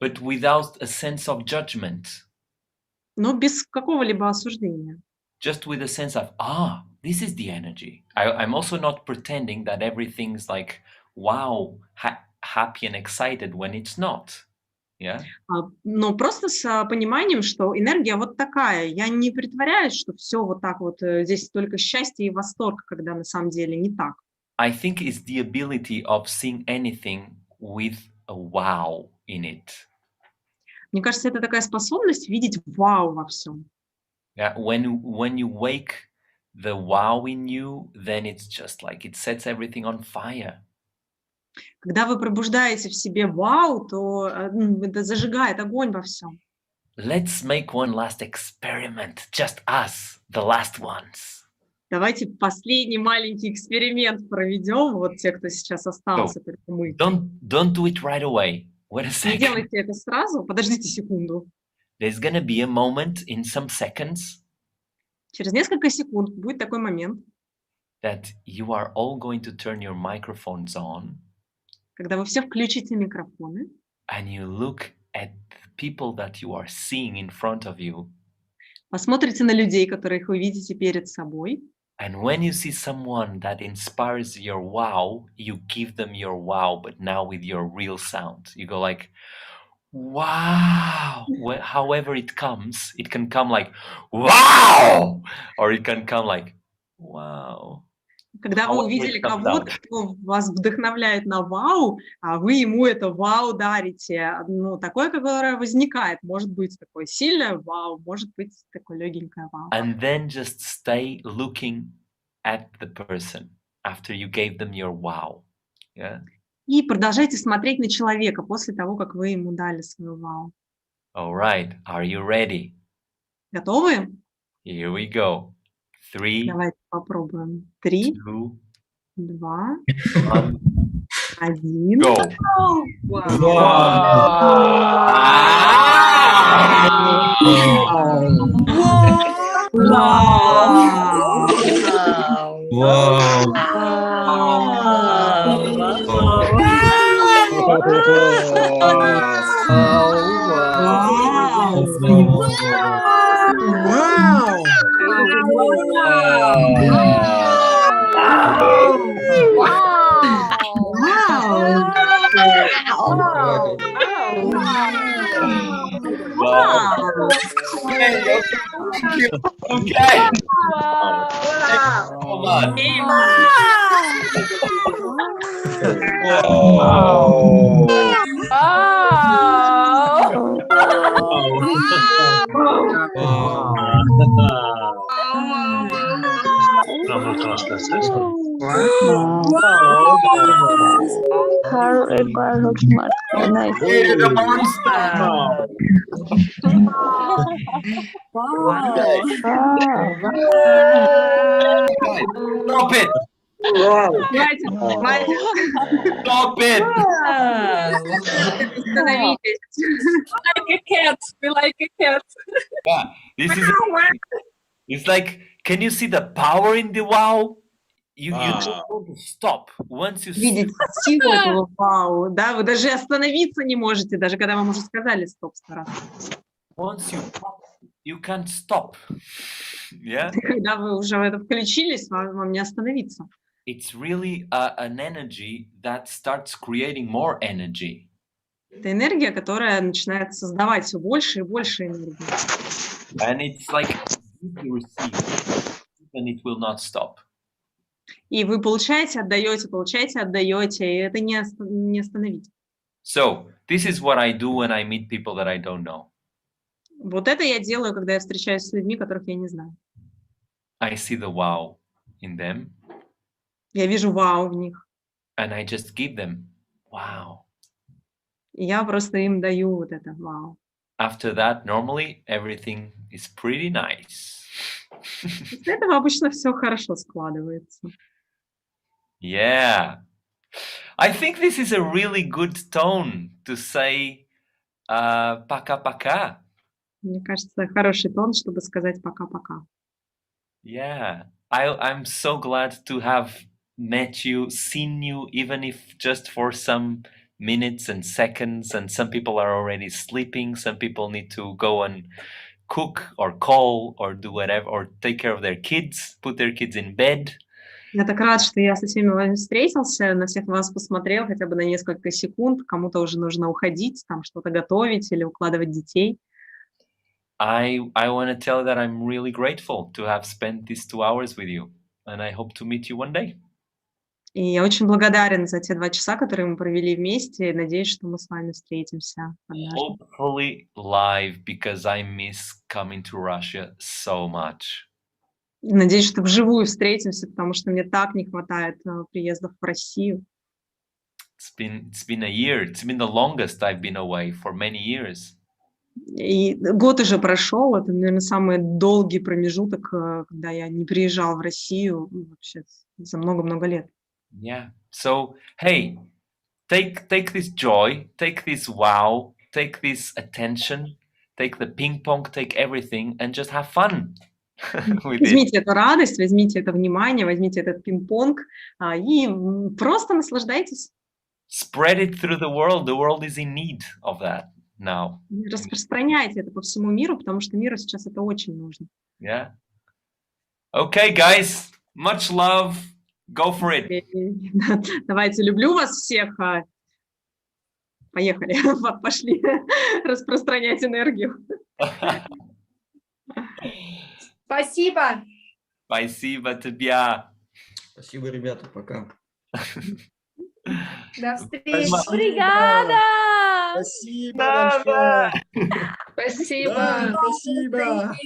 But without a sense of judgment. Но без какого-либо осуждения. Just with a sense of, this is the energy. I'm also not pretending that everything's like, wow, happy and excited when it's not. Yeah. Но просто с пониманием, что энергия вот такая. Я не притворяюсь, что все вот так вот, здесь только счастье и восторг, когда на самом деле не так. I think it's the ability of seeing anything with a wow in it. Мне кажется, это такая способность видеть вау во всем. Yeah, when you wake the wow in you, then it's just like it sets everything on fire. Когда вы пробуждаете в себе вау, то это зажигает огонь во всем. Let's make one last experiment, just us, the last ones. Давайте последний маленький эксперимент проведем. Вот те, кто сейчас остался, только мы. Don't do it right away. Wait a Не second. делайте это сразу, подождите секунду. There's gonna be a moment in some seconds Через несколько секунд будет такой момент, that you are all going to turn your microphones on когда вы все включите микрофоны, and you look at the people that you are seeing in front of you. посмотрите на людей, которых вы видите перед собой. And when you see someone that inspires your wow, you give them your wow, but now with your real sound. You go like, wow. However it comes, it can come like, wow, or it can come like, wow. Когда вы увидели кого-то, кто вас вдохновляет на вау, а вы ему это вау дарите, ну, такое, которое возникает. Может быть такое сильное вау, может быть такое легенькое вау. And then just stay looking at the person after you gave them your wow. Yeah. И продолжайте смотреть на человека после того, как вы ему дали свою вау. All right. Are you ready? Готовы? Here we go. 3, Давайте попробуем. 3, 2, 2, 1, 1. go. Okay. Come on. Created a monster. Stop it. Stop it. Like a cat. We like a cat. Yeah, this is. It's like, can you see the power in the wow? You don't want to stop once you. Видите силу этого вау, да? Вы даже остановиться не можете, даже когда вам уже сказали стоп 100 раз. Once you can't stop. Yeah. Когда вы уже в это включились, вам не остановиться. It's really an energy that starts creating more energy. Это энергия, которая начинает создавать все больше и больше энергии. And it's like you receive, and it will not stop. И вы получаете, отдаете, и это не остановить. So this is what I do when I meet people that I don't know. Вот это я делаю, когда я встречаюсь с людьми, которых я не знаю. I see the wow in them. Я вижу вау в них. And I just give them wow. И я просто им даю вот это вау. After that, normally everything is pretty nice. После этого обычно все хорошо складывается. Yeah. I think this is a really good tone to say пока-пока. Мне кажется, хороший тон, чтобы сказать пока-пока. Yeah. I'm so glad to have met you, seen you, even if just for some minutes and seconds, and some people are already sleeping, some people need to go and cook or call or do whatever, or take care of their kids, put their kids in bed. Я так рад, что я со всеми вами встретился, на всех вас посмотрел хотя бы на несколько секунд. Кому-то уже нужно уходить, там что-то готовить или укладывать детей. I want to tell you that I'm really grateful to have spent these 2 hours with you, and I hope to meet you one day. И я очень благодарен за те 2 часа, которые мы провели вместе, и надеюсь, что мы с вами встретимся однажды. Hopefully live, because I miss coming to Russia so much. Надеюсь, что вживую встретимся, потому что мне так не хватает приездов в Россию. It's been a year. It's been the longest I've been away for many years. И год уже прошел, это, наверное, самый долгий промежуток, когда я не приезжал в Россию вообще за много-много лет. Yeah. So, hey, take this joy, take this wow, take this attention, take the ping pong, take everything, and just have fun with it. Возьмите эту радость, возьмите это внимание, возьмите этот пинг-понг и просто наслаждайтесь. Spread it through the world. The world is in need of that now. Распространяйте это по всему миру, потому что миру сейчас это очень нужно. Yeah. Okay, guys. Much love. Go for it. Давайте, люблю вас всех. Поехали, пошли распространять энергию. Спасибо. Спасибо тебе. Спасибо, ребята, пока. До встречи. Obrigada! Спасибо большое. Спасибо. Да, спасибо.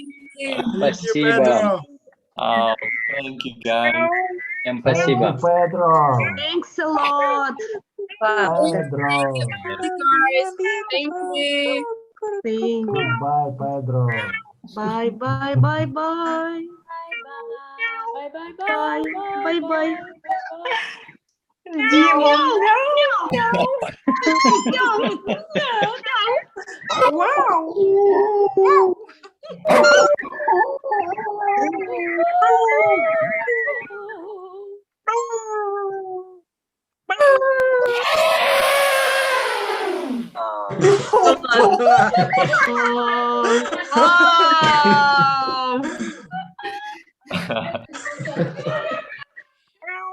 Спасибо. Oh, thank you, guys. Всем спасибо. Pedro. Thanks a lot. Pedro. Thank you. Bye, Pedro. Bye, bye, bye, bye. Bye bye bye. Bye, bye. Дима. Вау.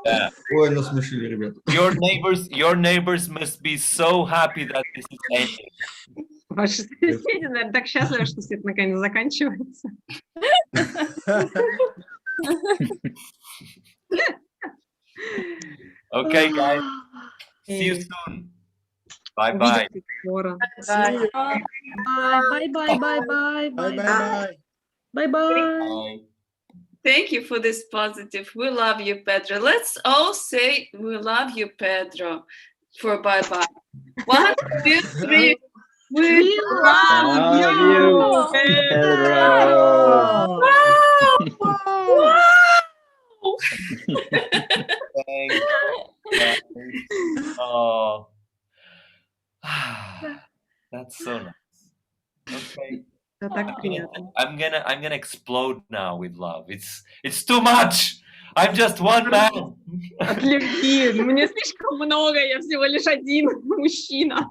Yeah. Ой, насмешили, ребята. Your neighbors must be so happy that this is ending. Ваши соседи, наверное, так счастливы, что все это наконец заканчивается. Okay, guys. See you soon. Bye-bye. Увидимся скоро. Bye, bye, bye, bye, bye, Bye-bye. bye, bye. Bye. Thank you for this positive. We love you, Pedro. Let's all say we love you, Pedro, for bye-bye. 1, 2, 3. We love you, Pedro. Thanks. Oh. That's so nice. Okay. Это так приятно. I'm gonna explode now with love. It's too much. I'm just one man. От любви. Мне слишком много, я всего лишь один мужчина.